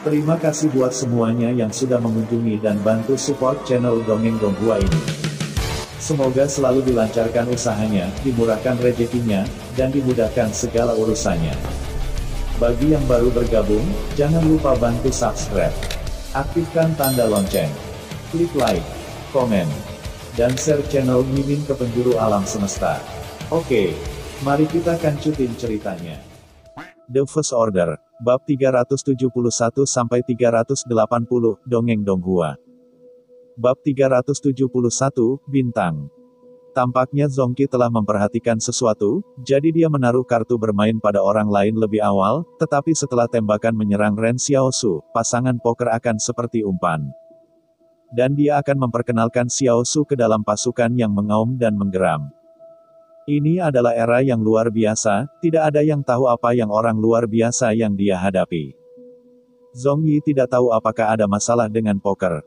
Terima kasih buat semuanya yang sudah mengunjungi dan bantu support channel Dongeng Donghua ini. Semoga selalu dilancarkan usahanya, dimurahkan rezekinya, dan dimudahkan segala urusannya. Bagi yang baru bergabung, jangan lupa bantu subscribe. Aktifkan tanda lonceng. Klik like, komen, dan share channel Mimin ke penjuru alam semesta. Oke, mari kita kancutin ceritanya. The First Order, Bab 371-380, Dongeng Donghua. Bab 371, Bintang. Tampaknya Zongqi telah memperhatikan sesuatu, jadi dia menaruh kartu bermain pada orang lain lebih awal, tetapi setelah tembakan menyerang Ren Xiaosu, pasangan poker akan seperti umpan. Dan dia akan memperkenalkan Xiaosu ke dalam pasukan yang mengaum dan menggeram. Ini adalah era yang luar biasa, tidak ada yang tahu apa yang orang luar biasa yang dia hadapi. Zongyi tidak tahu apakah ada masalah dengan poker.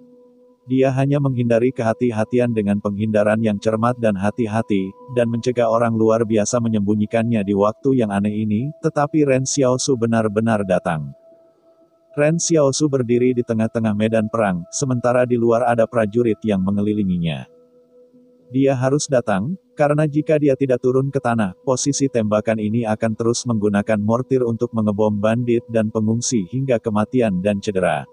Dia hanya menghindari kehati-hatian dengan penghindaran yang cermat dan hati-hati, dan mencegah orang luar biasa menyembunyikannya di waktu yang aneh ini, tetapi Ren Xiaosu benar-benar datang. Ren Xiaosu berdiri di tengah-tengah medan perang, sementara di luar ada prajurit yang mengelilinginya. Dia harus datang, karena jika dia tidak turun ke tanah, posisi tembakan ini akan terus menggunakan mortir untuk mengebom bandit dan pengungsi hingga kematian dan cedera.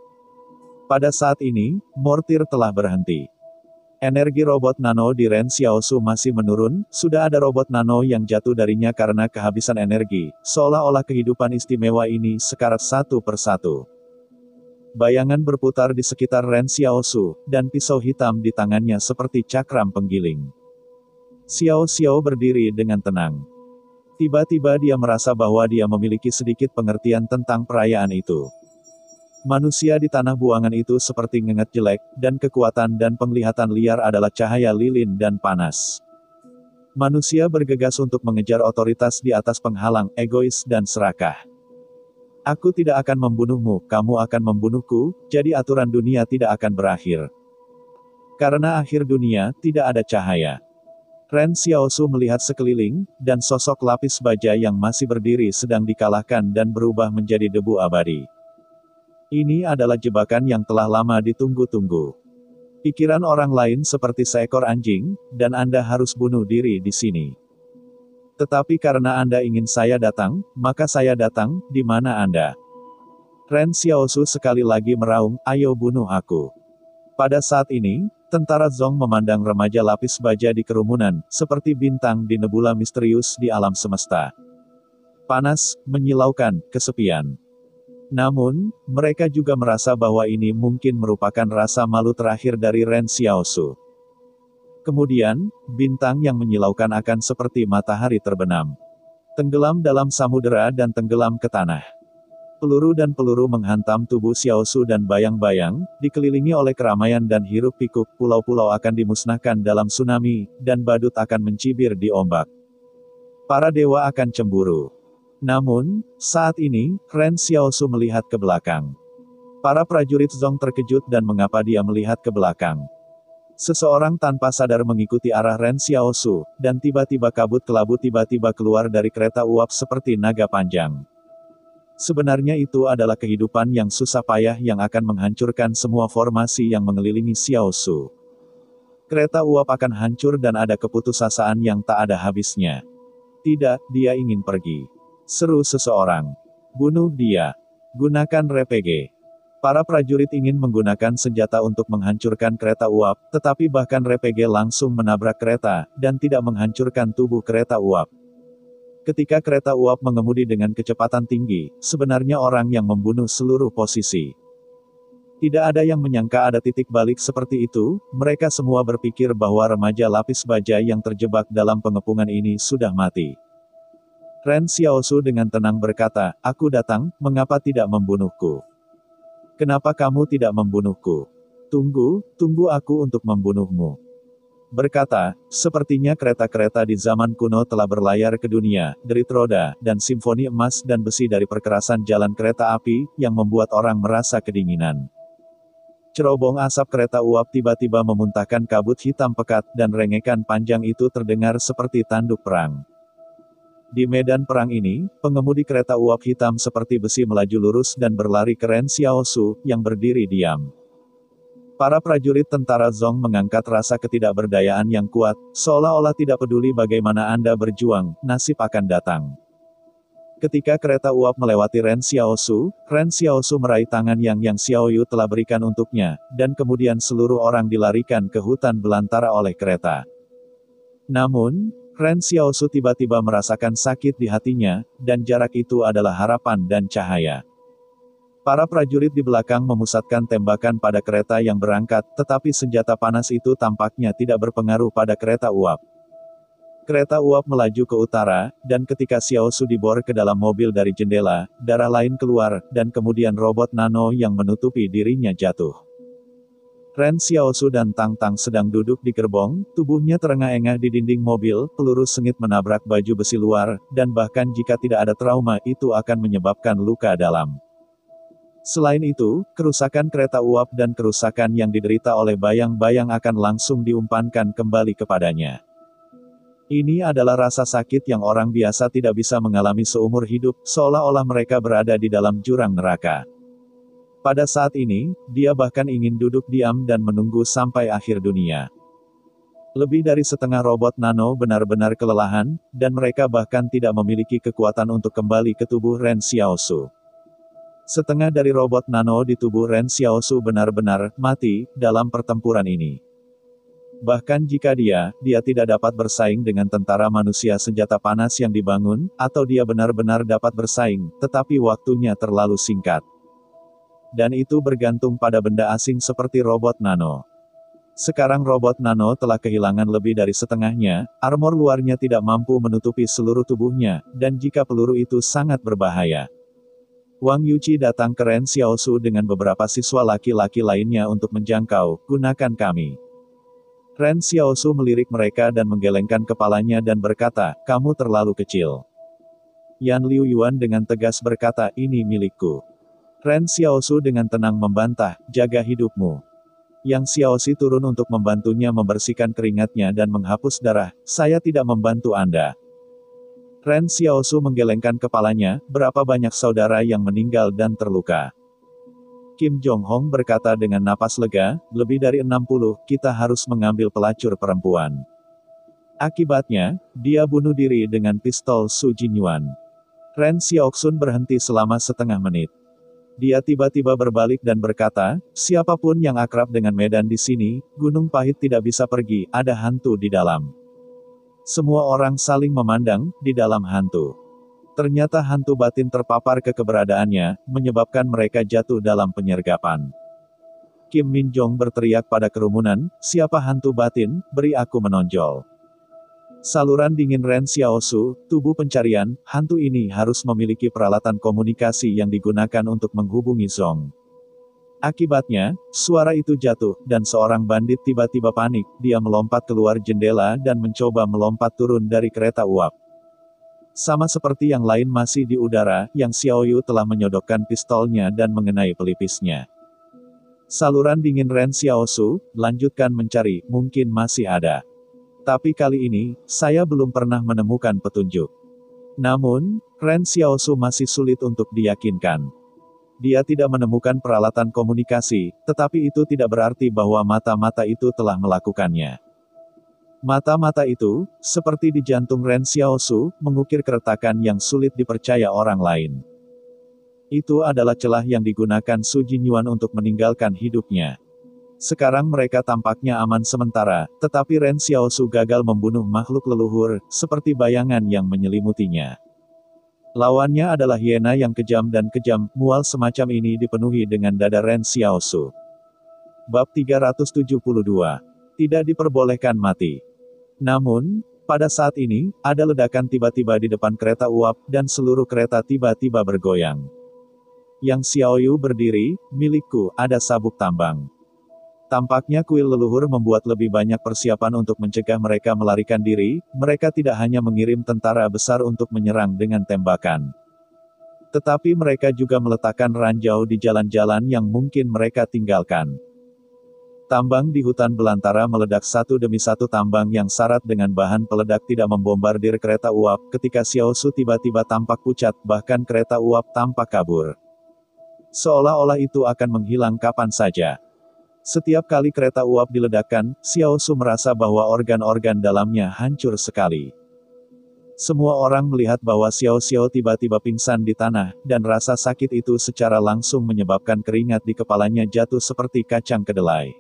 Pada saat ini, mortir telah berhenti. Energi robot nano di Ren Xiaosu masih menurun, sudah ada robot nano yang jatuh darinya karena kehabisan energi, seolah-olah kehidupan istimewa ini sekarat satu persatu. Bayangan berputar di sekitar Ren Xiaosu, dan pisau hitam di tangannya seperti cakram penggiling. Xiao Xiao berdiri dengan tenang. Tiba-tiba dia merasa bahwa dia memiliki sedikit pengertian tentang perayaan itu. Manusia di tanah buangan itu seperti ngengat jelek, dan kekuatan dan penglihatan liar adalah cahaya lilin dan panas. Manusia bergegas untuk mengejar otoritas di atas penghalang, egois dan serakah. Aku tidak akan membunuhmu, kamu akan membunuhku, jadi aturan dunia tidak akan berakhir. Karena akhir dunia, tidak ada cahaya. Ren Xiaosu melihat sekeliling, dan sosok lapis baja yang masih berdiri sedang dikalahkan dan berubah menjadi debu abadi. Ini adalah jebakan yang telah lama ditunggu-tunggu. Pikiran orang lain seperti seekor anjing, dan Anda harus bunuh diri di sini. Tetapi karena Anda ingin saya datang, maka saya datang, di mana Anda? Ren Xiaosu sekali lagi meraung, ayo bunuh aku. Pada saat ini, tentara Zong memandang remaja lapis baja di kerumunan, seperti bintang di nebula misterius di alam semesta. Panas, menyilaukan, kesepian. Namun, mereka juga merasa bahwa ini mungkin merupakan rasa malu terakhir dari Ren Xiaosu. Kemudian, bintang yang menyilaukan akan seperti matahari terbenam. Tenggelam dalam samudera dan tenggelam ke tanah. Peluru dan peluru menghantam tubuh Xiaosu dan bayang-bayang, dikelilingi oleh keramaian dan hiruk-pikuk, pulau-pulau akan dimusnahkan dalam tsunami, dan badut akan mencibir di ombak. Para dewa akan cemburu. Namun, saat ini, Ren Xiaosu melihat ke belakang. Para prajurit Zong terkejut dan mengapa dia melihat ke belakang. Seseorang tanpa sadar mengikuti arah Ren Xiaosu, dan tiba-tiba kabut kelabu tiba-tiba keluar dari kereta uap seperti naga panjang. Sebenarnya itu adalah kehidupan yang susah payah yang akan menghancurkan semua formasi yang mengelilingi Xiaosu. Kereta uap akan hancur dan ada keputusasaan yang tak ada habisnya. Tidak, dia ingin pergi. Seru seseorang. Bunuh dia. Gunakan RPG. Para prajurit ingin menggunakan senjata untuk menghancurkan kereta uap, tetapi bahkan RPG langsung menabrak kereta, dan tidak menghancurkan tubuh kereta uap. Ketika kereta uap mengemudi dengan kecepatan tinggi, sebenarnya orang yang membunuh seluruh posisi. Tidak ada yang menyangka ada titik balik seperti itu, mereka semua berpikir bahwa remaja lapis baja yang terjebak dalam pengepungan ini sudah mati. Ren Xiaosu dengan tenang berkata, aku datang, mengapa tidak membunuhku? Kenapa kamu tidak membunuhku? Tunggu aku untuk membunuhmu. Berkata, sepertinya kereta-kereta di zaman kuno telah berlayar ke dunia, derit roda, dan simfoni emas dan besi dari perkerasan jalan kereta api, yang membuat orang merasa kedinginan. Cerobong asap kereta uap tiba-tiba memuntahkan kabut hitam pekat, dan rengekan panjang itu terdengar seperti tanduk perang. Di medan perang ini, pengemudi kereta uap hitam seperti besi melaju lurus dan berlari ke Ren Xiaosu, yang berdiri diam. Para prajurit tentara Zong mengangkat rasa ketidakberdayaan yang kuat, seolah-olah tidak peduli bagaimana Anda berjuang, nasib akan datang. Ketika kereta uap melewati Ren Xiaosu meraih tangan yang Xiaoyu telah berikan untuknya, dan kemudian seluruh orang dilarikan ke hutan belantara oleh kereta. Namun, Ren Xiaosu tiba-tiba merasakan sakit di hatinya, dan jarak itu adalah harapan dan cahaya. Para prajurit di belakang memusatkan tembakan pada kereta yang berangkat, tetapi senjata panas itu tampaknya tidak berpengaruh pada kereta uap. Kereta uap melaju ke utara, dan ketika Xiaosu dibor ke dalam mobil dari jendela, darah lain keluar, dan kemudian robot nano yang menutupi dirinya jatuh. Ren Xiaosu dan Tang Tang sedang duduk di gerbong, tubuhnya terengah-engah di dinding mobil, peluru sengit menabrak baju besi luar, dan bahkan jika tidak ada trauma itu akan menyebabkan luka dalam. Selain itu, kerusakan kereta uap dan kerusakan yang diderita oleh bayang-bayang akan langsung diumpankan kembali kepadanya. Ini adalah rasa sakit yang orang biasa tidak bisa mengalami seumur hidup, seolah-olah mereka berada di dalam jurang neraka. Pada saat ini, dia bahkan ingin duduk diam dan menunggu sampai akhir dunia. Lebih dari setengah robot nano benar-benar kelelahan, dan mereka bahkan tidak memiliki kekuatan untuk kembali ke tubuh Ren Xiaosu. Setengah dari robot nano di tubuh Ren Xiaosu benar-benar mati dalam pertempuran ini. Bahkan jika dia tidak dapat bersaing dengan tentara manusia senjata panas yang dibangun, atau dia benar-benar dapat bersaing, tetapi waktunya terlalu singkat. Dan itu bergantung pada benda asing seperti robot nano. Sekarang robot nano telah kehilangan lebih dari setengahnya, armor luarnya tidak mampu menutupi seluruh tubuhnya, dan jika peluru itu sangat berbahaya. Wang Yuqi datang ke Ren Xiaosu dengan beberapa siswa laki-laki lainnya untuk menjangkau, gunakan kami. Ren Xiaosu melirik mereka dan menggelengkan kepalanya dan berkata, kamu terlalu kecil. Yan Liu Yuan dengan tegas berkata, ini milikku. Ren Xiaosu dengan tenang membantah, jaga hidupmu. Yang Xiaoxi turun untuk membantunya membersihkan keringatnya dan menghapus darah, saya tidak membantu Anda. Ren Xiaosu menggelengkan kepalanya, berapa banyak saudara yang meninggal dan terluka. Kim Jong Hong berkata dengan napas lega, lebih dari 60, kita harus mengambil pelacur perempuan. Akibatnya, dia bunuh diri dengan pistol Su Jinyuan. Ren Xiaoxun berhenti selama setengah menit. Dia tiba-tiba berbalik dan berkata, siapapun yang akrab dengan medan di sini, Gunung Pahit tidak bisa pergi, ada hantu di dalam. Semua orang saling memandang, di dalam hantu. Ternyata hantu batin terpapar ke keberadaannya, menyebabkan mereka jatuh dalam penyergapan. Kim Min Jong berteriak pada kerumunan, siapa hantu batin, beri aku menonjol. Saluran dingin Ren Xiaosu, tubuh pencarian, hantu ini harus memiliki peralatan komunikasi yang digunakan untuk menghubungi Zong. Akibatnya, suara itu jatuh, dan seorang bandit tiba-tiba panik, dia melompat keluar jendela dan mencoba melompat turun dari kereta uap. Sama seperti yang lain masih di udara, yang Xiaoyu telah menyodokkan pistolnya dan mengenai pelipisnya. Saluran dingin Ren Xiaosu, lanjutkan mencari, mungkin masih ada. Tapi kali ini, saya belum pernah menemukan petunjuk. Namun, Ren Xiaosu masih sulit untuk diyakinkan. Dia tidak menemukan peralatan komunikasi, tetapi itu tidak berarti bahwa mata-mata itu telah melakukannya. Mata-mata itu, seperti di jantung Ren Xiaosu, mengukir keretakan yang sulit dipercaya orang lain. Itu adalah celah yang digunakan Su Jinyuan untuk meninggalkan hidupnya. Sekarang mereka tampaknya aman sementara, tetapi Ren Xiaosu gagal membunuh makhluk leluhur, seperti bayangan yang menyelimutinya. Lawannya adalah hiena yang kejam dan kejam, mual semacam ini dipenuhi dengan dada Ren Xiaosu. Bab 372. Tidak diperbolehkan mati. Namun, pada saat ini, ada ledakan tiba-tiba di depan kereta uap, dan seluruh kereta tiba-tiba bergoyang. Yang Xiaoyu berdiri, milikku, ada sabuk tambang. Tampaknya kuil leluhur membuat lebih banyak persiapan untuk mencegah mereka melarikan diri, mereka tidak hanya mengirim tentara besar untuk menyerang dengan tembakan. Tetapi mereka juga meletakkan ranjau di jalan-jalan yang mungkin mereka tinggalkan. Tambang di hutan belantara meledak satu demi satu. Tambang yang syarat dengan bahan peledak tidak membombardir kereta uap. Ketika Xiao Su tiba-tiba tampak pucat, bahkan kereta uap tampak kabur. Seolah-olah itu akan menghilang kapan saja. Setiap kali kereta uap diledakkan, Xiao Su merasa bahwa organ-organ dalamnya hancur sekali. Semua orang melihat bahwa Xiao Xiao tiba-tiba pingsan di tanah, dan rasa sakit itu secara langsung menyebabkan keringat di kepalanya jatuh seperti kacang kedelai.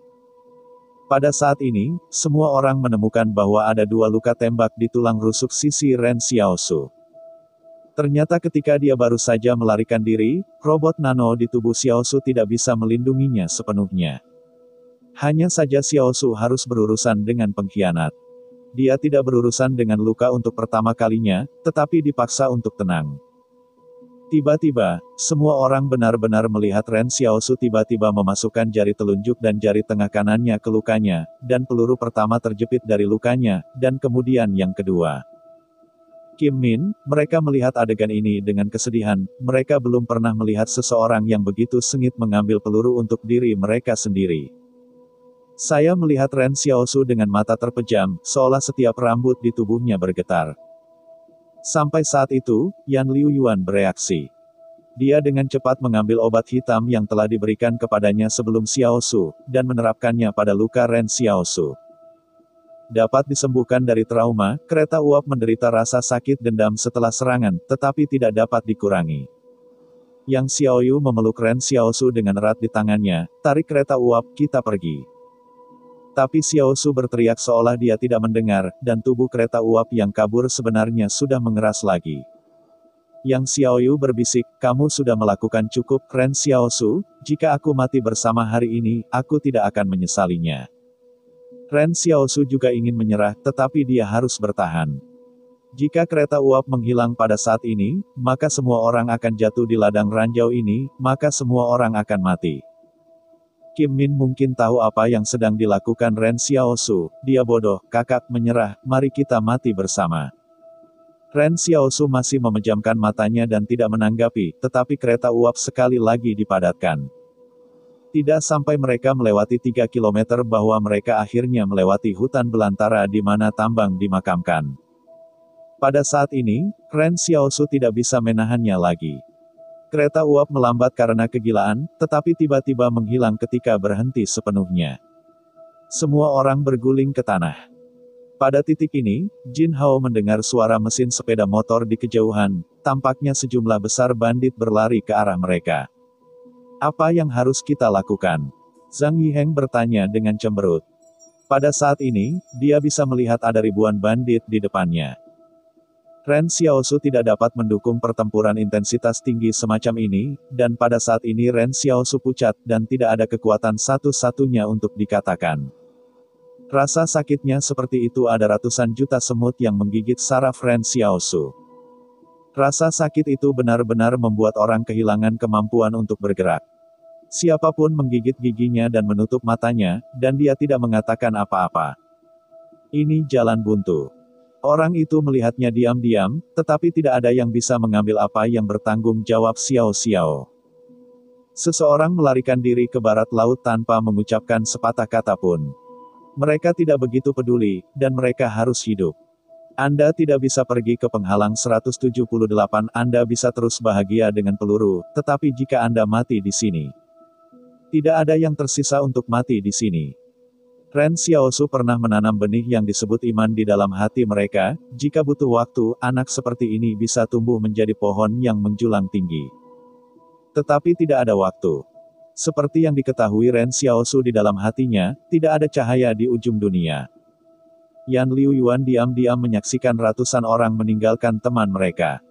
Pada saat ini, semua orang menemukan bahwa ada 2 luka tembak di tulang rusuk sisi Ren Xiao Su. Ternyata ketika dia baru saja melarikan diri, robot nano di tubuh Xiao Su tidak bisa melindunginya sepenuhnya. Hanya saja Xiao Su harus berurusan dengan pengkhianat. Dia tidak berurusan dengan luka untuk pertama kalinya, tetapi dipaksa untuk tenang. Tiba-tiba, semua orang benar-benar melihat Ren Xiao Su tiba-tiba memasukkan jari telunjuk dan jari tengah kanannya ke lukanya, dan peluru pertama terjepit dari lukanya, dan kemudian yang kedua. Kim Min, mereka melihat adegan ini dengan kesedihan. Mereka belum pernah melihat seseorang yang begitu sengit mengambil peluru untuk diri mereka sendiri. Saya melihat Ren Xiao Su dengan mata terpejam, seolah setiap rambut di tubuhnya bergetar. Sampai saat itu, Yan Liu Yuan bereaksi. Dia dengan cepat mengambil obat hitam yang telah diberikan kepadanya sebelum Xiao Su, dan menerapkannya pada luka Ren Xiao Su. Dapat disembuhkan dari trauma, kereta uap menderita rasa sakit dendam setelah serangan, tetapi tidak dapat dikurangi. Yang Xiaoyu memeluk Ren Xiao Su dengan erat di tangannya, tarik kereta uap, kita pergi. Tapi Xiao Su berteriak seolah dia tidak mendengar, dan tubuh kereta uap yang kabur sebenarnya sudah mengeras lagi. Yang Xiaoyu berbisik, kamu sudah melakukan cukup, Ren Xiao Su, jika aku mati bersama hari ini, aku tidak akan menyesalinya. Ren Xiao Su juga ingin menyerah, tetapi dia harus bertahan. Jika kereta uap menghilang pada saat ini, maka semua orang akan jatuh di ladang ranjau ini, maka semua orang akan mati. Kim Min mungkin tahu apa yang sedang dilakukan Ren Xiao Su. Dia bodoh, kakak, menyerah, mari kita mati bersama. Ren Xiao Su masih memejamkan matanya dan tidak menanggapi, tetapi kereta uap sekali lagi dipadatkan. Tidak sampai mereka melewati 3 kilometer bahwa mereka akhirnya melewati hutan belantara di mana tambang dimakamkan. Pada saat ini, Ren Xiao Su tidak bisa menahannya lagi. Kereta uap melambat karena kegilaan, tetapi tiba-tiba menghilang ketika berhenti sepenuhnya. Semua orang berguling ke tanah. Pada titik ini, Jin Hao mendengar suara mesin sepeda motor di kejauhan. Tampaknya sejumlah besar bandit berlari ke arah mereka. Apa yang harus kita lakukan? Zhang Yiheng bertanya dengan cemberut. Pada saat ini, dia bisa melihat ada ribuan bandit di depannya. Ren Xiao Su tidak dapat mendukung pertempuran intensitas tinggi semacam ini, dan pada saat ini Ren Xiao Su pucat, dan tidak ada kekuatan satu-satunya untuk dikatakan. Rasa sakitnya seperti itu ada ratusan juta semut yang menggigit saraf Ren Xiao Su. Rasa sakit itu benar-benar membuat orang kehilangan kemampuan untuk bergerak. Siapapun menggigit giginya dan menutup matanya, dan dia tidak mengatakan apa-apa. Ini jalan buntu. Orang itu melihatnya diam-diam, tetapi tidak ada yang bisa mengambil apa yang bertanggung jawab Xiao Xiao. Seseorang melarikan diri ke barat laut tanpa mengucapkan sepatah kata pun. Mereka tidak begitu peduli, dan mereka harus hidup. Anda tidak bisa pergi ke penghalang 178, Anda bisa terus bahagia dengan peluru, tetapi jika Anda mati di sini, tidak ada yang tersisa untuk mati di sini. Ren Xiao Su pernah menanam benih yang disebut iman di dalam hati mereka. Jika butuh waktu, anak seperti ini bisa tumbuh menjadi pohon yang menjulang tinggi. Tetapi tidak ada waktu. Seperti yang diketahui Ren Xiao Su di dalam hatinya, tidak ada cahaya di ujung dunia. Yan Liu Yuan diam-diam menyaksikan ratusan orang meninggalkan teman mereka.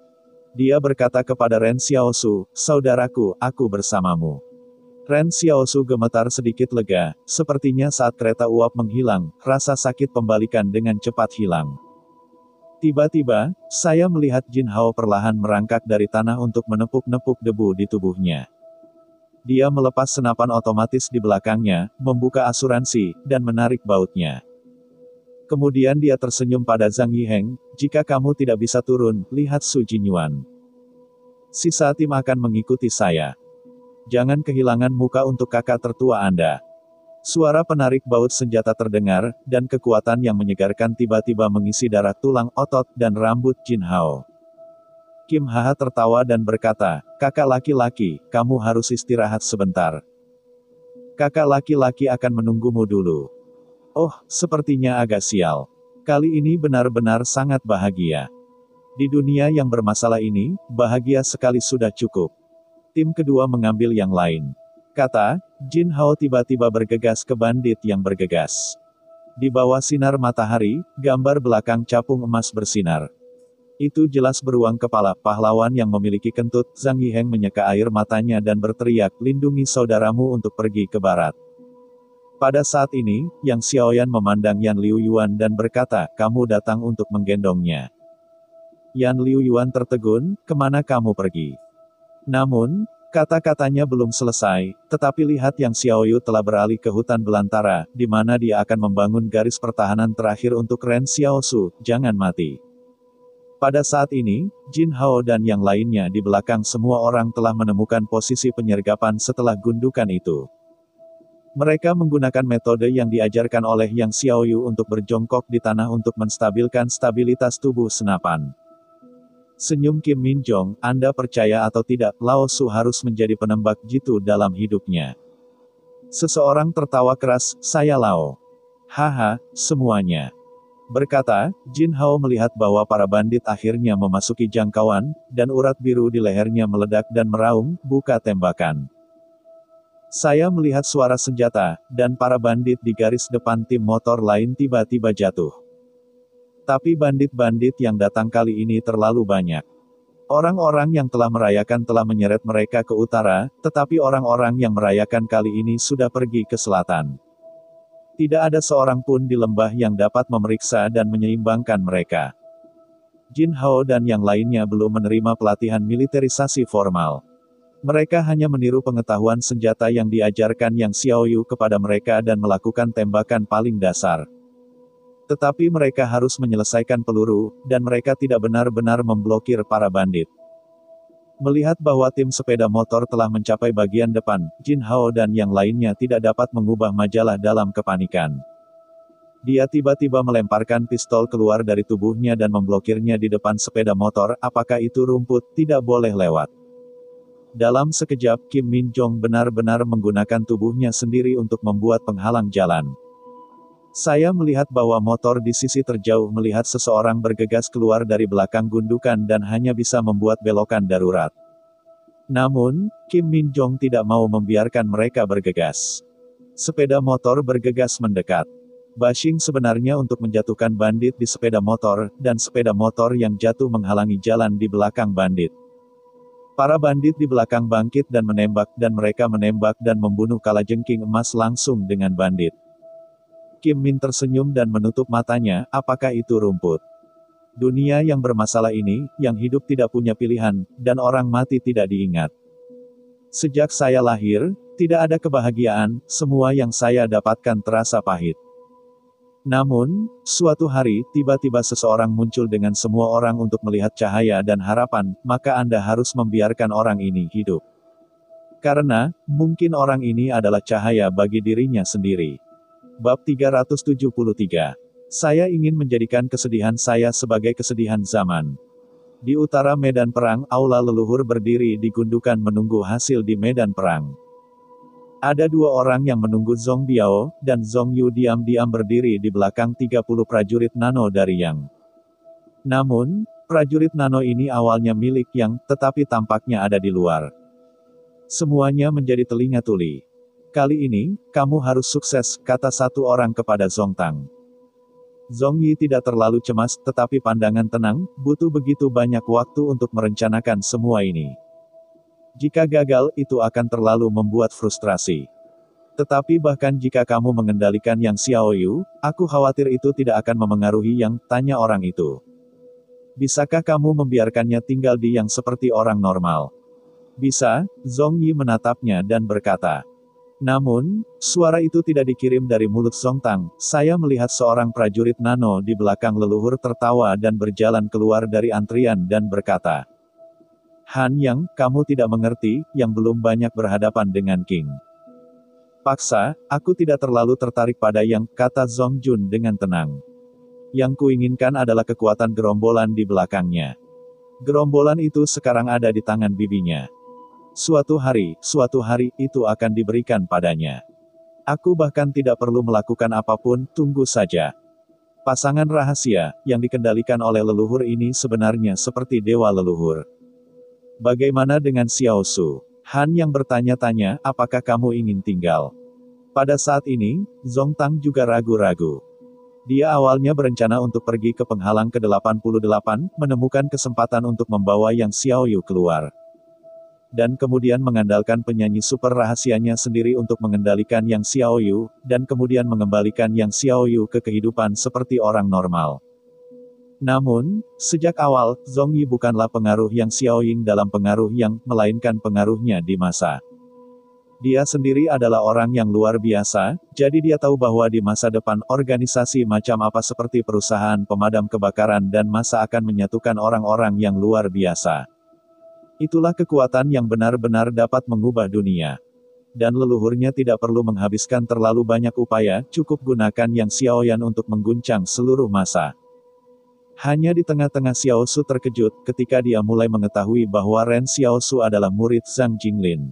Dia berkata kepada Ren Xiao Su, saudaraku, aku bersamamu. Ren Xiao Su gemetar sedikit lega, sepertinya saat kereta uap menghilang, rasa sakit pembalikan dengan cepat hilang. Tiba-tiba, saya melihat Jin Hao perlahan merangkak dari tanah untuk menepuk-nepuk debu di tubuhnya. Dia melepas senapan otomatis di belakangnya, membuka asuransi, dan menarik bautnya. Kemudian dia tersenyum pada Zhang Yiheng, jika kamu tidak bisa turun, lihat Su Jinyuan. Sisa tim akan mengikuti saya. Jangan kehilangan muka untuk kakak tertua Anda. Suara penarik baut senjata terdengar, dan kekuatan yang menyegarkan tiba-tiba mengisi darah tulang otot dan rambut Jin Hao. Kim Haha tertawa dan berkata, "Kakak laki-laki, kamu harus istirahat sebentar. Kakak laki-laki akan menunggumu dulu." Oh, sepertinya agak sial. Kali ini benar-benar sangat bahagia. Di dunia yang bermasalah ini, bahagia sekali sudah cukup. Tim kedua mengambil yang lain. Kata, Jin Hao tiba-tiba bergegas ke bandit yang bergegas. Di bawah sinar matahari, gambar belakang capung emas bersinar. Itu jelas beruang kepala pahlawan yang memiliki kentut. Zhang Yiheng menyeka air matanya dan berteriak, "Lindungi saudaramu untuk pergi ke barat." Pada saat ini, Yang Xiaoyan memandang Yan Liu Yuan dan berkata, "Kamu datang untuk menggendongnya." Yan Liu Yuan tertegun, "Kemana kamu pergi?" Namun, kata-katanya belum selesai, tetapi lihat Yang Xiaoyu telah beralih ke hutan belantara, di mana dia akan membangun garis pertahanan terakhir untuk Ren Xiaosu, jangan mati. Pada saat ini, Jin Hao dan yang lainnya di belakang semua orang telah menemukan posisi penyergapan setelah gundukan itu. Mereka menggunakan metode yang diajarkan oleh Yang Xiaoyu untuk berjongkok di tanah untuk menstabilkan stabilitas tubuh senapan. Senyum Kim Min Jong, Anda percaya atau tidak, Lao Su harus menjadi penembak jitu dalam hidupnya. Seseorang tertawa keras, "Saya Lao." "Haha, semuanya." Berkata, Jin Hao melihat bahwa para bandit akhirnya memasuki jangkauan, dan urat biru di lehernya meledak dan meraung, "Buka tembakan." Saya melihat suara senjata, dan para bandit di garis depan tim motor lain tiba-tiba jatuh. Tapi bandit-bandit yang datang kali ini terlalu banyak. Orang-orang yang telah merayakan telah menyeret mereka ke utara, tetapi orang-orang yang merayakan kali ini sudah pergi ke selatan. Tidak ada seorang pun di lembah yang dapat memeriksa dan menyeimbangkan mereka. Jin Hao dan yang lainnya belum menerima pelatihan militerisasi formal. Mereka hanya meniru pengetahuan senjata yang diajarkan Yang Xiaoyu kepada mereka dan melakukan tembakan paling dasar. Tetapi mereka harus menyelesaikan peluru, dan mereka tidak benar-benar memblokir para bandit. Melihat bahwa tim sepeda motor telah mencapai bagian depan, Jin Hao dan yang lainnya tidak dapat mengubah majalah dalam kepanikan. Dia tiba-tiba melemparkan pistol keluar dari tubuhnya dan memblokirnya di depan sepeda motor. Apakah itu rumput? Tidak boleh lewat. Dalam sekejap, Kim Min Jong benar-benar menggunakan tubuhnya sendiri untuk membuat penghalang jalan. Saya melihat bahwa motor di sisi terjauh melihat seseorang bergegas keluar dari belakang gundukan dan hanya bisa membuat belokan darurat. Namun, Kim Min Jong tidak mau membiarkan mereka bergegas. Sepeda motor bergegas mendekat. Bashing sebenarnya untuk menjatuhkan bandit di sepeda motor, dan sepeda motor yang jatuh menghalangi jalan di belakang bandit. Para bandit di belakang bangkit dan mereka menembak dan membunuh kalajengking emas langsung dengan bandit. Kim Min tersenyum dan menutup matanya, apakah itu rumput? Dunia yang bermasalah ini, yang hidup tidak punya pilihan, dan orang mati tidak diingat. Sejak saya lahir, tidak ada kebahagiaan, semua yang saya dapatkan terasa pahit. Namun, suatu hari, tiba-tiba seseorang muncul dengan semua orang untuk melihat cahaya dan harapan, maka Anda harus membiarkan orang ini hidup. Karena, mungkin orang ini adalah cahaya bagi dirinya sendiri. Bab 373. Saya ingin menjadikan kesedihan saya sebagai kesedihan zaman. Di utara medan perang, aula leluhur berdiri di gundukan menunggu hasil di medan perang. Ada dua orang yang menunggu Zhong Biao, dan Zhong Yu diam-diam berdiri di belakang 30 prajurit nano dari Yang. Namun, prajurit nano ini awalnya milik Yang, tetapi tampaknya ada di luar. Semuanya menjadi telinga tuli. Kali ini, kamu harus sukses, kata satu orang kepada Zhong Tang. Zhong Yi tidak terlalu cemas, tetapi pandangan tenang, butuh begitu banyak waktu untuk merencanakan semua ini. Jika gagal, itu akan terlalu membuat frustrasi. Tetapi bahkan jika kamu mengendalikan Yang Xiaoyu, aku khawatir itu tidak akan memengaruhi Yang, tanya orang itu. Bisakah kamu membiarkannya tinggal di Yang seperti orang normal? Bisa, Zhong Yi menatapnya dan berkata. Namun, suara itu tidak dikirim dari mulut Zhong Tang. Saya melihat seorang prajurit nano di belakang leluhur tertawa dan berjalan keluar dari antrian dan berkata, Han Yang, kamu tidak mengerti, yang belum banyak berhadapan dengan King. Paksa, aku tidak terlalu tertarik pada yang, kata Zong Jun dengan tenang. Yang kuinginkan adalah kekuatan gerombolan di belakangnya. Gerombolan itu sekarang ada di tangan bibinya. Suatu hari itu akan diberikan padanya. Aku bahkan tidak perlu melakukan apapun, tunggu saja. Pasangan rahasia, yang dikendalikan oleh leluhur ini sebenarnya seperti dewa leluhur. Bagaimana dengan Xiao Su? Han yang bertanya-tanya, apakah kamu ingin tinggal? Pada saat ini, Zong Tang juga ragu-ragu. Dia awalnya berencana untuk pergi ke penghalang ke-88, menemukan kesempatan untuk membawa Yang Xiaoyu keluar. Dan kemudian mengandalkan penyanyi super rahasianya sendiri untuk mengendalikan Yang Xiaoyu, dan kemudian mengembalikan Yang Xiaoyu ke kehidupan seperti orang normal. Namun, sejak awal, Zong Yi bukanlah pengaruh Yang Xiaoying dalam pengaruh yang, melainkan pengaruhnya di masa. Dia sendiri adalah orang yang luar biasa, jadi dia tahu bahwa di masa depan organisasi macam apa seperti perusahaan pemadam kebakaran dan masa akan menyatukan orang-orang yang luar biasa. Itulah kekuatan yang benar-benar dapat mengubah dunia. Dan leluhurnya tidak perlu menghabiskan terlalu banyak upaya, cukup gunakan Yang Xiaoyan untuk mengguncang seluruh masa. Hanya di tengah-tengah Xiao Su terkejut ketika dia mulai mengetahui bahwa Ren Xiao Su adalah murid Zhang Jinglin.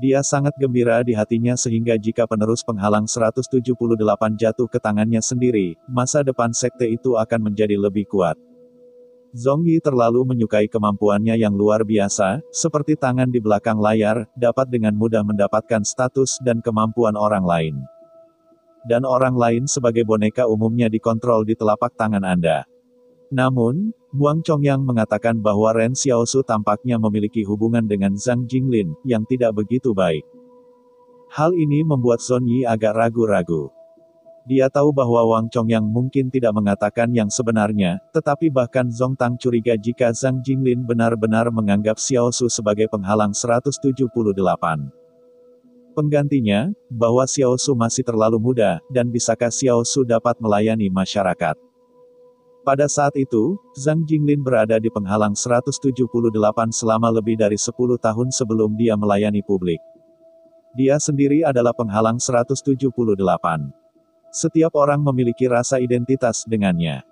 Dia sangat gembira di hatinya sehingga jika penerus penghalang 178 jatuh ke tangannya sendiri, masa depan sekte itu akan menjadi lebih kuat. Zong Yi terlalu menyukai kemampuannya yang luar biasa, seperti tangan di belakang layar, dapat dengan mudah mendapatkan status dan kemampuan orang lain. Dan orang lain sebagai boneka umumnya dikontrol di telapak tangan Anda. Namun, Wang Chongyang mengatakan bahwa Ren Xiaosu tampaknya memiliki hubungan dengan Zhang Jinglin, yang tidak begitu baik. Hal ini membuat Zong Yi agak ragu-ragu. Dia tahu bahwa Wang Chongyang mungkin tidak mengatakan yang sebenarnya, tetapi bahkan Zong Tang curiga jika Zhang Jinglin benar-benar menganggap Xiaosu sebagai penghalang 178. Penggantinya, bahwa Xiao Su masih terlalu muda, dan bisakah Xiao Su dapat melayani masyarakat. Pada saat itu, Zhang Jinglin berada di penghalang 178 selama lebih dari 10 tahun sebelum dia melayani publik. Dia sendiri adalah penghalang 178. Setiap orang memiliki rasa identitas dengannya.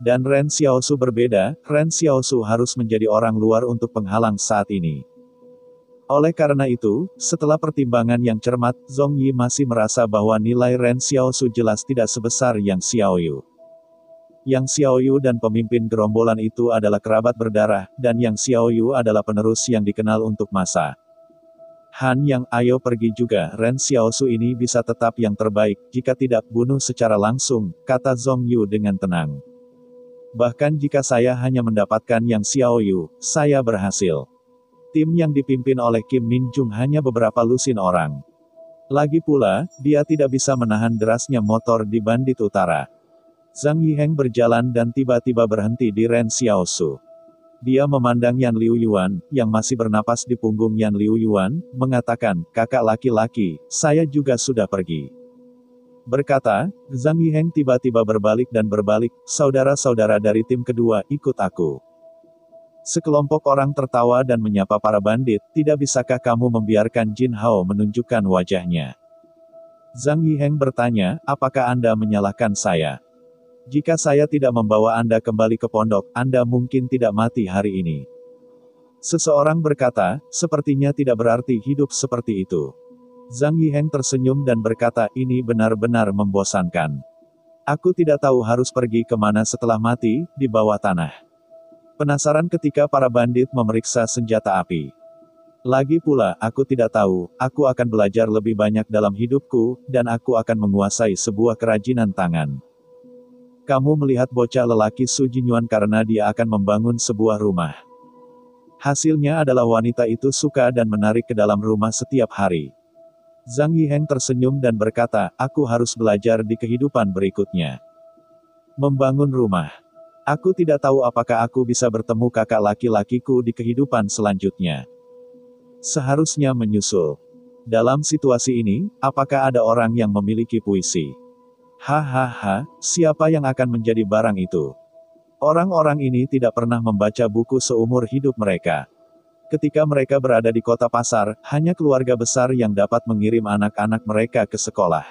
Dan Ren Xiao Su berbeda, Ren Xiao Su harus menjadi orang luar untuk penghalang saat ini. Oleh karena itu, setelah pertimbangan yang cermat, Zong Yi masih merasa bahwa nilai Ren Xiaosu jelas tidak sebesar Yang Xiaoyu. Yang Xiaoyu dan pemimpin gerombolan itu adalah kerabat berdarah, dan Yang Xiaoyu adalah penerus yang dikenal untuk masa. Han Yang, ayo pergi juga, Ren Xiaosu ini bisa tetap yang terbaik, jika tidak, bunuh secara langsung, kata Zong Yu dengan tenang. Bahkan jika saya hanya mendapatkan Yang Xiaoyu, saya berhasil. Tim yang dipimpin oleh Kim Min Jung hanya beberapa lusin orang. Lagi pula, dia tidak bisa menahan derasnya motor di Bandit Utara. Zhang Yiheng berjalan dan tiba-tiba berhenti di Ren Xiaosu. Dia memandang Yan Liu Yuan, yang masih bernapas di punggung Yan Liu Yuan, mengatakan, kakak laki-laki, saya juga sudah pergi. Berkata, Zhang Yiheng tiba-tiba berbalik dan berbalik, saudara-saudara dari tim kedua, ikut aku. Sekelompok orang tertawa dan menyapa para bandit, tidak bisakah kamu membiarkan Jin Hao menunjukkan wajahnya? Zhang Yiheng bertanya, apakah Anda menyalahkan saya? Jika saya tidak membawa Anda kembali ke pondok, Anda mungkin tidak mati hari ini. Seseorang berkata, sepertinya tidak berarti hidup seperti itu. Zhang Yiheng tersenyum dan berkata, ini benar-benar membosankan. Aku tidak tahu harus pergi kemana setelah mati, di bawah tanah. Penasaran ketika para bandit memeriksa senjata api. Lagi pula, aku tidak tahu, aku akan belajar lebih banyak dalam hidupku, dan aku akan menguasai sebuah kerajinan tangan. Kamu melihat bocah lelaki Su Jinyuan karena dia akan membangun sebuah rumah. Hasilnya adalah wanita itu suka dan menarik ke dalam rumah setiap hari. Zhang Yiheng tersenyum dan berkata, aku harus belajar di kehidupan berikutnya. Membangun rumah. Aku tidak tahu apakah aku bisa bertemu kakak laki-lakiku di kehidupan selanjutnya. Seharusnya menyusul. Dalam situasi ini, apakah ada orang yang memiliki puisi? Hahaha, siapa yang akan menjadi barang itu? Orang-orang ini tidak pernah membaca buku seumur hidup mereka. Ketika mereka berada di kota pasar, hanya keluarga besar yang dapat mengirim anak-anak mereka ke sekolah.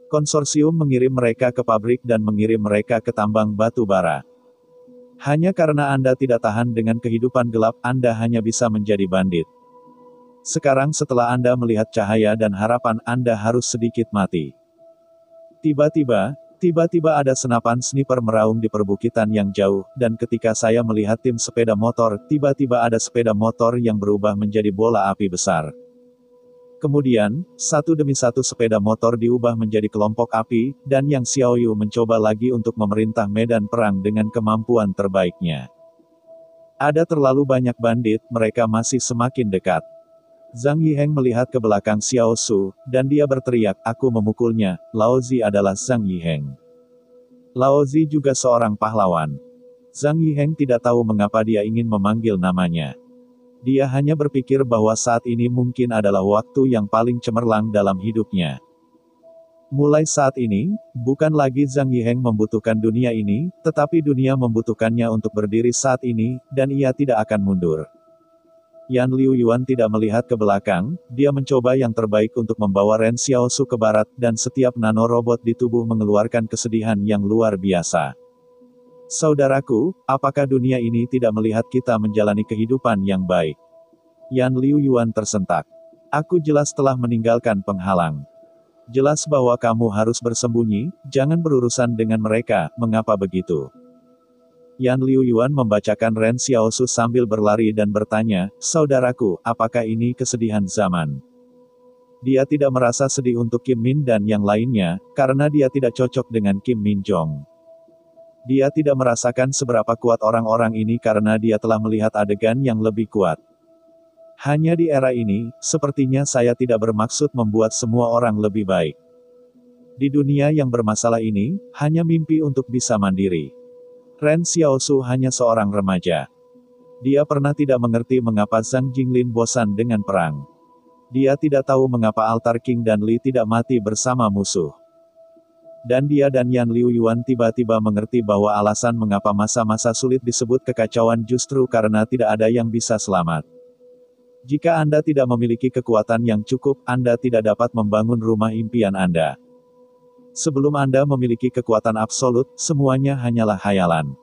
Konsorsium mengirim mereka ke pabrik dan mengirim mereka ke tambang batu bara. Hanya karena Anda tidak tahan dengan kehidupan gelap, Anda hanya bisa menjadi bandit. Sekarang setelah Anda melihat cahaya dan harapan, Anda harus sedikit mati. Tiba-tiba ada senapan sniper meraung di perbukitan yang jauh, dan ketika saya melihat tim sepeda motor, tiba-tiba ada sepeda motor yang berubah menjadi bola api besar. Kemudian, satu demi satu sepeda motor diubah menjadi kelompok api, dan Yang Xiaoyu mencoba lagi untuk memerintah medan perang dengan kemampuan terbaiknya. Ada terlalu banyak bandit, mereka masih semakin dekat. Zhang Yiheng melihat ke belakang Xiao Su, dan dia berteriak, "Aku memukulnya." Lao Zi adalah Zhang Yiheng. Lao Zi juga seorang pahlawan. Zhang Yiheng tidak tahu mengapa dia ingin memanggil namanya. Dia hanya berpikir bahwa saat ini mungkin adalah waktu yang paling cemerlang dalam hidupnya. Mulai saat ini, bukan lagi Zhang Yiheng membutuhkan dunia ini, tetapi dunia membutuhkannya untuk berdiri saat ini, dan ia tidak akan mundur. Yan Liu Yuan tidak melihat ke belakang, dia mencoba yang terbaik untuk membawa Ren Xiaosu ke barat, dan setiap nanorobot di tubuh mengeluarkan kesedihan yang luar biasa. Saudaraku, apakah dunia ini tidak melihat kita menjalani kehidupan yang baik? Yan Liu Yuan tersentak. Aku jelas telah meninggalkan penghalang. Jelas bahwa kamu harus bersembunyi, jangan berurusan dengan mereka, mengapa begitu? Yan Liu Yuan membacakan Ren Xiaosu sambil berlari dan bertanya, "Saudaraku, apakah ini kesedihan zaman?" Dia tidak merasa sedih untuk Kim Min dan yang lainnya, karena dia tidak cocok dengan Kim Min Jong. Dia tidak merasakan seberapa kuat orang-orang ini karena dia telah melihat adegan yang lebih kuat. Hanya di era ini, sepertinya saya tidak bermaksud membuat semua orang lebih baik. Di dunia yang bermasalah ini, hanya mimpi untuk bisa mandiri. Ren Xiaosu hanya seorang remaja. Dia pernah tidak mengerti mengapa Zhang Jinglin bosan dengan perang. Dia tidak tahu mengapa Altar King dan Li tidak mati bersama musuh. Dan dia dan Yan Liu Yuan tiba-tiba mengerti bahwa alasan mengapa masa-masa sulit disebut kekacauan justru karena tidak ada yang bisa selamat. Jika Anda tidak memiliki kekuatan yang cukup, Anda tidak dapat membangun rumah impian Anda. Sebelum Anda memiliki kekuatan absolut, semuanya hanyalah hayalan.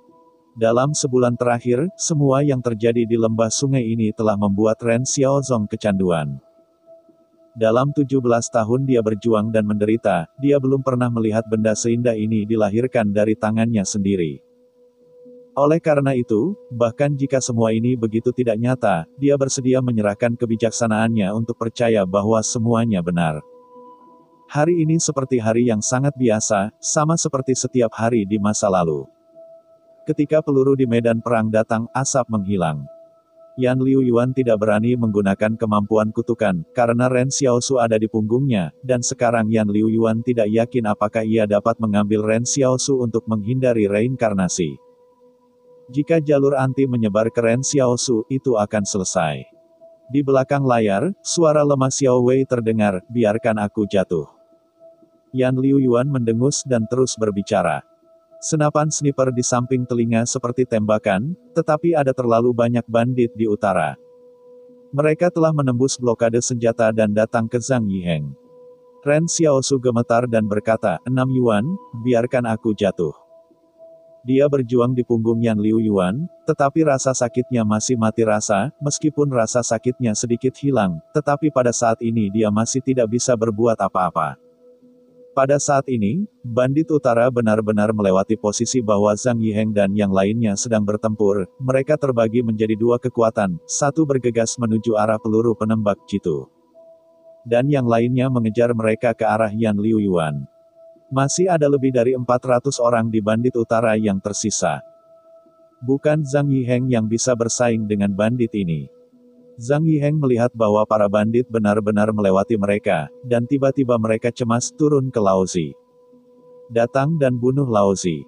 Dalam sebulan terakhir, semua yang terjadi di lembah sungai ini telah membuat Ren Xiaozong kecanduan. Dalam 17 tahun dia berjuang dan menderita, dia belum pernah melihat benda seindah ini dilahirkan dari tangannya sendiri. Oleh karena itu, bahkan jika semua ini begitu tidak nyata, dia bersedia menyerahkan kebijaksanaannya untuk percaya bahwa semuanya benar. Hari ini seperti hari yang sangat biasa, sama seperti setiap hari di masa lalu. Ketika peluru di medan perang datang, asap menghilang. Yan Liu Yuan tidak berani menggunakan kemampuan kutukan, karena Ren Xiaosu ada di punggungnya, dan sekarang Yan Liu Yuan tidak yakin apakah ia dapat mengambil Ren Xiaosu untuk menghindari reinkarnasi. Jika jalur anti menyebar ke Ren Xiaosu, itu akan selesai. Di belakang layar, suara lemah Xiao Wei terdengar, "Biarkan aku jatuh." Yan Liu Yuan mendengus dan terus berbicara. Senapan sniper di samping telinga seperti tembakan, tetapi ada terlalu banyak bandit di utara. Mereka telah menembus blokade senjata dan datang ke Zhang Yiheng. Ren Xiaosu gemetar dan berkata, 6 Yuan, biarkan aku jatuh." Dia berjuang di punggung Yan Liu Yuan, tetapi rasa sakitnya masih mati rasa, meskipun rasa sakitnya sedikit hilang, tetapi pada saat ini dia masih tidak bisa berbuat apa-apa. Pada saat ini, bandit utara benar-benar melewati posisi bahwa Zhang Yiheng dan yang lainnya sedang bertempur, mereka terbagi menjadi dua kekuatan, satu bergegas menuju arah peluru penembak jitu. Dan yang lainnya mengejar mereka ke arah Yan Liu Yuan. Masih ada lebih dari 400 orang di bandit utara yang tersisa. Bukan Zhang Yiheng yang bisa bersaing dengan bandit ini. Zhang Yiheng melihat bahwa para bandit benar-benar melewati mereka, dan tiba-tiba mereka cemas turun ke Lao Zi. Datang dan bunuh Lao Zi.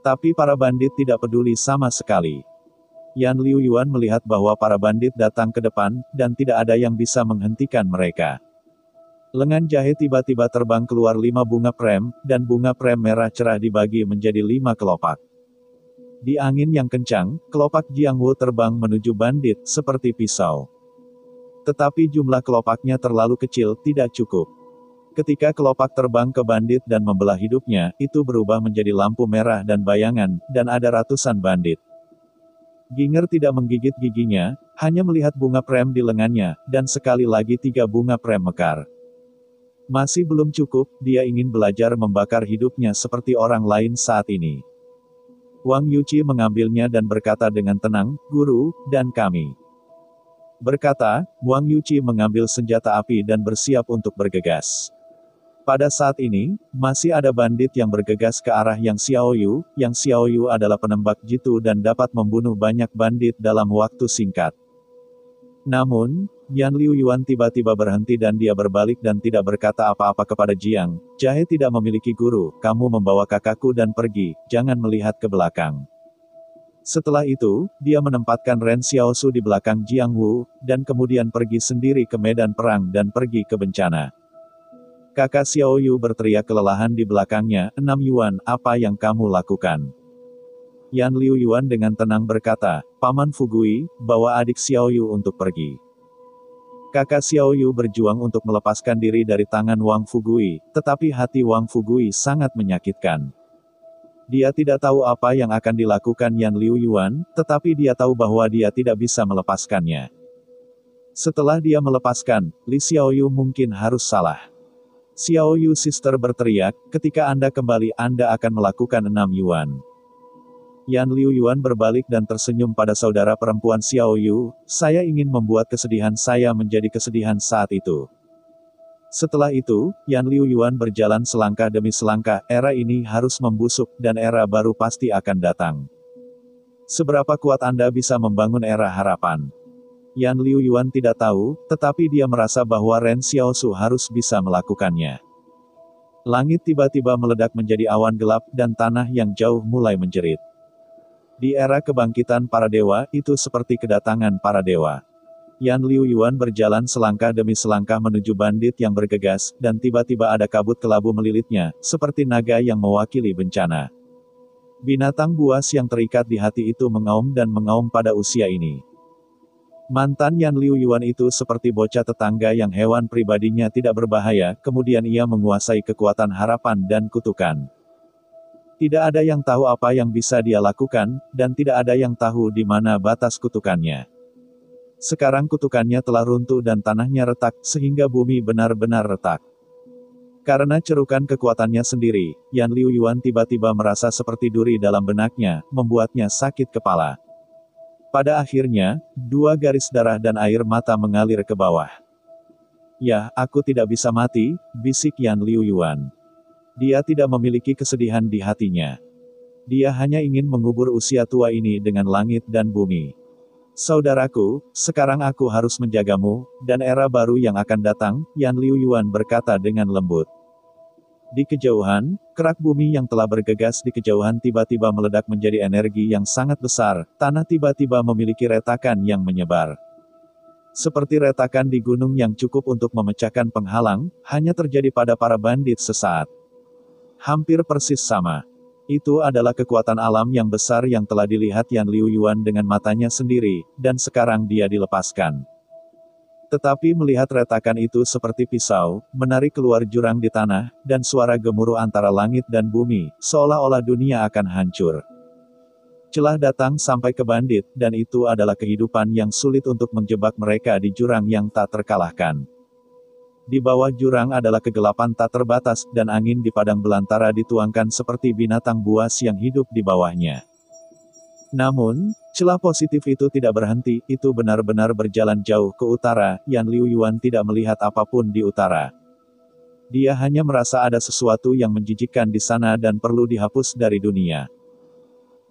Tapi para bandit tidak peduli sama sekali. Yan Liu Yuan melihat bahwa para bandit datang ke depan, dan tidak ada yang bisa menghentikan mereka. Lengan jahe tiba-tiba terbang keluar 5 bunga prem, dan bunga prem merah cerah dibagi menjadi 5 kelopak. Di angin yang kencang, kelopak Jiang Wu terbang menuju bandit, seperti pisau. Tetapi jumlah kelopaknya terlalu kecil, tidak cukup. Ketika kelopak terbang ke bandit dan membelah hidupnya, itu berubah menjadi lampu merah dan bayangan, dan ada ratusan bandit. Ginger tidak menggigit giginya, hanya melihat bunga prem di lengannya, dan sekali lagi 3 bunga prem mekar. Masih belum cukup, dia ingin belajar membakar hidupnya seperti orang lain saat ini. Wang Yuqi mengambilnya dan berkata dengan tenang, "Guru, dan kami." Berkata, Wang Yuqi mengambil senjata api dan bersiap untuk bergegas. Pada saat ini, masih ada bandit yang bergegas ke arah Yang Xiaoyu. Yang Xiaoyu adalah penembak jitu dan dapat membunuh banyak bandit dalam waktu singkat. Namun, Yan Liu Yuan tiba-tiba berhenti dan dia berbalik dan tidak berkata apa-apa kepada Jiang. "Jahe tidak memiliki guru, kamu membawa kakakku dan pergi, jangan melihat ke belakang." Setelah itu, dia menempatkan Ren Xiaosu di belakang Jiang Wu, dan kemudian pergi sendiri ke medan perang dan pergi ke bencana. Kakak Xiaoyu berteriak kelelahan di belakangnya, "6 Yuan, apa yang kamu lakukan?" Yan Liu Yuan dengan tenang berkata, "Paman Fugui, bawa adik Xiaoyu untuk pergi." Kakak Xiaoyu berjuang untuk melepaskan diri dari tangan Wang Fugui, tetapi hati Wang Fugui sangat menyakitkan. Dia tidak tahu apa yang akan dilakukan Yan Liu Yuan, tetapi dia tahu bahwa dia tidak bisa melepaskannya. Setelah dia melepaskan, Li Xiaoyu mungkin harus salah. Xiaoyu Sister berteriak, "Ketika Anda kembali Anda akan melakukan 6 Yuan." Yan Liu Yuan berbalik dan tersenyum pada saudara perempuan Xiaoyu, "Saya ingin membuat kesedihan saya menjadi kesedihan saat itu." Setelah itu, Yan Liu Yuan berjalan selangkah demi selangkah, era ini harus membusuk, dan era baru pasti akan datang. Seberapa kuat Anda bisa membangun era harapan? Yan Liu Yuan tidak tahu, tetapi dia merasa bahwa Ren Xiaosu harus bisa melakukannya. Langit tiba-tiba meledak menjadi awan gelap, dan tanah yang jauh mulai menjerit. Di era kebangkitan para dewa, itu seperti kedatangan para dewa. Yan Liu Yuan berjalan selangkah demi selangkah menuju bandit yang bergegas, dan tiba-tiba ada kabut kelabu melilitnya, seperti naga yang mewakili bencana. Binatang buas yang terikat di hati itu mengaum dan mengaum pada usia ini. Mantan Yan Liu Yuan itu seperti bocah tetangga yang hewan pribadinya tidak berbahaya, kemudian ia menguasai kekuatan harapan dan kutukan. Tidak ada yang tahu apa yang bisa dia lakukan, dan tidak ada yang tahu di mana batas kutukannya. Sekarang kutukannya telah runtuh dan tanahnya retak, sehingga bumi benar-benar retak. Karena cerukan kekuatannya sendiri, Yan Liu Yuan tiba-tiba merasa seperti duri dalam benaknya, membuatnya sakit kepala. Pada akhirnya, 2 garis darah dan air mata mengalir ke bawah. "Ya, aku tidak bisa mati," bisik Yan Liu Yuan. Dia tidak memiliki kesedihan di hatinya. Dia hanya ingin mengubur usia tua ini dengan langit dan bumi. "Saudaraku, sekarang aku harus menjagamu, dan era baru yang akan datang," Yan Liu Yuan berkata dengan lembut. Di kejauhan, kerak bumi yang telah bergegas di kejauhan tiba-tiba meledak menjadi energi yang sangat besar, tanah tiba-tiba memiliki retakan yang menyebar. Seperti retakan di gunung yang cukup untuk memecahkan penghalang, hanya terjadi pada para bandit sesaat. Hampir persis sama. Itu adalah kekuatan alam yang besar yang telah dilihat Yan Liu Yuan dengan matanya sendiri, dan sekarang dia dilepaskan. Tetapi melihat retakan itu seperti pisau, menarik keluar jurang di tanah, dan suara gemuruh antara langit dan bumi, seolah-olah dunia akan hancur. Celah datang sampai ke bandit, dan itu adalah kehidupan yang sulit untuk menjebak mereka di jurang yang tak terkalahkan. Di bawah jurang adalah kegelapan tak terbatas, dan angin di padang belantara dituangkan seperti binatang buas yang hidup di bawahnya. Namun, celah positif itu tidak berhenti, itu benar-benar berjalan jauh ke utara. Yan Liu Yuan tidak melihat apapun di utara. Dia hanya merasa ada sesuatu yang menjijikkan di sana dan perlu dihapus dari dunia.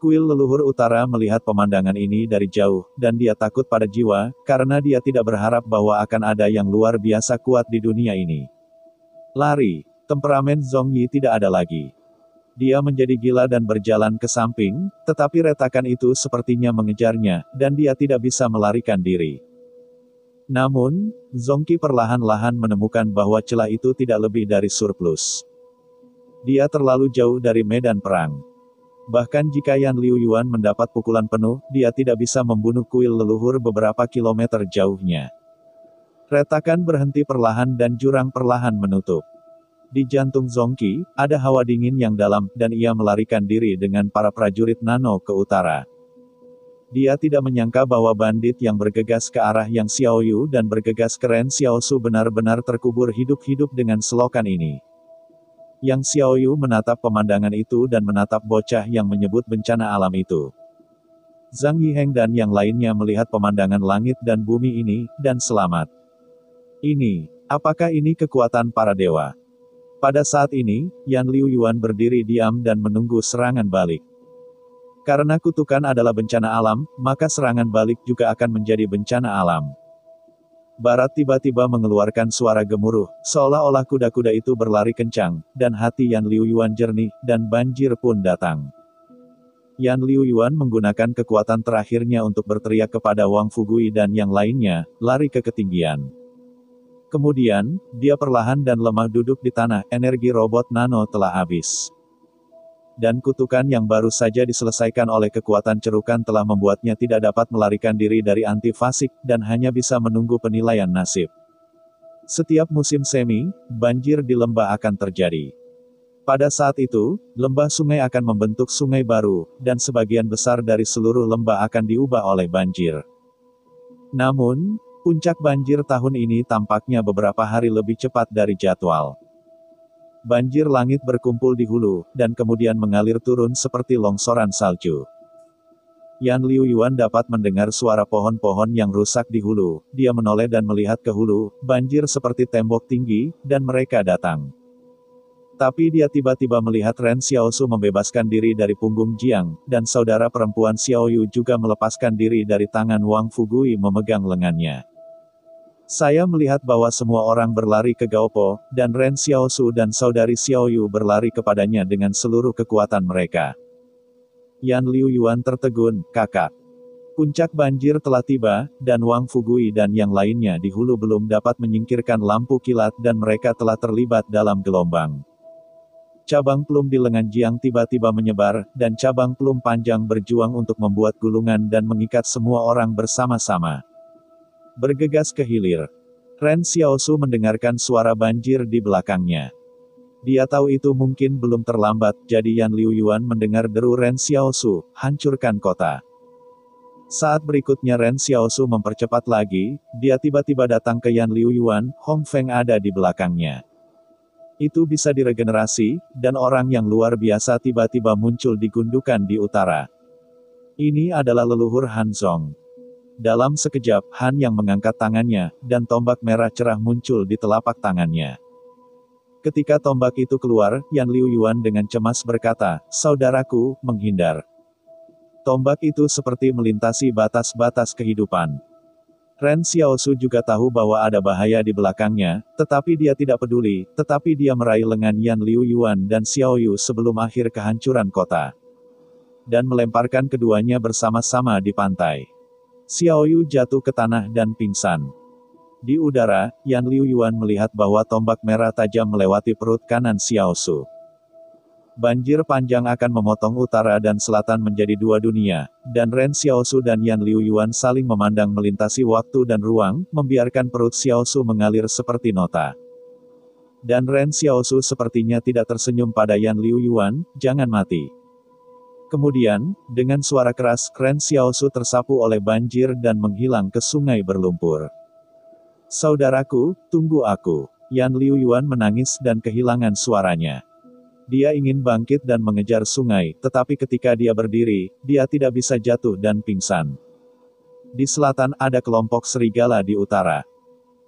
Kuil leluhur utara melihat pemandangan ini dari jauh, dan dia takut pada jiwa, karena dia tidak berharap bahwa akan ada yang luar biasa kuat di dunia ini. Lari, temperamen Zhong Yi tidak ada lagi. Dia menjadi gila dan berjalan ke samping, tetapi retakan itu sepertinya mengejarnya, dan dia tidak bisa melarikan diri. Namun, Zhong Qi perlahan-lahan menemukan bahwa celah itu tidak lebih dari surplus. Dia terlalu jauh dari medan perang. Bahkan jika Yan Liu Yuan mendapat pukulan penuh, dia tidak bisa membunuh kuil leluhur beberapa kilometer jauhnya. Retakan berhenti perlahan dan jurang perlahan menutup. Di jantung Zongqi, ada hawa dingin yang dalam, dan ia melarikan diri dengan para prajurit Nano ke utara. Dia tidak menyangka bahwa bandit yang bergegas ke arah Yang Xiaoyu dan bergegas ke Ren Xiaosu benar-benar terkubur hidup-hidup dengan selokan ini. Yang Xiaoyu menatap pemandangan itu dan menatap bocah yang menyebut bencana alam itu. Zhang Yiheng dan yang lainnya melihat pemandangan langit dan bumi ini, dan selamat. Apakah ini kekuatan para dewa? Pada saat ini, Yan Liu Yuan berdiri diam dan menunggu serangan balik. Karena kutukan adalah bencana alam, maka serangan balik juga akan menjadi bencana alam. Barat tiba-tiba mengeluarkan suara gemuruh, seolah-olah kuda-kuda itu berlari kencang, dan hati Yan Liu Yuan jernih, dan banjir pun datang. Yan Liu Yuan menggunakan kekuatan terakhirnya untuk berteriak kepada Wang Fugui dan yang lainnya, lari ke ketinggian. Kemudian, dia perlahan dan lemah duduk di tanah, energi robot nano telah habis. Dan kutukan yang baru saja diselesaikan oleh kekuatan cerukan telah membuatnya tidak dapat melarikan diri dari antifasik, dan hanya bisa menunggu penilaian nasib. Setiap musim semi, banjir di lembah akan terjadi. Pada saat itu, lembah sungai akan membentuk sungai baru, dan sebagian besar dari seluruh lembah akan diubah oleh banjir. Namun, puncak banjir tahun ini tampaknya beberapa hari lebih cepat dari jadwal. Banjir langit berkumpul di hulu, dan kemudian mengalir turun seperti longsoran salju. Yan Liu Yuan dapat mendengar suara pohon-pohon yang rusak di hulu, dia menoleh dan melihat ke hulu, banjir seperti tembok tinggi, dan mereka datang. Tapi dia tiba-tiba melihat Ren Xiaosu membebaskan diri dari punggung Jiang, dan saudara perempuan Xiaoyu juga melepaskan diri dari tangan Wang Fugui memegang lengannya. Saya melihat bahwa semua orang berlari ke Gaopo, dan Ren Xiaosu dan saudari Xiaoyu berlari kepadanya dengan seluruh kekuatan mereka. Yan Liu Yuan tertegun, kakak. Puncak banjir telah tiba, dan Wang Fugui dan yang lainnya di hulu belum dapat menyingkirkan lampu kilat dan mereka telah terlibat dalam gelombang. Cabang plum di lengan Jiang tiba-tiba menyebar, dan cabang plum panjang berjuang untuk membuat gulungan dan mengikat semua orang bersama-sama. Bergegas ke hilir. Ren Xiaosu mendengarkan suara banjir di belakangnya. Dia tahu itu mungkin belum terlambat, jadi Yan Liu Yuan mendengar deru Ren Xiaosu, hancurkan kota. Saat berikutnya Ren Xiaosu mempercepat lagi, dia tiba-tiba datang ke Yan Liu Yuan, Hong Feng ada di belakangnya. Itu bisa diregenerasi, dan orang yang luar biasa tiba-tiba muncul di gundukan di utara. Ini adalah leluhur Han Zong. Dalam sekejap, Han yang mengangkat tangannya, dan tombak merah cerah muncul di telapak tangannya. Ketika tombak itu keluar, Yan Liu Yuan dengan cemas berkata, "Saudaraku, menghindar." Tombak itu seperti melintasi batas-batas kehidupan. Ren Xiaosu juga tahu bahwa ada bahaya di belakangnya, tetapi dia tidak peduli, tetapi dia meraih lengan Yan Liu Yuan dan Xiaoyu sebelum akhir kehancuran kota. Dan melemparkan keduanya bersama-sama di pantai. Xiaoyu jatuh ke tanah dan pingsan. Di udara, Yan Liu Yuan melihat bahwa tombak merah tajam melewati perut kanan Xiaosu. Banjir panjang akan memotong utara dan selatan menjadi dua dunia, dan Ren Xiaosu dan Yan Liu Yuan saling memandang melintasi waktu dan ruang, membiarkan perut Xiaosu mengalir seperti nota. Dan Ren Xiaosu sepertinya tidak tersenyum pada Yan Liu Yuan, "Jangan mati." Kemudian, dengan suara keras, Ren Xiaosu tersapu oleh banjir dan menghilang ke sungai berlumpur. "Saudaraku, tunggu aku." Yan Liu Yuan menangis dan kehilangan suaranya. Dia ingin bangkit dan mengejar sungai, tetapi ketika dia berdiri, dia tidak bisa jatuh dan pingsan. Di selatan ada kelompok serigala di utara.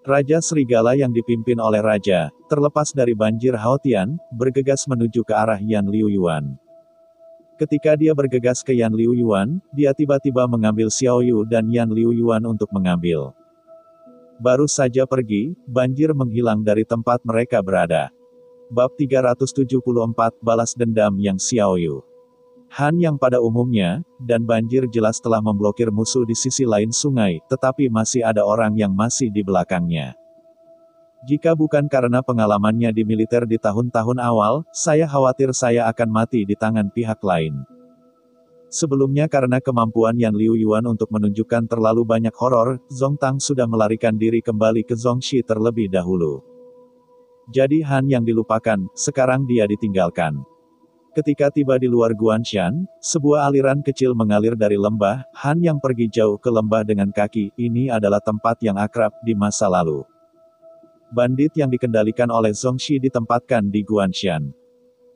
Raja serigala yang dipimpin oleh raja, terlepas dari banjir Haotian, bergegas menuju ke arah Yan Liu Yuan. Ketika dia bergegas ke Yan Liu Yuan, dia tiba-tiba mengambil Xiaoyu dan Yan Liu Yuan untuk mengambil. Baru saja pergi, banjir menghilang dari tempat mereka berada. Bab 374, Balas Dendam Yang Xiaoyu. Han yang pada umumnya, dan banjir jelas telah memblokir musuh di sisi lain sungai, tetapi masih ada orang yang masih di belakangnya. Jika bukan karena pengalamannya di militer di tahun-tahun awal, saya khawatir saya akan mati di tangan pihak lain. Sebelumnya karena kemampuan Yan Liu Yuan untuk menunjukkan terlalu banyak horor, Zong Tang sudah melarikan diri kembali ke Zongxi terlebih dahulu. Jadi Han yang dilupakan, sekarang dia ditinggalkan. Ketika tiba di luar Guanshan, sebuah aliran kecil mengalir dari lembah. Han yang pergi jauh ke lembah dengan kaki. Ini adalah tempat yang akrab di masa lalu. Bandit yang dikendalikan oleh Zongxi ditempatkan di Guanshan.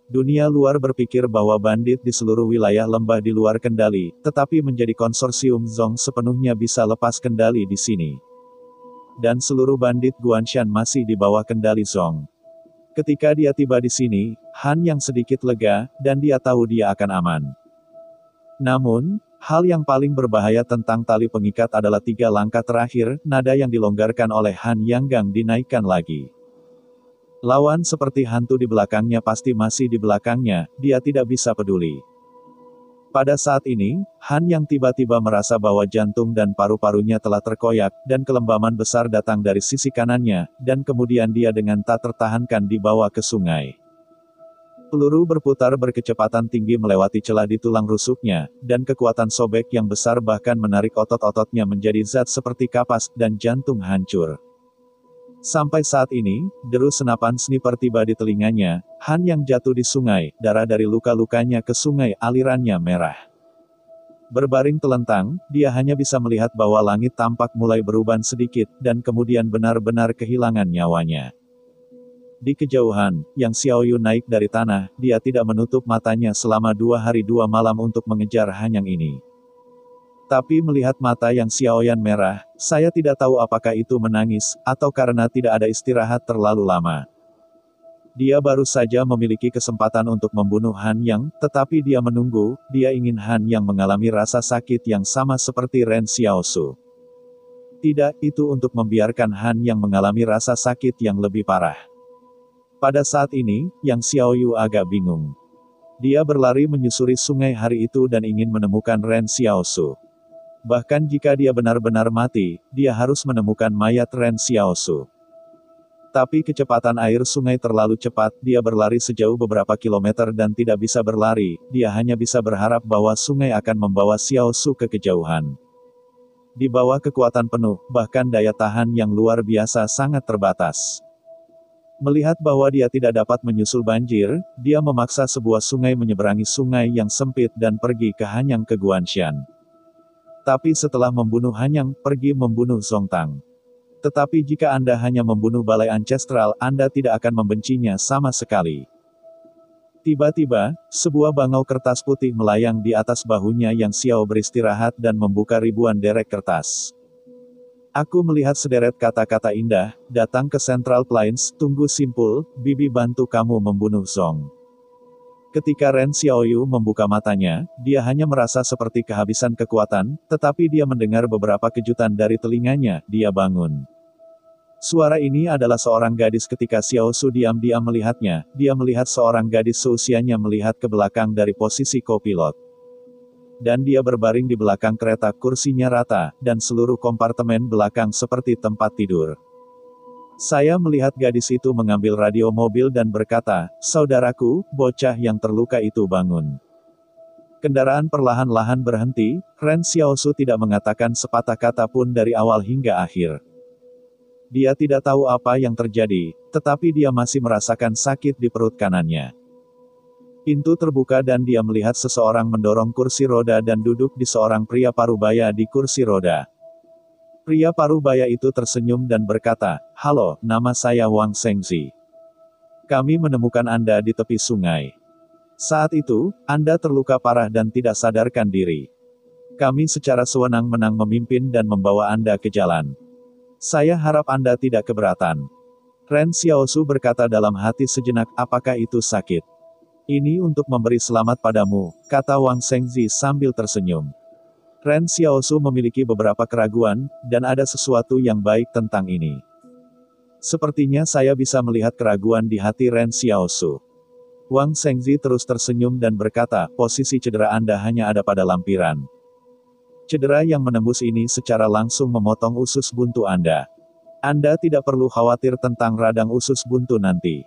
Dunia luar berpikir bahwa bandit di seluruh wilayah lembah di luar kendali, tetapi menjadi konsorsium Zong sepenuhnya bisa lepas kendali di sini. Dan seluruh bandit Guanshan masih di bawah kendali Zong. Ketika dia tiba di sini, Han yang sedikit lega, dan dia tahu dia akan aman. Namun, hal yang paling berbahaya tentang tali pengikat adalah 3 langkah terakhir, nada yang dilonggarkan oleh Han Yang Gang dinaikkan lagi. Lawan seperti hantu di belakangnya pasti masih di belakangnya, dia tidak bisa peduli. Pada saat ini, Han yang tiba-tiba merasa bahwa jantung dan paru-parunya telah terkoyak, dan kelembaman besar datang dari sisi kanannya, dan kemudian dia dengan tak tertahankan dibawa ke sungai. Peluru berputar berkecepatan tinggi melewati celah di tulang rusuknya, dan kekuatan sobek yang besar bahkan menarik otot-ototnya menjadi zat seperti kapas, dan jantung hancur. Sampai saat ini, deru senapan sniper tiba di telinganya. Han yang jatuh di sungai, darah dari luka-lukanya ke sungai alirannya merah. Berbaring telentang, dia hanya bisa melihat bahwa langit tampak mulai beruban sedikit, dan kemudian benar-benar kehilangan nyawanya. Di kejauhan, Yang Xiaoyu naik dari tanah, dia tidak menutup matanya selama 2 hari 2 malam untuk mengejar Han Yang ini. Tapi melihat mata Yang Xiaoyan merah, saya tidak tahu apakah itu menangis, atau karena tidak ada istirahat terlalu lama. Dia baru saja memiliki kesempatan untuk membunuh Han Yang, tetapi dia menunggu, dia ingin Han Yang mengalami rasa sakit yang sama seperti Ren Xiaosu. Tidak, itu untuk membiarkan Han Yang mengalami rasa sakit yang lebih parah. Pada saat ini, Yang Xiaoyu agak bingung. Dia berlari menyusuri sungai hari itu dan ingin menemukan Ren Xiaosu. Bahkan jika dia benar-benar mati, dia harus menemukan mayat Ren Xiaosu. Tapi kecepatan air sungai terlalu cepat, dia berlari sejauh beberapa kilometer dan tidak bisa berlari, dia hanya bisa berharap bahwa sungai akan membawa Xiaosu ke kejauhan. Di bawah kekuatan penuh, bahkan daya tahan yang luar biasa sangat terbatas. Melihat bahwa dia tidak dapat menyusul banjir, dia memaksa sebuah sungai menyeberangi sungai yang sempit dan pergi ke Hanyang ke Guanshan. Tapi setelah membunuh Hanyang, pergi membunuh Zong Tang. Tetapi jika Anda hanya membunuh balai ancestral, Anda tidak akan membencinya sama sekali. Tiba-tiba, sebuah bangau kertas putih melayang di atas bahunya Yang Xiao beristirahat dan membuka ribuan derek kertas. Aku melihat sederet kata-kata indah, datang ke Central Plains, tunggu simpul, bibi bantu kamu membunuh Zong. Ketika Ren Xiaoyu membuka matanya, dia hanya merasa seperti kehabisan kekuatan, tetapi dia mendengar beberapa kejutan dari telinganya, dia bangun. Suara ini adalah seorang gadis ketika Xiaosu diam-diam melihatnya, dia melihat seorang gadis seusianya melihat ke belakang dari posisi kopilot. Dan dia berbaring di belakang kereta, kursinya rata, dan seluruh kompartemen belakang seperti tempat tidur. Saya melihat gadis itu mengambil radio mobil dan berkata, "Saudaraku, bocah yang terluka itu bangun." Kendaraan perlahan-lahan berhenti, Ren Xiaosu tidak mengatakan sepatah kata pun dari awal hingga akhir. Dia tidak tahu apa yang terjadi, tetapi dia masih merasakan sakit di perut kanannya. Pintu terbuka dan dia melihat seseorang mendorong kursi roda dan duduk di seorang pria parubaya di kursi roda. Pria parubaya itu tersenyum dan berkata, "Halo, nama saya Wang Shengzi. Kami menemukan Anda di tepi sungai. Saat itu, Anda terluka parah dan tidak sadarkan diri. Kami secara sewenang-wenang memimpin dan membawa Anda ke jalan. Saya harap Anda tidak keberatan." Ren Xiaosu berkata dalam hati sejenak, "Apakah itu sakit?" "Ini untuk memberi selamat padamu," kata Wang Shengzi sambil tersenyum. Ren Xiaosu memiliki beberapa keraguan, dan ada sesuatu yang baik tentang ini. Sepertinya saya bisa melihat keraguan di hati Ren Xiaosu. Wang Shengzi terus tersenyum dan berkata, "Posisi cedera Anda hanya ada pada lampiran. Cedera yang menembus ini secara langsung memotong usus buntu Anda. Anda tidak perlu khawatir tentang radang usus buntu nanti.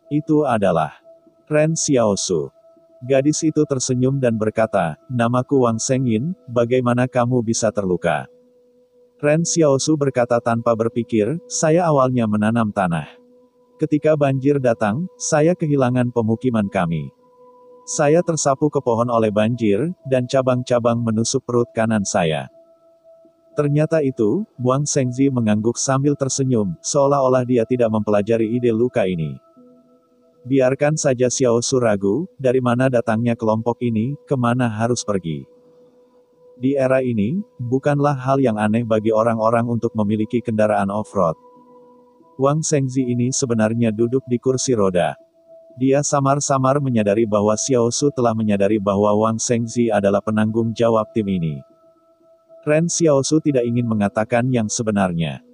Itu adalah Ren Xiaosu." Gadis itu tersenyum dan berkata, "Namaku Wang Shengyin, bagaimana kamu bisa terluka?" Ren Xiaosu berkata tanpa berpikir, "Saya awalnya menanam tanah. Ketika banjir datang, saya kehilangan pemukiman kami. Saya tersapu ke pohon oleh banjir, dan cabang-cabang menusuk perut kanan saya." Ternyata itu, Wang Shengzi mengangguk sambil tersenyum, seolah-olah dia tidak mempelajari ide luka ini. Biarkan saja Xiaosu ragu, dari mana datangnya kelompok ini, kemana harus pergi. Di era ini, bukanlah hal yang aneh bagi orang-orang untuk memiliki kendaraan off-road. Wang Shengzi ini sebenarnya duduk di kursi roda. Dia samar-samar menyadari bahwa Xiaosu telah menyadari bahwa Wang Shengzi adalah penanggung jawab tim ini. Ren Xiaosu tidak ingin mengatakan yang sebenarnya.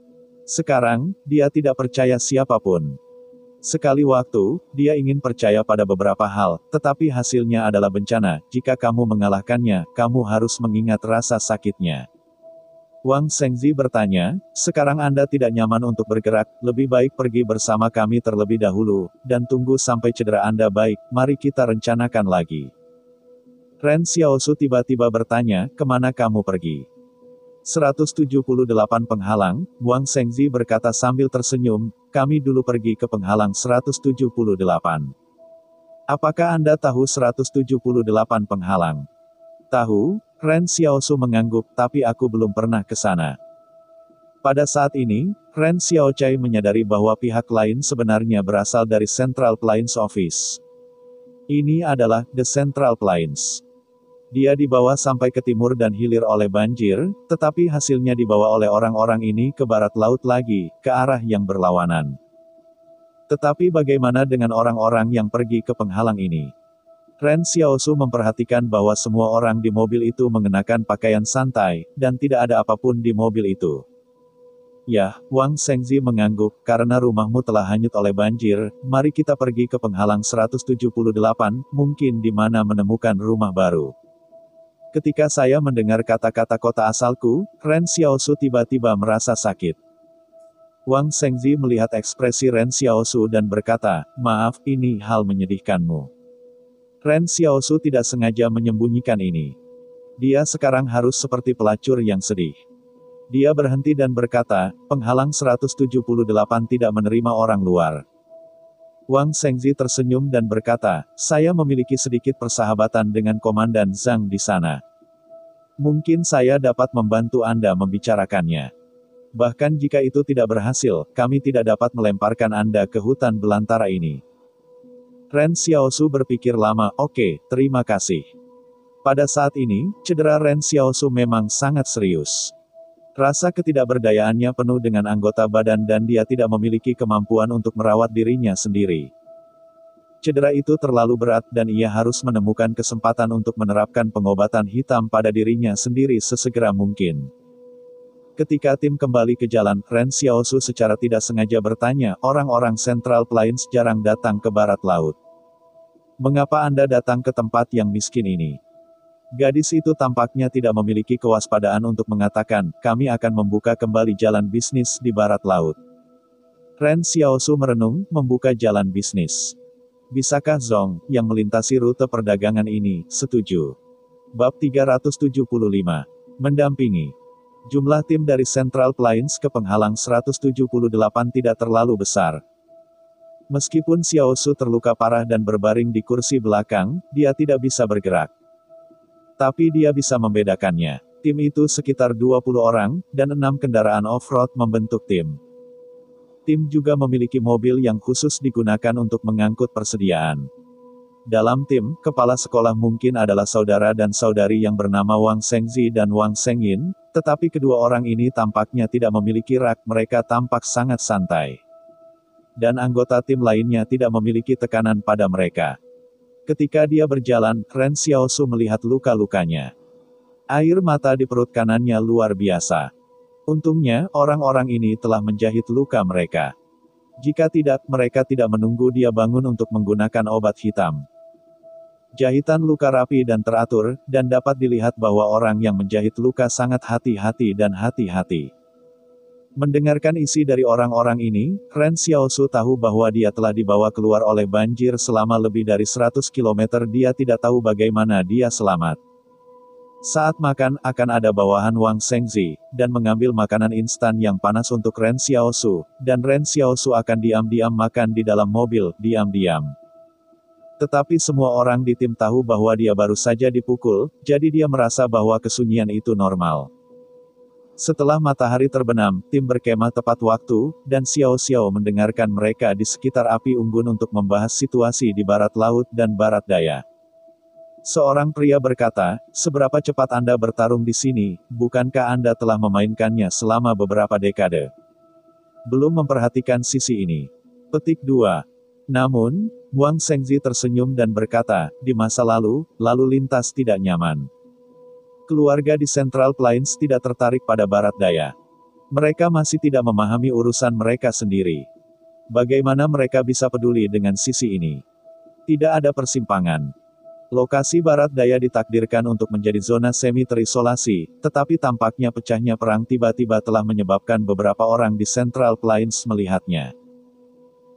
Sekarang, dia tidak percaya siapapun. Sekali waktu, dia ingin percaya pada beberapa hal, tetapi hasilnya adalah bencana. Jika kamu mengalahkannya, kamu harus mengingat rasa sakitnya. Wang Shengzi bertanya, "Sekarang Anda tidak nyaman untuk bergerak, lebih baik pergi bersama kami terlebih dahulu, dan tunggu sampai cedera Anda baik, mari kita rencanakan lagi." Ren Xiaosu tiba-tiba bertanya, "Kemana kamu pergi?" 178 penghalang, Wang Shengzi berkata sambil tersenyum, "Kami dulu pergi ke penghalang 178. Apakah Anda tahu 178 penghalang?" "Tahu," Ren Xiaosu mengangguk, "tapi aku belum pernah ke sana." Pada saat ini, Ren Xiaochai menyadari bahwa pihak lain sebenarnya berasal dari Central Plains Office. Ini adalah The Central Plains. Dia dibawa sampai ke timur dan hilir oleh banjir, tetapi hasilnya dibawa oleh orang-orang ini ke barat laut lagi, ke arah yang berlawanan. Tetapi bagaimana dengan orang-orang yang pergi ke penghalang ini? Ren Xiaosu memperhatikan bahwa semua orang di mobil itu mengenakan pakaian santai, dan tidak ada apapun di mobil itu. "Yah," Wang Shengzi mengangguk, "karena rumahmu telah hanyut oleh banjir, mari kita pergi ke penghalang 178, mungkin di mana menemukan rumah baru." Ketika saya mendengar kata-kata kota asalku, Ren Xiaosu tiba-tiba merasa sakit. Wang Shengzi melihat ekspresi Ren Xiaosu dan berkata, "Maaf, ini hal menyedihkanmu." Ren Xiaosu tidak sengaja menyembunyikan ini. Dia sekarang harus seperti pelacur yang sedih. Dia berhenti dan berkata, "Penghalang 178 tidak menerima orang luar." Wang Shengzi tersenyum dan berkata, "Saya memiliki sedikit persahabatan dengan Komandan Zhang di sana. Mungkin saya dapat membantu Anda membicarakannya. Bahkan jika itu tidak berhasil, kami tidak dapat melemparkan Anda ke hutan belantara ini." Ren Xiaosu berpikir lama, "Oke, terima kasih." Pada saat ini, cedera Ren Xiaosu memang sangat serius. Rasa ketidakberdayaannya penuh dengan anggota badan dan dia tidak memiliki kemampuan untuk merawat dirinya sendiri. Cedera itu terlalu berat dan ia harus menemukan kesempatan untuk menerapkan pengobatan hitam pada dirinya sendiri sesegera mungkin. Ketika tim kembali ke jalan, Ren Xiaosu secara tidak sengaja bertanya, "Orang-orang Central Plains jarang datang ke barat laut. Mengapa Anda datang ke tempat yang miskin ini?" Gadis itu tampaknya tidak memiliki kewaspadaan untuk mengatakan, "Kami akan membuka kembali jalan bisnis di barat laut." Ren Xiaosu merenung, membuka jalan bisnis. Bisakah Zong, yang melintasi rute perdagangan ini, setuju? Bab 375. Mendampingi. Jumlah tim dari Central Plains ke penghalang 178 tidak terlalu besar. Meskipun Xiaosu terluka parah dan berbaring di kursi belakang, dia tidak bisa bergerak. Tapi dia bisa membedakannya. Tim itu sekitar 20 orang, dan 6 kendaraan off-road membentuk tim. Tim juga memiliki mobil yang khusus digunakan untuk mengangkut persediaan. Dalam tim, kepala sekolah mungkin adalah saudara dan saudari yang bernama Wang Shengzi dan Wang Shengyin, tetapi kedua orang ini tampaknya tidak memiliki rak, mereka tampak sangat santai. Dan anggota tim lainnya tidak memiliki tekanan pada mereka. Ketika dia berjalan, Ren Xiaosu melihat luka-lukanya. Air mata di perut kanannya luar biasa. Untungnya, orang-orang ini telah menjahit luka mereka. Jika tidak, mereka tidak menunggu dia bangun untuk menggunakan obat hitam. Jahitan luka rapi dan teratur, dan dapat dilihat bahwa orang yang menjahit luka sangat hati-hati dan hati-hati. Mendengarkan isi dari orang-orang ini, Ren Xiaosu tahu bahwa dia telah dibawa keluar oleh banjir selama lebih dari 100 km. Dia tidak tahu bagaimana dia selamat. Saat makan, akan ada bawahan Wang Shengzi, dan mengambil makanan instan yang panas untuk Ren Xiaosu, dan Ren Xiaosu akan diam-diam makan di dalam mobil, diam-diam. Tetapi semua orang di tim tahu bahwa dia baru saja dipukul, jadi dia merasa bahwa kesunyian itu normal. Setelah matahari terbenam, tim berkemah tepat waktu, dan Xiao Xiao mendengarkan mereka di sekitar api unggun untuk membahas situasi di barat laut dan barat daya. Seorang pria berkata, "Seberapa cepat Anda bertarung di sini, bukankah Anda telah memainkannya selama beberapa dekade?" Belum memperhatikan sisi ini. Petik 2. Namun, Wang Shengzi tersenyum dan berkata, "Di masa lalu, lalu lintas tidak nyaman. Keluarga di Central Plains tidak tertarik pada barat daya. Mereka masih tidak memahami urusan mereka sendiri. Bagaimana mereka bisa peduli dengan sisi ini? Tidak ada persimpangan. Lokasi barat daya ditakdirkan untuk menjadi zona semi terisolasi, tetapi tampaknya pecahnya perang tiba-tiba telah menyebabkan beberapa orang di Central Plains melihatnya.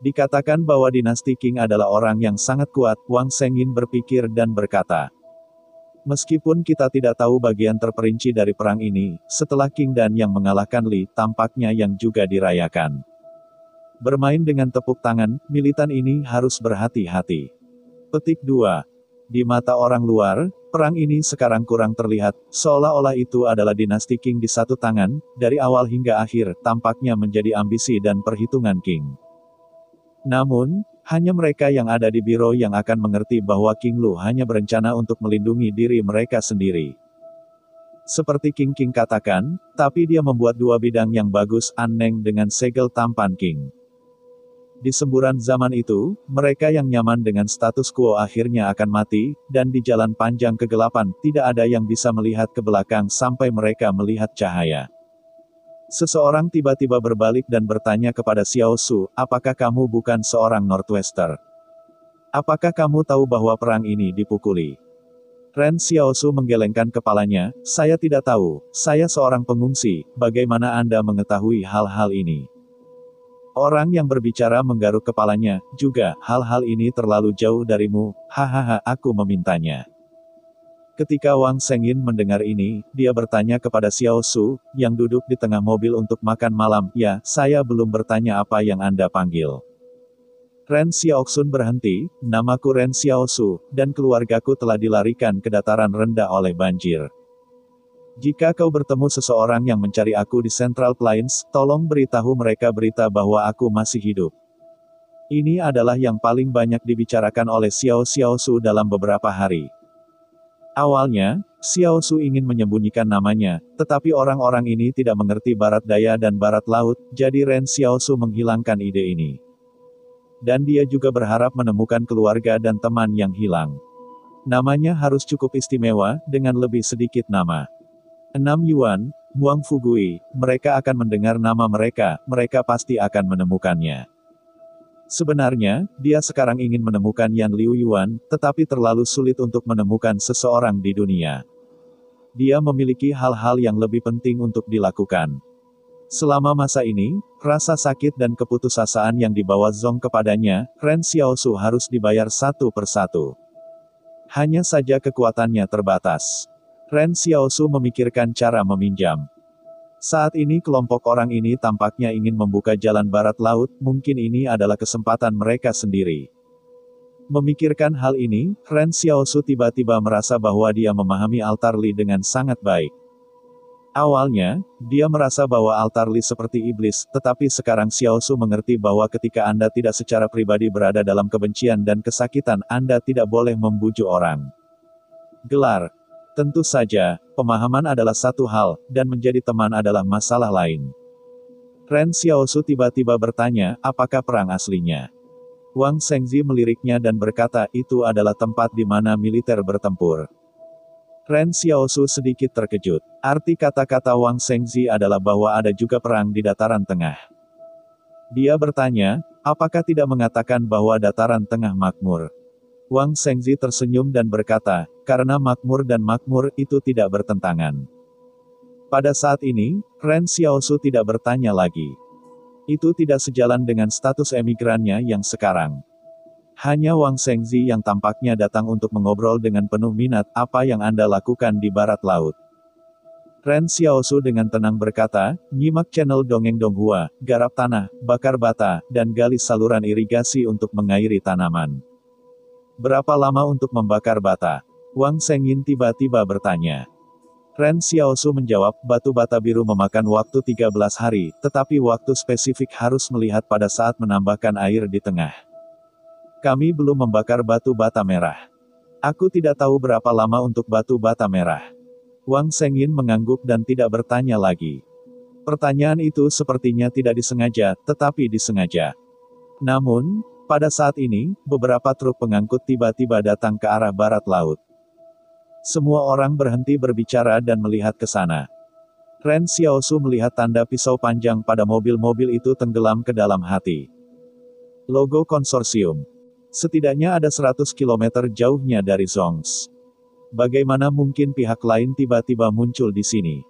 Dikatakan bahwa dinasti Qing adalah orang yang sangat kuat." Wang Shengyin berpikir dan berkata, "Meskipun kita tidak tahu bagian terperinci dari perang ini, setelah Qing dan yang mengalahkan Li, tampaknya yang juga dirayakan. Bermain dengan tepuk tangan, militan ini harus berhati-hati." Petik 2. Di mata orang luar, perang ini sekarang kurang terlihat, seolah-olah itu adalah dinasti Qing di satu tangan, dari awal hingga akhir, tampaknya menjadi ambisi dan perhitungan Qing. Namun, hanya mereka yang ada di biro yang akan mengerti bahwa King Lu hanya berencana untuk melindungi diri mereka sendiri. Seperti King katakan, tapi dia membuat dua bidang yang bagus, aneh dengan segel tampan King. Di semburan zaman itu, mereka yang nyaman dengan status quo akhirnya akan mati, dan di jalan panjang kegelapan, tidak ada yang bisa melihat ke belakang sampai mereka melihat cahaya. Seseorang tiba-tiba berbalik dan bertanya kepada Xiao Su, "Apakah kamu bukan seorang Northwester? Apakah kamu tahu bahwa perang ini dipukuli?" Ren Xiao Su menggelengkan kepalanya, "Saya tidak tahu, saya seorang pengungsi, bagaimana Anda mengetahui hal-hal ini?" Orang yang berbicara menggaruk kepalanya, "Juga, hal-hal ini terlalu jauh darimu, hahaha, aku memintanya." Ketika Wang Shengyin mendengar ini, dia bertanya kepada Xiao Su, yang duduk di tengah mobil untuk makan malam, "Ya, saya belum bertanya apa yang Anda panggil." Ren Xiaoxun berhenti, "Namaku Ren Xiaosu, dan keluargaku telah dilarikan ke dataran rendah oleh banjir. Jika kau bertemu seseorang yang mencari aku di Central Plains, tolong beritahu mereka berita bahwa aku masih hidup." Ini adalah yang paling banyak dibicarakan oleh Xiao Su dalam beberapa hari. Awalnya, Xiao Su ingin menyembunyikan namanya, tetapi orang-orang ini tidak mengerti barat daya dan barat laut, jadi Ren Xiao Su menghilangkan ide ini. Dan dia juga berharap menemukan keluarga dan teman yang hilang. Namanya harus cukup istimewa, dengan lebih sedikit nama. 6 Yuan, Wang Fugui, mereka akan mendengar nama mereka pasti akan menemukannya. Sebenarnya, dia sekarang ingin menemukan Yan Liu Yuan, tetapi terlalu sulit untuk menemukan seseorang di dunia. Dia memiliki hal-hal yang lebih penting untuk dilakukan. Selama masa ini, rasa sakit dan keputusasaan yang dibawa Zong kepadanya, Ren Xiaosu harus dibayar satu persatu. Hanya saja kekuatannya terbatas. Ren Xiaosu memikirkan cara meminjam. Saat ini kelompok orang ini tampaknya ingin membuka jalan barat laut, mungkin ini adalah kesempatan mereka sendiri. Memikirkan hal ini, Ren Xiaosu tiba-tiba merasa bahwa dia memahami altar Li dengan sangat baik. Awalnya, dia merasa bahwa altar Li seperti iblis, tetapi sekarang Xiaosu mengerti bahwa ketika Anda tidak secara pribadi berada dalam kebencian dan kesakitan, Anda tidak boleh membujuk orang. Gelar. Tentu saja, pemahaman adalah satu hal, dan menjadi teman adalah masalah lain. Ren Xiaosu tiba-tiba bertanya, "Apakah perang aslinya?" Wang Shengzi meliriknya dan berkata, "Itu adalah tempat di mana militer bertempur." Ren Xiaosu sedikit terkejut. Arti kata-kata Wang Shengzi adalah bahwa ada juga perang di dataran tengah. Dia bertanya, "Apakah tidak mengatakan bahwa dataran tengah makmur?" Wang Shengzi tersenyum dan berkata, "Karena makmur dan makmur itu tidak bertentangan." Pada saat ini, Ren Xiaosu tidak bertanya lagi. Itu tidak sejalan dengan status emigrannya yang sekarang. Hanya Wang Shengzi yang tampaknya datang untuk mengobrol dengan penuh minat, apa yang Anda lakukan di barat laut. Ren Xiaosu dengan tenang berkata, nyimak channel Dongeng Donghua, garap tanah, bakar bata, dan gali saluran irigasi untuk mengairi tanaman. Berapa lama untuk membakar bata? Wang Shengyin tiba-tiba bertanya. Ren Xiaosu menjawab, batu bata biru memakan waktu 13 hari, tetapi waktu spesifik harus melihat pada saat menambahkan air di tengah. Kami belum membakar batu bata merah. Aku tidak tahu berapa lama untuk batu bata merah. Wang Shengyin mengangguk dan tidak bertanya lagi. Pertanyaan itu sepertinya tidak disengaja, tetapi disengaja. Namun, pada saat ini, beberapa truk pengangkut tiba-tiba datang ke arah barat laut. Semua orang berhenti berbicara dan melihat ke sana. Ren Xiaosu melihat tanda pisau panjang pada mobil-mobil itu tenggelam ke dalam hati. Logo konsorsium. Setidaknya ada 100 km jauhnya dari Zongs. Bagaimana mungkin pihak lain tiba-tiba muncul di sini?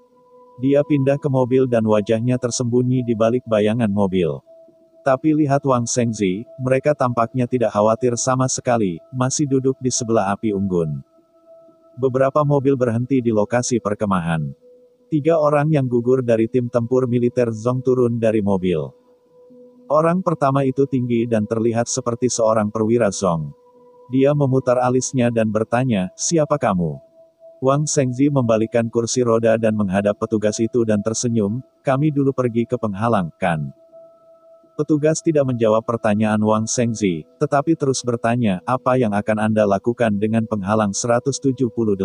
Dia pindah ke mobil dan wajahnya tersembunyi di balik bayangan mobil. Tapi lihat Wang Shengzi, mereka tampaknya tidak khawatir sama sekali, masih duduk di sebelah api unggun. Beberapa mobil berhenti di lokasi perkemahan. 3 orang yang gugur dari tim tempur militer Zong turun dari mobil. Orang pertama itu tinggi dan terlihat seperti seorang perwira Zong. Dia memutar alisnya dan bertanya, siapa kamu? Wang Shengzi membalikkan kursi roda dan menghadap petugas itu dan tersenyum, kami dulu pergi ke penghalang, kan? Petugas tidak menjawab pertanyaan Wang Shengzi, tetapi terus bertanya, apa yang akan Anda lakukan dengan penghalang 178?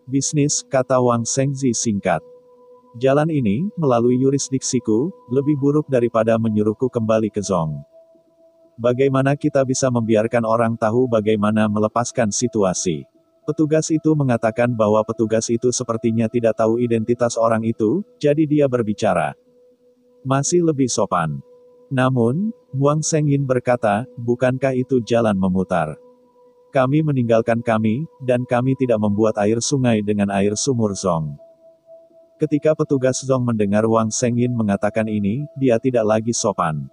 Bisnis, kata Wang Shengzi singkat. Jalan ini, melalui yurisdiksiku, lebih buruk daripada menyuruhku kembali ke Zong. Bagaimana kita bisa membiarkan orang tahu bagaimana melepaskan situasi? Petugas itu mengatakan bahwa petugas itu sepertinya tidak tahu identitas orang itu, jadi dia berbicara. Masih lebih sopan. Namun, Wang Shengyin berkata, bukankah itu jalan memutar? Kami meninggalkan kami, dan kami tidak membuat air sungai dengan air sumur Zong. Ketika petugas Zong mendengar Wang Shengyin mengatakan ini, dia tidak lagi sopan.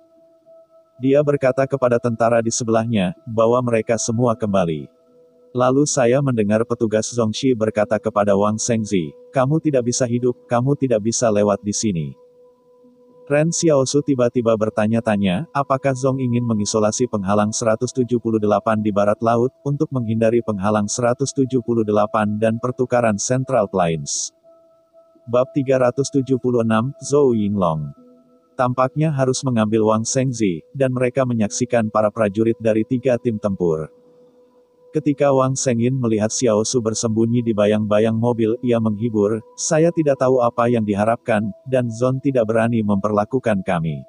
Dia berkata kepada tentara di sebelahnya, bahwa mereka semua kembali. Lalu saya mendengar petugas Zongxi berkata kepada Wang Shengzi, kamu tidak bisa hidup, kamu tidak bisa lewat di sini. Ren Xiaosu tiba-tiba bertanya-tanya, apakah Zong ingin mengisolasi penghalang 178 di barat laut, untuk menghindari penghalang 178 dan pertukaran Central Plains. Bab 376, Zhou Yinglong. Tampaknya harus mengambil Wang Shengzi, dan mereka menyaksikan para prajurit dari 3 tim tempur. Ketika Wang Shengyin melihat Xiaosu bersembunyi di bayang-bayang mobil, ia menghibur, saya tidak tahu apa yang diharapkan, dan Zon tidak berani memperlakukan kami.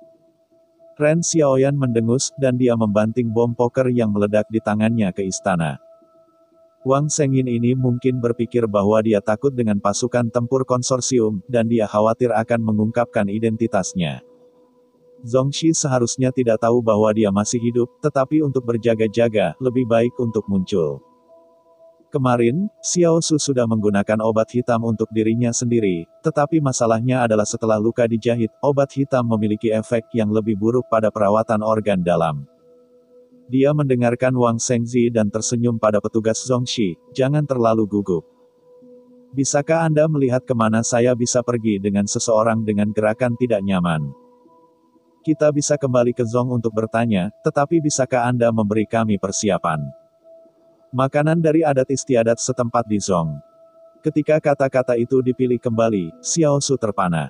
Ren Xiaoyan mendengus, dan dia membanting bom poker yang meledak di tangannya ke istana. Wang Shengyin ini mungkin berpikir bahwa dia takut dengan pasukan tempur konsorsium, dan dia khawatir akan mengungkapkan identitasnya. Zongxi seharusnya tidak tahu bahwa dia masih hidup, tetapi untuk berjaga-jaga, lebih baik untuk muncul. Kemarin, Xiaosu sudah menggunakan obat hitam untuk dirinya sendiri, tetapi masalahnya adalah setelah luka dijahit, obat hitam memiliki efek yang lebih buruk pada perawatan organ dalam. Dia mendengarkan Wang Shengzi dan tersenyum pada petugas Zongxi, jangan terlalu gugup. Bisakah Anda melihat kemana saya bisa pergi dengan seseorang dengan gerakan tidak nyaman? Kita bisa kembali ke Zong untuk bertanya, tetapi bisakah Anda memberi kami persiapan? Makanan dari adat istiadat setempat di Zong. Ketika kata-kata itu dipilih kembali, Xiaosu terpana.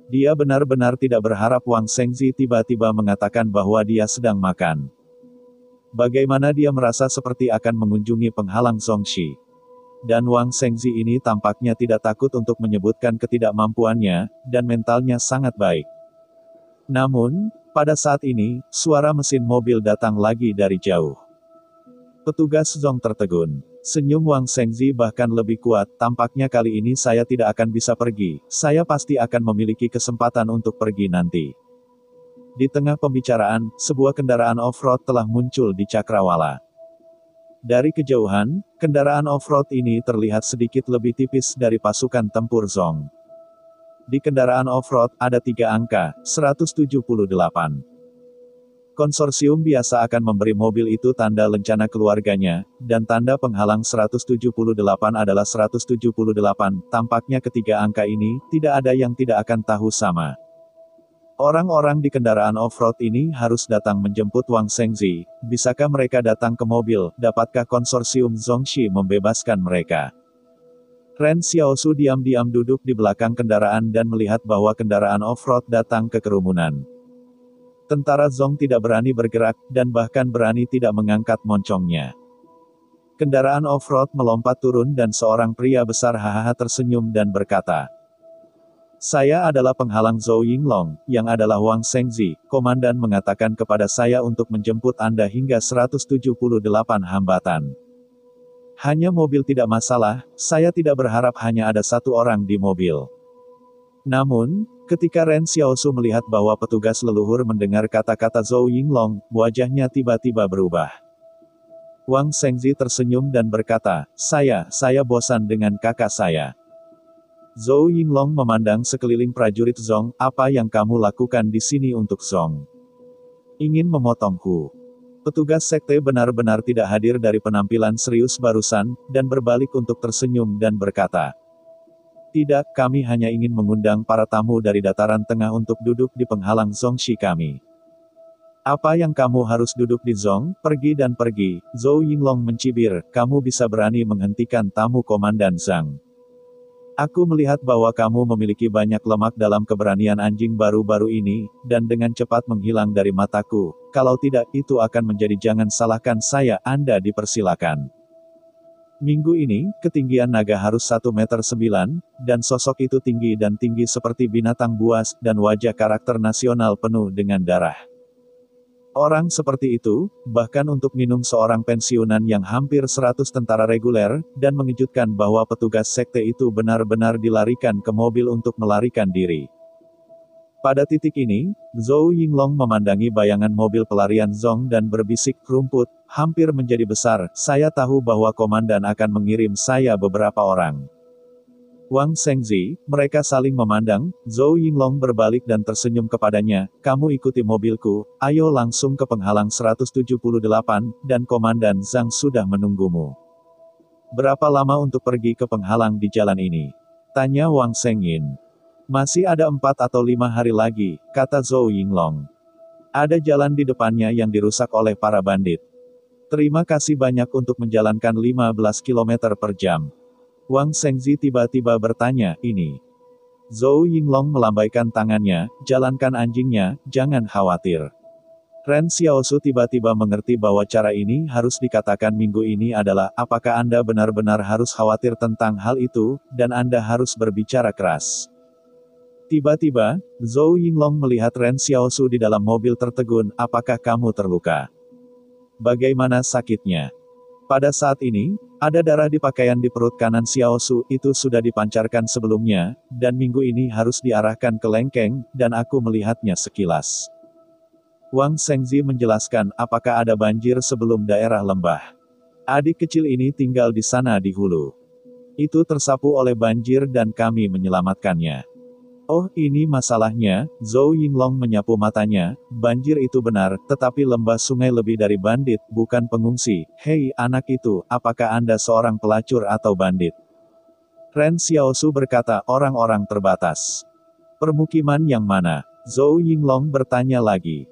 Dia benar-benar tidak berharap Wang Shengzi tiba-tiba mengatakan bahwa dia sedang makan. Bagaimana dia merasa seperti akan mengunjungi penghalang Zongxi. Dan Wang Shengzi ini tampaknya tidak takut untuk menyebutkan ketidakmampuannya, dan mentalnya sangat baik. Namun, pada saat ini, suara mesin mobil datang lagi dari jauh. Petugas Zong tertegun. Senyum Wang Shengzi bahkan lebih kuat, tampaknya kali ini saya tidak akan bisa pergi, saya pasti akan memiliki kesempatan untuk pergi nanti. Di tengah pembicaraan, sebuah kendaraan off-road telah muncul di cakrawala. Dari kejauhan, Kendaraan off-road ini terlihat sedikit lebih tipis dari pasukan tempur Zong. Di kendaraan off-road, ada 3 angka, 178. Konsorsium biasa akan memberi mobil itu tanda lencana keluarganya, dan tanda penghalang 178 adalah 178. Tampaknya ketiga angka ini, tidak ada yang tidak akan tahu sama. Orang-orang di kendaraan off-road ini harus datang menjemput Wang Shengzi. Bisakah mereka datang ke mobil? Dapatkah konsorsium Zongxi membebaskan mereka? Ren Xiaosu diam-diam duduk di belakang kendaraan dan melihat bahwa kendaraan off-road datang ke kerumunan. Tentara Zong tidak berani bergerak, dan bahkan berani tidak mengangkat moncongnya. Kendaraan off-road melompat turun dan seorang pria besar hahaha tersenyum dan berkata, "Saya adalah penghalang Zhou Yinglong, yang adalah Wang Shengzi. Komandan mengatakan kepada saya untuk menjemput Anda hingga 178 hambatan. Hanya mobil tidak masalah, saya tidak berharap hanya ada satu orang di mobil." Namun, ketika Ren Xiaosu melihat bahwa petugas leluhur mendengar kata-kata Zhou Yinglong, wajahnya tiba-tiba berubah. Wang Shengzi tersenyum dan berkata, Saya bosan dengan kakak saya." Zhou Yinglong memandang sekeliling prajurit Zong, "Apa yang kamu lakukan di sini untuk Zong? Ingin memotongku?" Petugas sekte benar-benar tidak hadir dari penampilan serius barusan, dan berbalik untuk tersenyum dan berkata, "Tidak, kami hanya ingin mengundang para tamu dari dataran tengah untuk duduk di penghalang Zongxi kami." "Apa yang kamu harus duduk di Zong? Pergi dan pergi." Zhou Yinglong mencibir, "Kamu bisa berani menghentikan tamu Komandan Zhang. Aku melihat bahwa kamu memiliki banyak lemak dalam keberanian anjing baru-baru ini, dan dengan cepat menghilang dari mataku. Kalau tidak, itu akan menjadi jangan salahkan saya, Anda dipersilakan." Minggu ini, ketinggian naga harus 1,9 meter, dan sosok itu tinggi dan tinggi seperti binatang buas, dan wajah karakter nasional penuh dengan darah. Orang seperti itu, bahkan untuk minum seorang pensiunan yang hampir 100 tentara reguler, dan mengejutkan bahwa petugas sekte itu benar-benar dilarikan ke mobil untuk melarikan diri. Pada titik ini, Zhou Yinglong memandangi bayangan mobil pelarian Zong dan berbisik, "Rumput, hampir menjadi besar, saya tahu bahwa komandan akan mengirim saya beberapa orang." Wang Shengzi, mereka saling memandang, Zhou Yinglong berbalik dan tersenyum kepadanya, "Kamu ikuti mobilku, ayo langsung ke penghalang 178, dan Komandan Zhang sudah menunggumu." "Berapa lama untuk pergi ke penghalang di jalan ini?" tanya Wang Shengyin. "Masih ada 4 atau 5 hari lagi," kata Zhou Yinglong. "Ada jalan di depannya yang dirusak oleh para bandit. Terima kasih banyak untuk menjalankan 15 km per jam. Wang Shengzi tiba-tiba bertanya, "Ini?" Zhou Yinglong melambaikan tangannya, "Jalankan anjingnya, jangan khawatir." Ren Xiaosu tiba-tiba mengerti bahwa cara ini harus dikatakan minggu ini adalah, "Apakah Anda benar-benar harus khawatir tentang hal itu, dan Anda harus berbicara keras?" Tiba-tiba, Zhou Yinglong melihat Ren Xiaosu di dalam mobil tertegun, "Apakah kamu terluka? Bagaimana sakitnya?" Pada saat ini, ada darah di pakaian di perut kanan Xiaosu, itu sudah dipancarkan sebelumnya, dan minggu ini harus diarahkan ke lengkeng, dan aku melihatnya sekilas. Wang Shengzi menjelaskan, "Apakah ada banjir sebelum daerah lembah? Adik kecil ini tinggal di sana di hulu. Itu tersapu oleh banjir dan kami menyelamatkannya." "Oh, ini masalahnya." Zhou Yinglong menyapu matanya, "Banjir itu benar, tetapi lembah sungai lebih dari bandit, bukan pengungsi." "Hei, anak itu, apakah Anda seorang pelacur atau bandit?" Ren Xiaosu berkata, "Orang-orang terbatas." "Permukiman yang mana?" Zhou Yinglong bertanya lagi.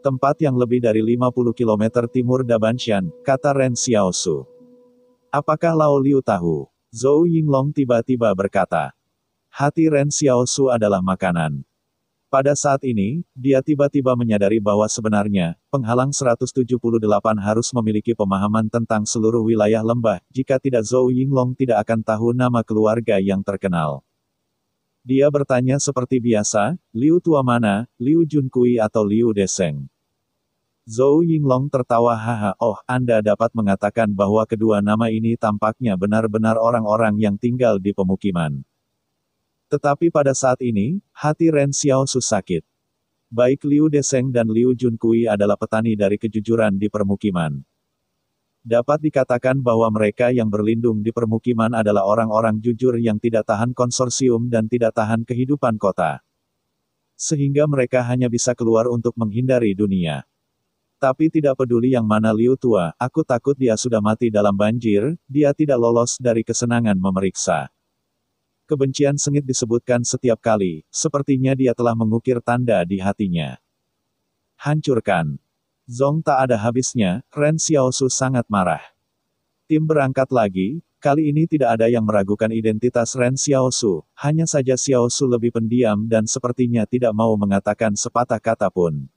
"Tempat yang lebih dari 50 km timur Dabanshan," kata Ren Xiaosu. "Apakah Lao Liu tahu?" Zhou Yinglong tiba-tiba berkata. Hati Ren Xiaosu adalah makanan. Pada saat ini, dia tiba-tiba menyadari bahwa sebenarnya, penghalang 178 harus memiliki pemahaman tentang seluruh wilayah lembah, jika tidak Zhou Yinglong tidak akan tahu nama keluarga yang terkenal. Dia bertanya seperti biasa, "Liu tua mana, Liu Junkui atau Liu Deseng?" Zhou Yinglong tertawa, "Haha, oh, Anda dapat mengatakan bahwa kedua nama ini tampaknya benar-benar orang-orang yang tinggal di pemukiman." Tetapi pada saat ini, hati Ren Xiaosu sakit. Baik Liu Deseng dan Liu Junkui adalah petani dari kejujuran di permukiman. Dapat dikatakan bahwa mereka yang berlindung di permukiman adalah orang-orang jujur yang tidak tahan konsorsium dan tidak tahan kehidupan kota. Sehingga mereka hanya bisa keluar untuk menghindari dunia. Tapi tidak peduli yang mana Liu tua, aku takut dia sudah mati dalam banjir, dia tidak lolos dari kesenangan memeriksa. Kebencian sengit disebutkan setiap kali, sepertinya dia telah mengukir tanda di hatinya. Hancurkan. Zong tak ada habisnya, Ren Xiaosu sangat marah. Tim berangkat lagi, kali ini tidak ada yang meragukan identitas Ren Xiaosu, hanya saja Xiaosu lebih pendiam dan sepertinya tidak mau mengatakan sepatah kata pun.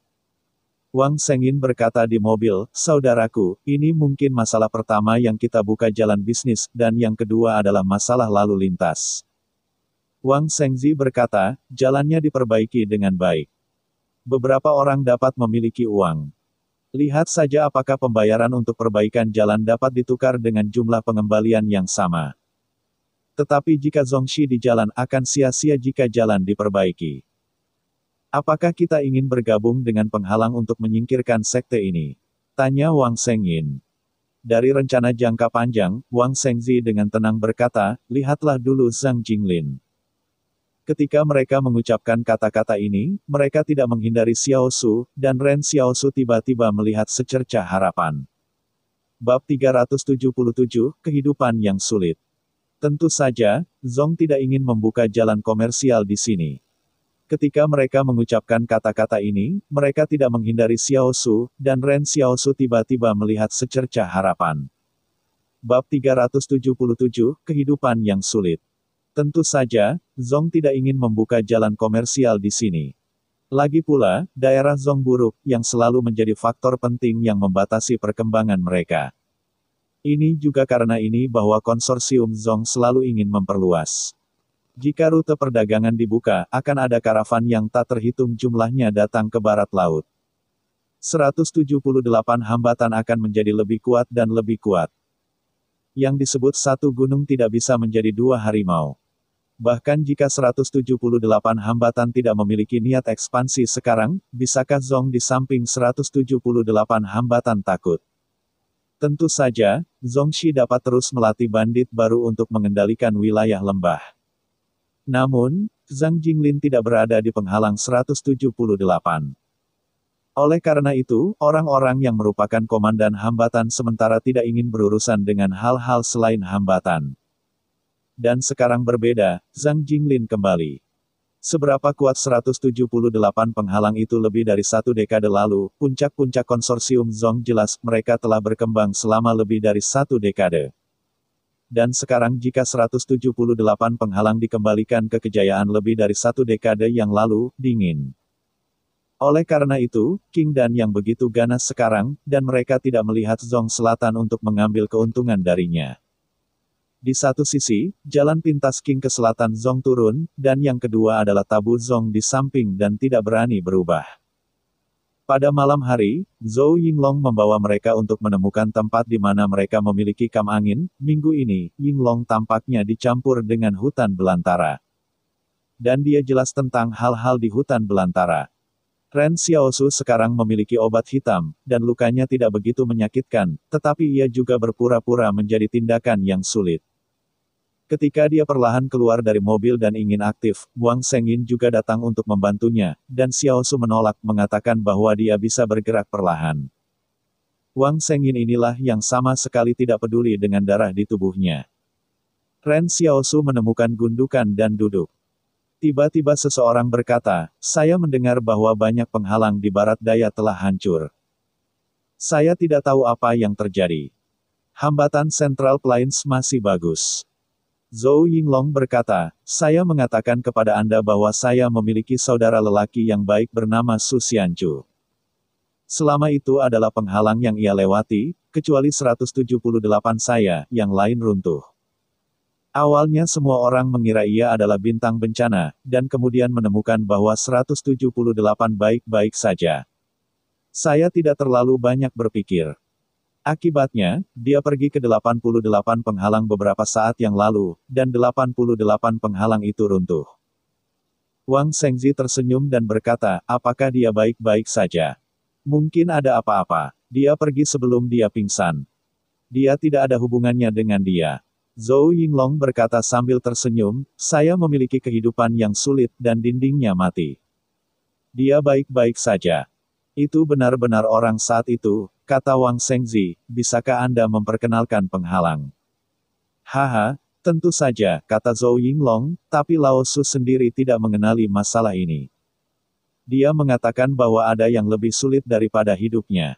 Wang Sengyin berkata di mobil, saudaraku, ini mungkin masalah pertama yang kita buka jalan bisnis, dan yang kedua adalah masalah lalu lintas. Wang Sengzi berkata, jalannya diperbaiki dengan baik. Beberapa orang dapat memiliki uang. Lihat saja apakah pembayaran untuk perbaikan jalan dapat ditukar dengan jumlah pengembalian yang sama. Tetapi jika Zongxi di jalan akan sia-sia jika jalan diperbaiki. Apakah kita ingin bergabung dengan penghalang untuk menyingkirkan sekte ini? Tanya Wang Sengyin. Dari rencana jangka panjang, Wang Sengzi dengan tenang berkata, lihatlah dulu Zhang Jinglin. Ketika mereka mengucapkan kata-kata ini, mereka tidak menghindari Xiaosu, dan Ren Xiaosu tiba-tiba melihat secercah harapan. Bab 377, Kehidupan yang Sulit. Tentu saja, Zong tidak ingin membuka jalan komersial di sini. Ketika mereka mengucapkan kata-kata ini, mereka tidak menghindari Xiaosu, dan Ren Xiaosu tiba-tiba melihat secercah harapan. Bab 377, Kehidupan yang Sulit. Tentu saja, Zong tidak ingin membuka jalan komersial di sini. Lagi pula, daerah Zong buruk, yang selalu menjadi faktor penting yang membatasi perkembangan mereka. Ini juga karena ini bahwa konsorsium Zong selalu ingin memperluas. Jika rute perdagangan dibuka, akan ada karavan yang tak terhitung jumlahnya datang ke barat laut. 178 hambatan akan menjadi lebih kuat dan lebih kuat. Yang disebut satu gunung tidak bisa menjadi dua harimau. Bahkan jika 178 hambatan tidak memiliki niat ekspansi sekarang, bisakah Zong di samping 178 hambatan takut? Tentu saja, Zongxi dapat terus melatih bandit baru untuk mengendalikan wilayah lembah. Namun, Zhang Jinglin tidak berada di penghalang 178. Oleh karena itu, orang-orang yang merupakan komandan hambatan sementara tidak ingin berurusan dengan hal-hal selain hambatan. Dan sekarang berbeda, Zhang Jinglin kembali. Seberapa kuat 178 penghalang itu lebih dari satu dekade lalu, puncak-puncak konsorsium Zong jelas mereka telah berkembang selama lebih dari satu dekade. Dan sekarang jika 178 penghalang dikembalikan ke kejayaan lebih dari satu dekade yang lalu, dingin. Oleh karena itu, King Dan yang begitu ganas sekarang, dan mereka tidak melihat Zong Selatan untuk mengambil keuntungan darinya. Di satu sisi, jalan pintas King ke selatan Zong turun, dan yang kedua adalah tabu Zong di samping dan tidak berani berubah. Pada malam hari, Zhou Yinglong membawa mereka untuk menemukan tempat di mana mereka memiliki kam angin. Minggu ini, Yinglong tampaknya dicampur dengan hutan belantara. Dan dia jelas tentang hal-hal di hutan belantara. Ren Xiaosu sekarang memiliki obat hitam, dan lukanya tidak begitu menyakitkan, tetapi ia juga berpura-pura menjadi tindakan yang sulit. Ketika dia perlahan keluar dari mobil dan ingin aktif, Wang Sengyin juga datang untuk membantunya, dan Xiaosu menolak mengatakan bahwa dia bisa bergerak perlahan. Wang Sengyin inilah yang sama sekali tidak peduli dengan darah di tubuhnya. Ren Xiaosu menemukan gundukan dan duduk. Tiba-tiba seseorang berkata, saya mendengar bahwa banyak penghalang di barat daya telah hancur. Saya tidak tahu apa yang terjadi. Hambatan Central Plains masih bagus. Zhou Yinglong berkata, saya mengatakan kepada Anda bahwa saya memiliki saudara lelaki yang baik bernama Su Xianchu. Selama itu adalah penghalang yang ia lewati, kecuali 178 saya, yang lain runtuh. Awalnya semua orang mengira ia adalah bintang bencana, dan kemudian menemukan bahwa 178 baik-baik saja. Saya tidak terlalu banyak berpikir. Akibatnya, dia pergi ke 88 penghalang beberapa saat yang lalu, dan 88 penghalang itu runtuh. Wang Sengzi tersenyum dan berkata, apakah dia baik-baik saja? Mungkin ada apa-apa. Dia pergi sebelum dia pingsan. Dia tidak ada hubungannya dengan dia. Zhou Yinglong berkata sambil tersenyum, saya memiliki kehidupan yang sulit dan dindingnya mati. Dia baik-baik saja. Itu benar-benar orang saat itu, kata Wang Shengzi, bisakah Anda memperkenalkan penghalang? Haha, tentu saja, kata Zhou Yinglong, tapi Lao Su sendiri tidak mengenali masalah ini. Dia mengatakan bahwa ada yang lebih sulit daripada hidupnya.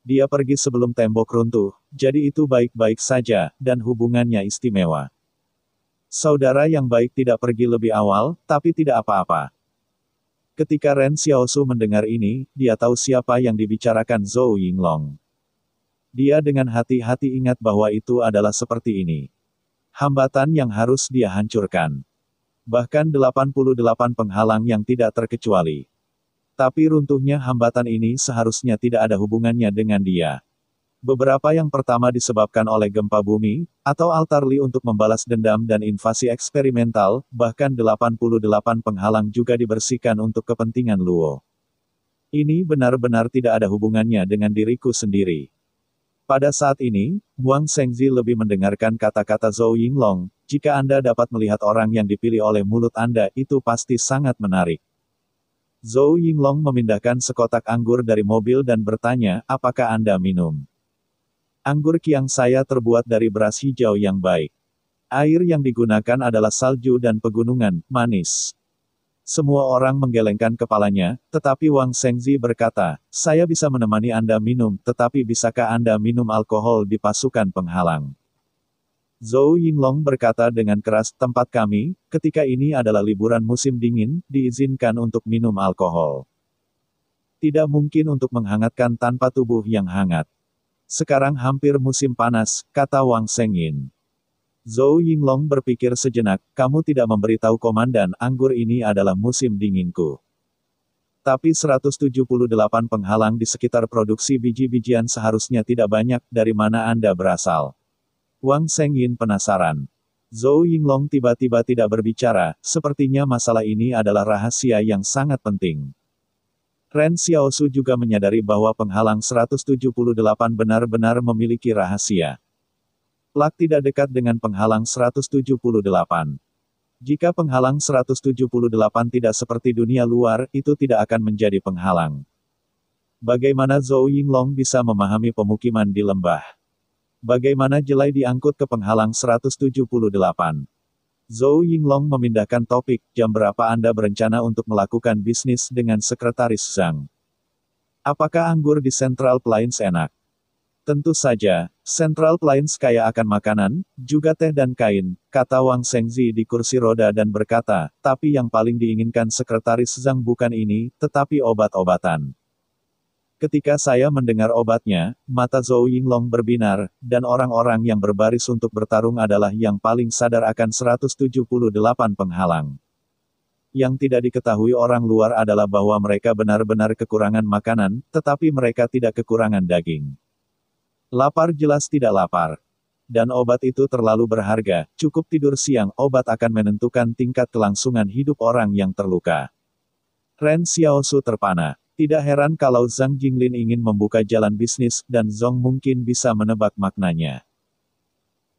Dia pergi sebelum tembok runtuh, jadi itu baik-baik saja, dan hubungannya istimewa. Saudara yang baik tidak pergi lebih awal, tapi tidak apa-apa. Ketika Ren Xiaosu mendengar ini, dia tahu siapa yang dibicarakan Zhou Yinglong. Dia dengan hati-hati ingat bahwa itu adalah seperti ini. Hambatan yang harus dia hancurkan. Bahkan 88 penghalang yang tidak terkecuali. Tapi runtuhnya hambatan ini seharusnya tidak ada hubungannya dengan dia. Beberapa yang pertama disebabkan oleh gempa bumi, atau altar Li untuk membalas dendam dan invasi eksperimental, bahkan 88 penghalang juga dibersihkan untuk kepentingan Luo. Ini benar-benar tidak ada hubungannya dengan diriku sendiri. Pada saat ini, Wang Shengzi lebih mendengarkan kata-kata Zhou Yinglong, jika Anda dapat melihat orang yang dipilih oleh mulut Anda itu pasti sangat menarik. Zhou Yinglong memindahkan sekotak anggur dari mobil dan bertanya, apakah Anda minum? Anggur Kiang saya terbuat dari beras hijau yang baik. Air yang digunakan adalah salju dan pegunungan, manis. Semua orang menggelengkan kepalanya, tetapi Wang Shengzi berkata, saya bisa menemani Anda minum, tetapi bisakah Anda minum alkohol di pasukan penghalang? Zhou Yinglong berkata dengan keras, tempat kami, ketika ini adalah liburan musim dingin, diizinkan untuk minum alkohol. Tidak mungkin untuk menghangatkan tanpa tubuh yang hangat. Sekarang hampir musim panas, kata Wang Shengyin. Zhou Yinglong berpikir sejenak, kamu tidak memberitahu komandan, anggur ini adalah musim dinginku. Tapi 178 penghalang di sekitar produksi biji-bijian seharusnya tidak banyak, dari mana Anda berasal? Wang Shengyin penasaran. Zhou Yinglong tiba-tiba tidak berbicara, sepertinya masalah ini adalah rahasia yang sangat penting. Ren Xiaosu juga menyadari bahwa penghalang 178 benar-benar memiliki rahasia. Plak tidak dekat dengan penghalang 178. Jika penghalang 178 tidak seperti dunia luar, itu tidak akan menjadi penghalang. Bagaimana Zhou Yinglong bisa memahami pemukiman di lembah? Bagaimana jelai diangkut ke penghalang 178? Zhou Yinglong memindahkan topik, jam berapa Anda berencana untuk melakukan bisnis dengan sekretaris Zhang? Apakah anggur di Central Plains enak? Tentu saja, Central Plains kaya akan makanan, juga teh dan kain, kata Wang Shengzi di kursi roda dan berkata, tapi yang paling diinginkan sekretaris Zhang bukan ini, tetapi obat-obatan. Ketika saya mendengar obatnya, mata Zhou Yinglong berbinar, dan orang-orang yang berbaris untuk bertarung adalah yang paling sadar akan 178 penghalang. Yang tidak diketahui orang luar adalah bahwa mereka benar-benar kekurangan makanan, tetapi mereka tidak kekurangan daging. Lapar jelas tidak lapar. Dan obat itu terlalu berharga, cukup tidur siang, obat akan menentukan tingkat kelangsungan hidup orang yang terluka. Ren Xiaosu terpana. Tidak heran kalau Zhang Jinglin ingin membuka jalan bisnis, dan Zhong mungkin bisa menebak maknanya.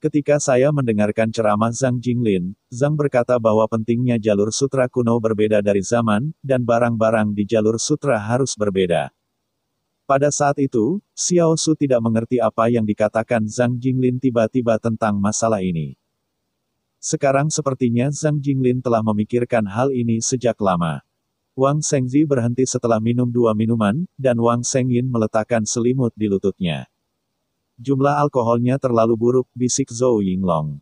Ketika saya mendengarkan ceramah Zhang Jinglin, Zhang berkata bahwa pentingnya jalur sutra kuno berbeda dari zaman, dan barang-barang di jalur sutra harus berbeda. Pada saat itu, Xiao Su tidak mengerti apa yang dikatakan Zhang Jinglin tiba-tiba tentang masalah ini. Sekarang sepertinya Zhang Jinglin telah memikirkan hal ini sejak lama. Wang Shengzi berhenti setelah minum 2 minuman, dan Wang Shengyin meletakkan selimut di lututnya. Jumlah alkoholnya terlalu buruk, bisik Zhou Yinglong.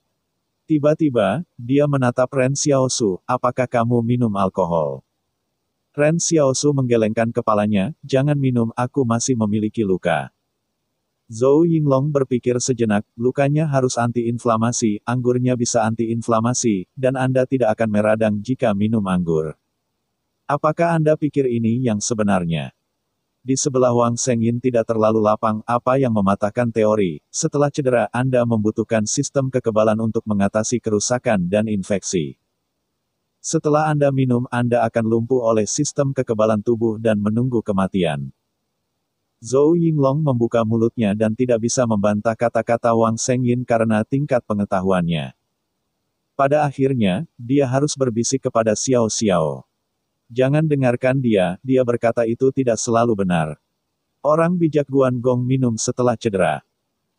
Tiba-tiba, dia menatap Ren Xiaosu, apakah kamu minum alkohol? Ren Xiaosu menggelengkan kepalanya, jangan minum, aku masih memiliki luka. Zhou Yinglong berpikir sejenak, lukanya harus anti-inflamasi, anggurnya bisa anti-inflamasi, dan Anda tidak akan meradang jika minum anggur. Apakah Anda pikir ini yang sebenarnya? Di sebelah Wang Shengyin tidak terlalu lapang, apa yang mematahkan teori, setelah cedera, Anda membutuhkan sistem kekebalan untuk mengatasi kerusakan dan infeksi. Setelah Anda minum, Anda akan lumpuh oleh sistem kekebalan tubuh dan menunggu kematian. Zhou Yinglong membuka mulutnya dan tidak bisa membantah kata-kata Wang Shengyin karena tingkat pengetahuannya. Pada akhirnya, dia harus berbisik kepada Xiao Xiao. Jangan dengarkan dia berkata itu tidak selalu benar. Orang bijak Guan Gong minum setelah cedera.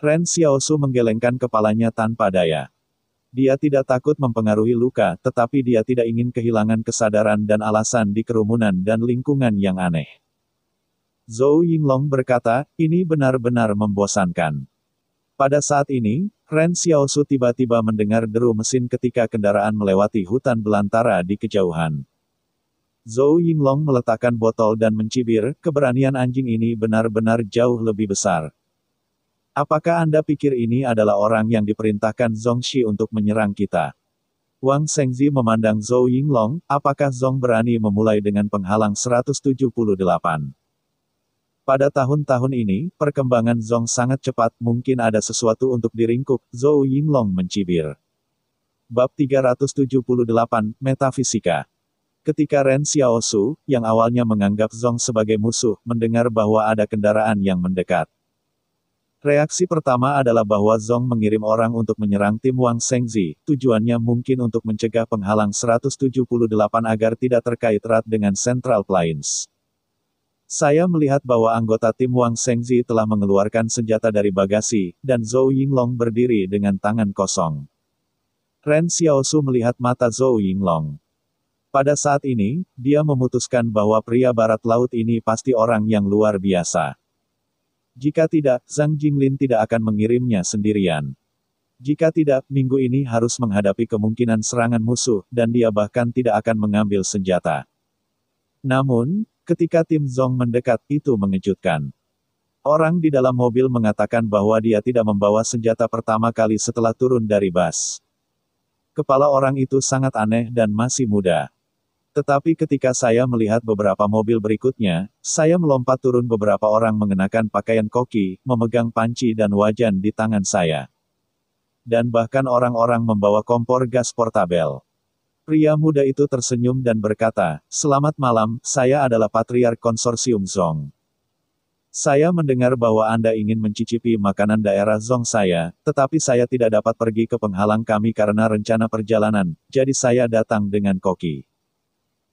Ren Xiaosu menggelengkan kepalanya tanpa daya. Dia tidak takut mempengaruhi luka, tetapi dia tidak ingin kehilangan kesadaran dan alasan di kerumunan dan lingkungan yang aneh. Zhou Yinglong berkata, ini benar-benar membosankan. Pada saat ini, Ren Xiaosu tiba-tiba mendengar deru mesin ketika kendaraan melewati hutan belantara di kejauhan. Zhou Yinglong meletakkan botol dan mencibir, keberanian anjing ini benar-benar jauh lebih besar. Apakah Anda pikir ini adalah orang yang diperintahkan Zhongxi untuk menyerang kita? Wang Shengzi memandang Zhou Yinglong, apakah Zhong berani memulai dengan penghalang 178? Pada tahun-tahun ini, perkembangan Zhong sangat cepat, mungkin ada sesuatu untuk diringkuk, Zhou Yinglong mencibir. Bab 378, Metafisika. Ketika Ren Xiaosu, yang awalnya menganggap Zhong sebagai musuh, mendengar bahwa ada kendaraan yang mendekat. Reaksi pertama adalah bahwa Zhong mengirim orang untuk menyerang tim Wang Shengzi, tujuannya mungkin untuk mencegah penghalang 178 agar tidak terkait erat dengan Central Plains. Saya melihat bahwa anggota tim Wang Shengzi telah mengeluarkan senjata dari bagasi, dan Zhou Yinglong berdiri dengan tangan kosong. Ren Xiaosu melihat mata Zhou Yinglong. Pada saat ini, dia memutuskan bahwa pria barat laut ini pasti orang yang luar biasa. Jika tidak, Zhang Jinglin tidak akan mengirimnya sendirian. Jika tidak, minggu ini harus menghadapi kemungkinan serangan musuh, dan dia bahkan tidak akan mengambil senjata. Namun, ketika tim Zhong mendekat, itu mengejutkan. Orang di dalam mobil mengatakan bahwa dia tidak membawa senjata pertama kali setelah turun dari bus. Kepala orang itu sangat aneh dan masih muda. Tetapi ketika saya melihat beberapa mobil berikutnya, saya melompat turun beberapa orang mengenakan pakaian koki, memegang panci dan wajan di tangan saya. Dan bahkan orang-orang membawa kompor gas portabel. Pria muda itu tersenyum dan berkata, "Selamat malam, saya adalah Patriark Konsorsium Zhong. Saya mendengar bahwa Anda ingin mencicipi makanan daerah Zhong saya, tetapi saya tidak dapat pergi ke penghalang kami karena rencana perjalanan, jadi saya datang dengan koki.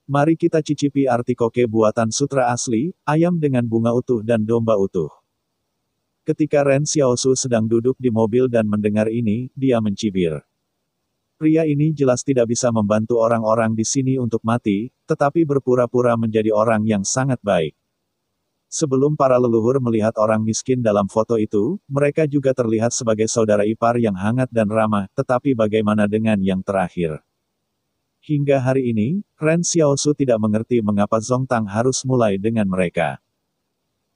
Mari kita cicipi arti koke buatan sutra asli, ayam dengan bunga utuh dan domba utuh." Ketika Ren Xiaosu sedang duduk di mobil dan mendengar ini, dia mencibir. Pria ini jelas tidak bisa membantu orang-orang di sini untuk mati, tetapi berpura-pura menjadi orang yang sangat baik. Sebelum para leluhur melihat orang miskin dalam foto itu, mereka juga terlihat sebagai saudara ipar yang hangat dan ramah, tetapi bagaimana dengan yang terakhir? Hingga hari ini, Ren Xiaosu tidak mengerti mengapa Zhong Tang harus mulai dengan mereka.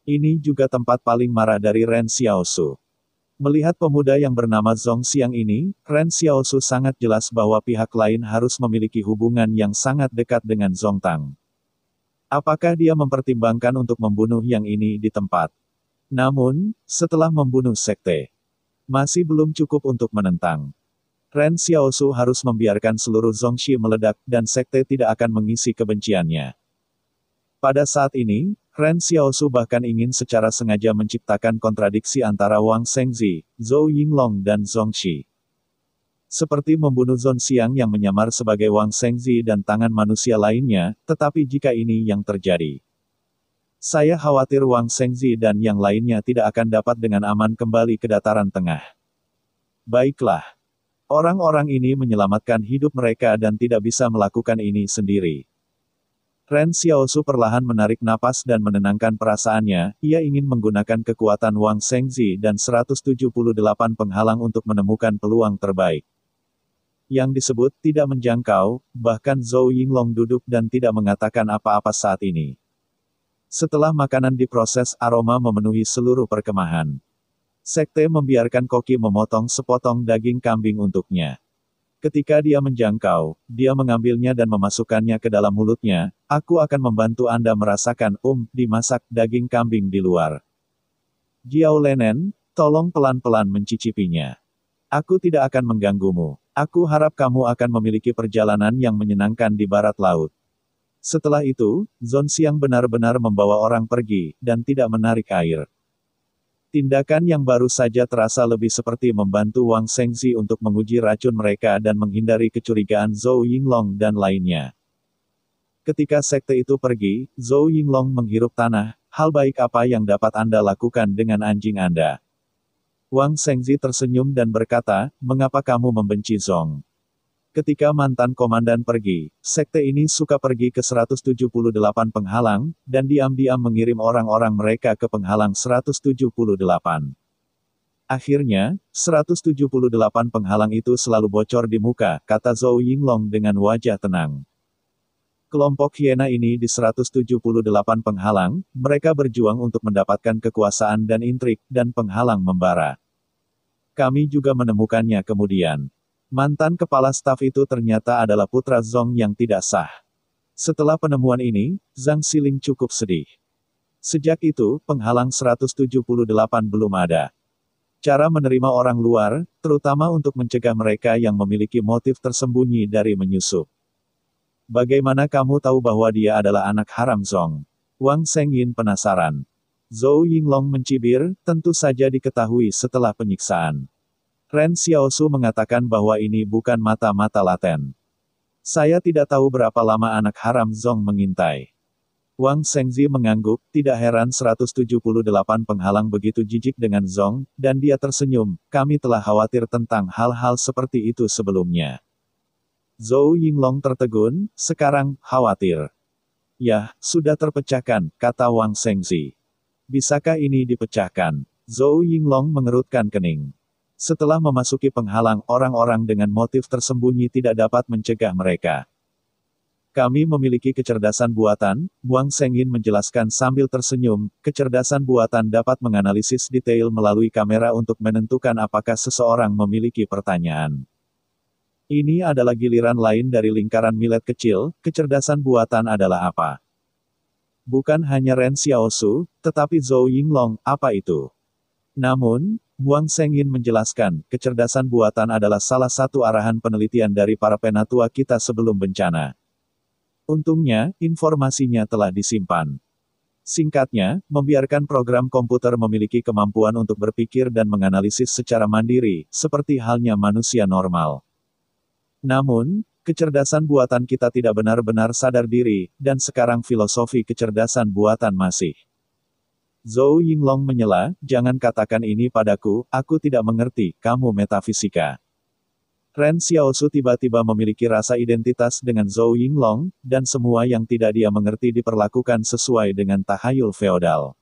Ini juga tempat paling marah dari Ren Xiaosu. Melihat pemuda yang bernama Zhong Xiang ini, Ren Xiaosu sangat jelas bahwa pihak lain harus memiliki hubungan yang sangat dekat dengan Zhong Tang. Apakah dia mempertimbangkan untuk membunuh yang ini di tempat? Namun, setelah membunuh sekte, masih belum cukup untuk menentang. Ren Xiaosu harus membiarkan seluruh Zhongxi meledak, dan sekte tidak akan mengisi kebenciannya. Pada saat ini, Ren Xiaosu bahkan ingin secara sengaja menciptakan kontradiksi antara Wang Shengzi, Zhou Yinglong dan Zhongxi. Seperti membunuh Zhong Xiang yang menyamar sebagai Wang Shengzi dan tangan manusia lainnya, tetapi jika ini yang terjadi, saya khawatir Wang Shengzi dan yang lainnya tidak akan dapat dengan aman kembali ke dataran tengah. Baiklah. Orang-orang ini menyelamatkan hidup mereka dan tidak bisa melakukan ini sendiri. Ren Xiaosu perlahan menarik napas dan menenangkan perasaannya, ia ingin menggunakan kekuatan Wang Shengzi dan 178 penghalang untuk menemukan peluang terbaik. Yang disebut tidak menjangkau, bahkan Zhou Yinglong duduk dan tidak mengatakan apa-apa saat ini. Setelah makanan diproses, aroma memenuhi seluruh perkemahan. Sekte membiarkan koki memotong sepotong daging kambing untuknya. Ketika dia menjangkau, dia mengambilnya dan memasukkannya ke dalam mulutnya. Aku akan membantu Anda merasakan, dimasak daging kambing di luar. Jiao Lenen, tolong pelan-pelan mencicipinya. Aku tidak akan mengganggumu. Aku harap kamu akan memiliki perjalanan yang menyenangkan di barat laut. Setelah itu, Zhonxiang benar-benar membawa orang pergi, dan tidak menarik air. Tindakan yang baru saja terasa lebih seperti membantu Wang Shengzi untuk menguji racun mereka dan menghindari kecurigaan Zhou Yinglong dan lainnya. Ketika sekte itu pergi, Zhou Yinglong menghirup tanah, hal baik apa yang dapat Anda lakukan dengan anjing Anda? Wang Shengzi tersenyum dan berkata, mengapa kamu membenci Zhong? Ketika mantan komandan pergi, sekte ini suka pergi ke 178 penghalang, dan diam-diam mengirim orang-orang mereka ke penghalang 178. Akhirnya, 178 penghalang itu selalu bocor di muka, kata Zhou Yinglong dengan wajah tenang. Kelompok hiena ini di 178 penghalang, mereka berjuang untuk mendapatkan kekuasaan dan intrik, dan penghalang membara. Kami juga menemukannya kemudian. Mantan kepala staf itu ternyata adalah putra Zhong yang tidak sah. Setelah penemuan ini, Zhang Xiling cukup sedih. Sejak itu, penghalang 178 belum ada. Cara menerima orang luar, terutama untuk mencegah mereka yang memiliki motif tersembunyi dari menyusup. Bagaimana kamu tahu bahwa dia adalah anak haram Zhong? Wang Shengyin penasaran. Zhou Yinglong mencibir, tentu saja diketahui setelah penyiksaan. Ren Xiaosu mengatakan bahwa ini bukan mata-mata laten. Saya tidak tahu berapa lama anak haram Zhong mengintai. Wang Shengzi mengangguk, tidak heran 178 penghalang begitu jijik dengan Zhong, dan dia tersenyum, kami telah khawatir tentang hal-hal seperti itu sebelumnya. Zhou Yinglong tertegun, sekarang, khawatir. Yah, sudah terpecahkan, kata Wang Shengzi. Bisakah ini dipecahkan? Zhou Yinglong mengerutkan kening. Setelah memasuki penghalang, orang-orang dengan motif tersembunyi tidak dapat mencegah mereka. Kami memiliki kecerdasan buatan, Wang Shengyin menjelaskan sambil tersenyum, kecerdasan buatan dapat menganalisis detail melalui kamera untuk menentukan apakah seseorang memiliki pertanyaan. Ini adalah giliran lain dari lingkaran millet kecil, kecerdasan buatan adalah apa? Bukan hanya Ren Xiaosu, tetapi Zhou Yinglong, apa itu? Namun, Wang Shengyin menjelaskan, kecerdasan buatan adalah salah satu arahan penelitian dari para penatua kita sebelum bencana. Untungnya, informasinya telah disimpan. Singkatnya, membiarkan program komputer memiliki kemampuan untuk berpikir dan menganalisis secara mandiri, seperti halnya manusia normal. Namun, kecerdasan buatan kita tidak benar-benar sadar diri, dan sekarang filosofi kecerdasan buatan masih. Zhou Yinglong menyela, jangan katakan ini padaku, aku tidak mengerti, kamu metafisika. Ren Xiaosu tiba-tiba memiliki rasa identitas dengan Zhou Yinglong, dan semua yang tidak dia mengerti diperlakukan sesuai dengan tahayul feodal.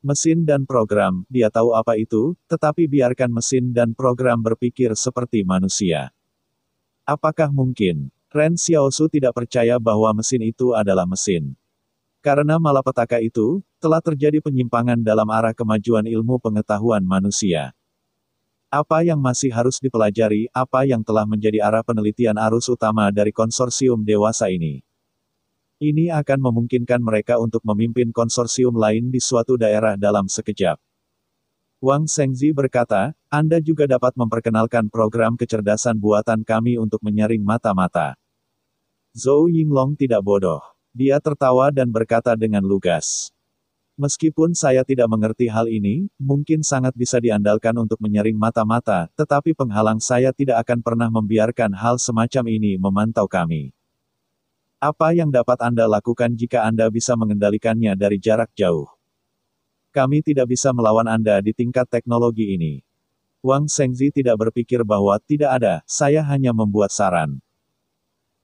Mesin dan program, dia tahu apa itu, tetapi biarkan mesin dan program berpikir seperti manusia. Apakah mungkin? Ren Xiaosu tidak percaya bahwa mesin itu adalah mesin. Karena malapetaka itu, telah terjadi penyimpangan dalam arah kemajuan ilmu pengetahuan manusia. Apa yang masih harus dipelajari, apa yang telah menjadi arah penelitian arus utama dari konsorsium dewasa ini. Ini akan memungkinkan mereka untuk memimpin konsorsium lain di suatu daerah dalam sekejap. Wang Shengzi berkata, Anda juga dapat memperkenalkan program kecerdasan buatan kami untuk menyaring mata-mata. Zhou Yinglong tidak bodoh. Dia tertawa dan berkata dengan lugas. Meskipun saya tidak mengerti hal ini, mungkin sangat bisa diandalkan untuk menyaring mata-mata, tetapi penghalang saya tidak akan pernah membiarkan hal semacam ini memantau kami. Apa yang dapat Anda lakukan jika Anda bisa mengendalikannya dari jarak jauh? Kami tidak bisa melawan Anda di tingkat teknologi ini. Wang Shengzi tidak berpikir bahwa tidak ada, saya hanya membuat saran.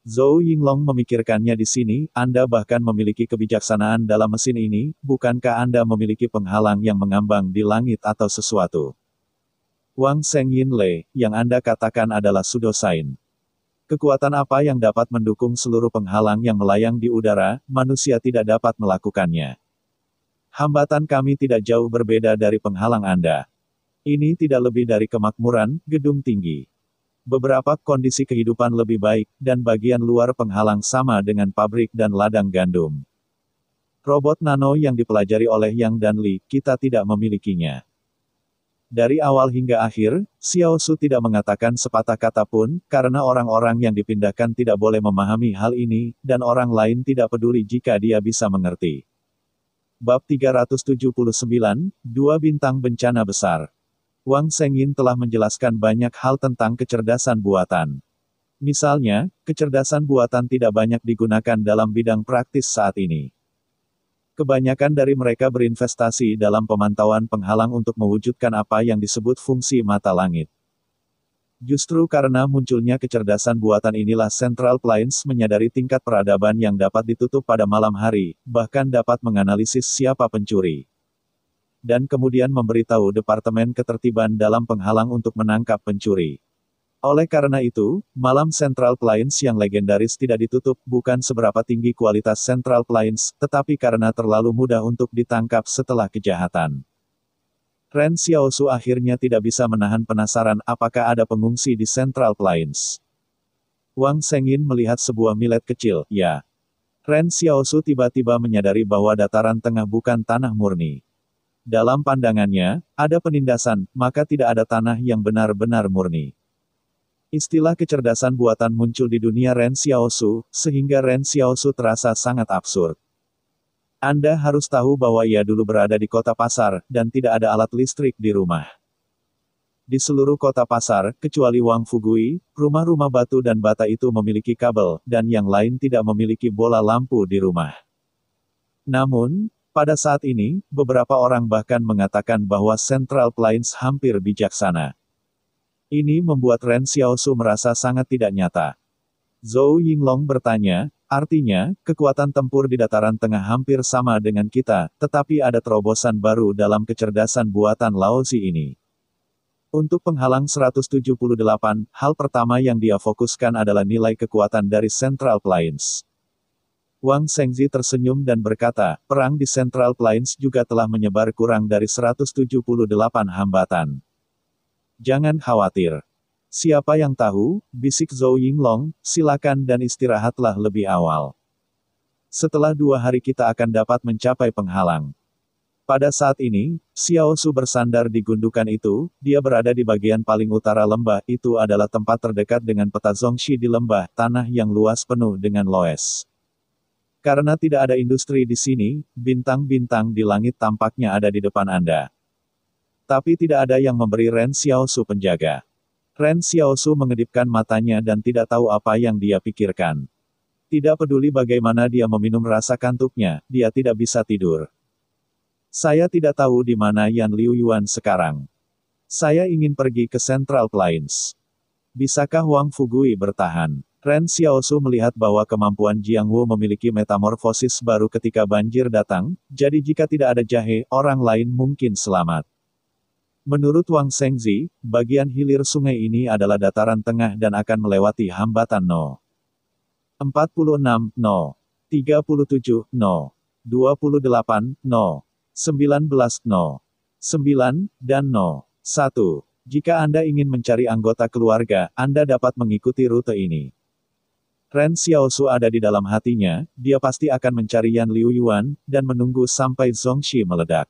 Zhou Yinglong memikirkannya di sini, Anda bahkan memiliki kebijaksanaan dalam mesin ini, bukankah Anda memiliki penghalang yang mengambang di langit atau sesuatu? Wang Shengyin Le, yang Anda katakan adalah pseudosain. Kekuatan apa yang dapat mendukung seluruh penghalang yang melayang di udara, manusia tidak dapat melakukannya. Hambatan kami tidak jauh berbeda dari penghalang Anda. Ini tidak lebih dari kemakmuran, gedung tinggi. Beberapa kondisi kehidupan lebih baik, dan bagian luar penghalang sama dengan pabrik dan ladang gandum. Robot nano yang dipelajari oleh Yang dan Li, kita tidak memilikinya. Dari awal hingga akhir, Xiao Su tidak mengatakan sepatah kata pun, karena orang-orang yang dipindahkan tidak boleh memahami hal ini, dan orang lain tidak peduli jika dia bisa mengerti. Bab 379, Dua Bintang Bencana Besar. Wang Shengyin telah menjelaskan banyak hal tentang kecerdasan buatan. Misalnya, kecerdasan buatan tidak banyak digunakan dalam bidang praktis saat ini. Kebanyakan dari mereka berinvestasi dalam pemantauan penghalang untuk mewujudkan apa yang disebut fungsi mata langit. Justru karena munculnya kecerdasan buatan inilah Central Plains menyadari tingkat peradaban yang dapat ditutup pada malam hari, bahkan dapat menganalisis siapa pencuri. Dan kemudian memberitahu Departemen Ketertiban dalam penghalang untuk menangkap pencuri. Oleh karena itu, malam Central Plains yang legendaris tidak ditutup bukan seberapa tinggi kualitas Central Plains, tetapi karena terlalu mudah untuk ditangkap setelah kejahatan. Ren Xiaosu akhirnya tidak bisa menahan penasaran apakah ada pengungsi di Central Plains. Wang Shengyin melihat sebuah millet kecil, ya. Ren Xiaosu tiba-tiba menyadari bahwa dataran tengah bukan tanah murni. Dalam pandangannya, ada penindasan, maka tidak ada tanah yang benar-benar murni. Istilah kecerdasan buatan muncul di dunia Ren Xiaosu, sehingga Ren Xiaosu terasa sangat absurd. Anda harus tahu bahwa ia dulu berada di kota pasar, dan tidak ada alat listrik di rumah. Di seluruh kota pasar, kecuali Wang Fugui, rumah-rumah batu dan bata itu memiliki kabel, dan yang lain tidak memiliki bola lampu di rumah. Namun, pada saat ini, beberapa orang bahkan mengatakan bahwa Central Plains hampir bijaksana. Ini membuat Ren Xiaosu merasa sangat tidak nyata. Zhou Yinglong bertanya, artinya, kekuatan tempur di dataran tengah hampir sama dengan kita, tetapi ada terobosan baru dalam kecerdasan buatan Laozi ini. Untuk penghalang 178, hal pertama yang dia fokuskan adalah nilai kekuatan dari Central Plains. Wang Shengzi tersenyum dan berkata, perang di Central Plains juga telah menyebar kurang dari 178 hambatan. Jangan khawatir. Siapa yang tahu, bisik Zhou Yinglong, silakan dan istirahatlah lebih awal. Setelah 2 hari kita akan dapat mencapai penghalang. Pada saat ini, Xiao Su bersandar di gundukan itu, dia berada di bagian paling utara lembah, itu adalah tempat terdekat dengan peta Zhongxi di lembah, tanah yang luas penuh dengan loes. Karena tidak ada industri di sini, bintang-bintang di langit tampaknya ada di depan Anda. Tapi tidak ada yang memberi Ren Xiaosu penjaga. Ren Xiaosu mengedipkan matanya dan tidak tahu apa yang dia pikirkan. Tidak peduli bagaimana dia meminum rasa kantuknya, dia tidak bisa tidur. Saya tidak tahu di mana Yan Liu Yuan sekarang. Saya ingin pergi ke Central Plains. Bisakah Wang Fugui bertahan? Ren Xiaosu melihat bahwa kemampuan Jiang Wu memiliki metamorfosis baru ketika banjir datang, jadi jika tidak ada jahe, orang lain mungkin selamat. Menurut Wang Shengzi, bagian hilir sungai ini adalah dataran tengah dan akan melewati hambatan No. 46, No. 37, No. 28, No. 19, No. 9, dan No. 1. Jika Anda ingin mencari anggota keluarga, Anda dapat mengikuti rute ini. Ren Xiaosu ada di dalam hatinya, dia pasti akan mencari Yan Liu Yuan, dan menunggu sampai Zhongxi meledak.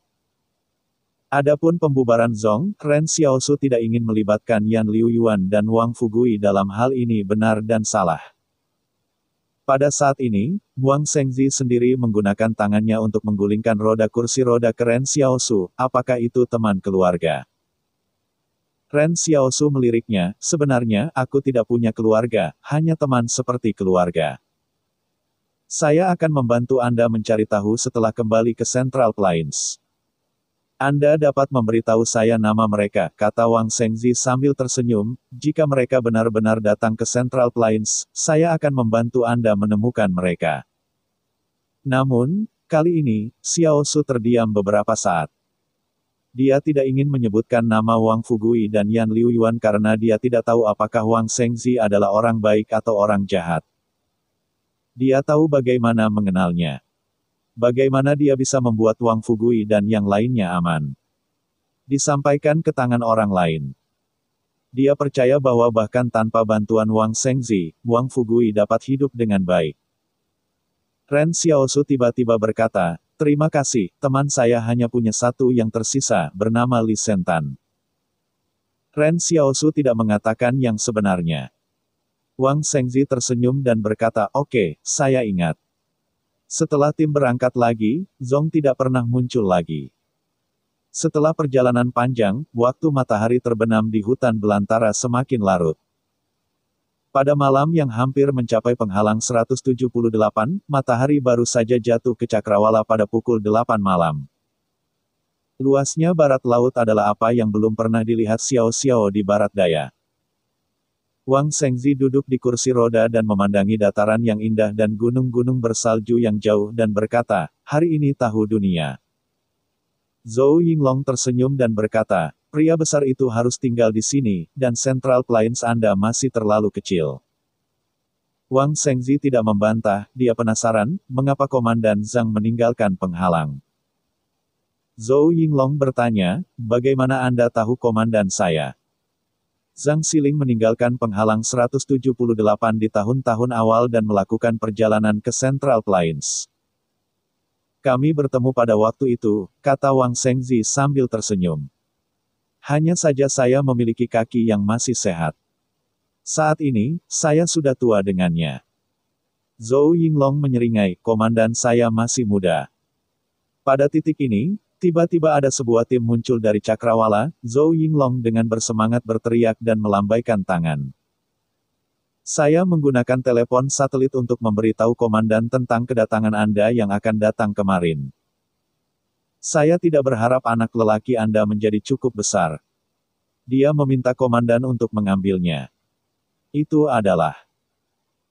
Adapun pembubaran Zhong, Ren Xiaosu tidak ingin melibatkan Yan Liu Yuan dan Wang Fugui dalam hal ini benar dan salah. Pada saat ini, Wang Shengzi sendiri menggunakan tangannya untuk menggulingkan roda kursi roda ke Ren Xiaosu, apakah itu teman keluarga? Ren Xiaosu meliriknya, sebenarnya aku tidak punya keluarga, hanya teman seperti keluarga. Saya akan membantu Anda mencari tahu setelah kembali ke Central Plains. Anda dapat memberitahu saya nama mereka, kata Wang Shengzi sambil tersenyum, jika mereka benar-benar datang ke Central Plains, saya akan membantu Anda menemukan mereka. Namun, kali ini, Xiao Su terdiam beberapa saat. Dia tidak ingin menyebutkan nama Wang Fugui dan Yan Liu Yuan karena dia tidak tahu apakah Wang Shengzi adalah orang baik atau orang jahat. Dia tahu bagaimana mengenalnya. Bagaimana dia bisa membuat Wang Fugui dan yang lainnya aman? Disampaikan ke tangan orang lain. Dia percaya bahwa bahkan tanpa bantuan Wang Shengzi, Wang Fugui dapat hidup dengan baik. Ren Xiaosu tiba-tiba berkata, terima kasih, teman saya hanya punya satu yang tersisa, bernama Li Sentan. Ren Xiaosu tidak mengatakan yang sebenarnya. Wang Shengzi tersenyum dan berkata, "Oke, saya ingat." Setelah tim berangkat lagi, Zong tidak pernah muncul lagi. Setelah perjalanan panjang, waktu matahari terbenam di hutan belantara semakin larut. Pada malam yang hampir mencapai penghalang 178, matahari baru saja jatuh ke Cakrawala pada pukul 8 malam. Luasnya barat laut adalah apa yang belum pernah dilihat Xiao Xiao di barat daya. Wang Shengzi duduk di kursi roda dan memandangi dataran yang indah dan gunung-gunung bersalju yang jauh dan berkata, "Hari ini tahu dunia." Zhou Yinglong tersenyum dan berkata, "Pria besar itu harus tinggal di sini, dan Central Plains Anda masih terlalu kecil." Wang Shengzi tidak membantah, dia penasaran, mengapa Komandan Zhang meninggalkan penghalang. Zhou Yinglong bertanya, "Bagaimana Anda tahu komandan saya?" Zhang Xiling meninggalkan penghalang 178 di tahun-tahun awal dan melakukan perjalanan ke Central Plains. "Kami bertemu pada waktu itu," kata Wang Shengzi sambil tersenyum. "Hanya saja saya memiliki kaki yang masih sehat. Saat ini, saya sudah tua dengannya." Zhou Yinglong menyeringai, "Komandan saya masih muda." Pada titik ini, tiba-tiba ada sebuah tim muncul dari Cakrawala. Zhou Yinglong dengan bersemangat berteriak dan melambaikan tangan. "Saya menggunakan telepon satelit untuk memberitahu komandan tentang kedatangan Anda yang akan datang kemarin. Saya tidak berharap anak lelaki Anda menjadi cukup besar. Dia meminta komandan untuk mengambilnya." "Itu adalah..."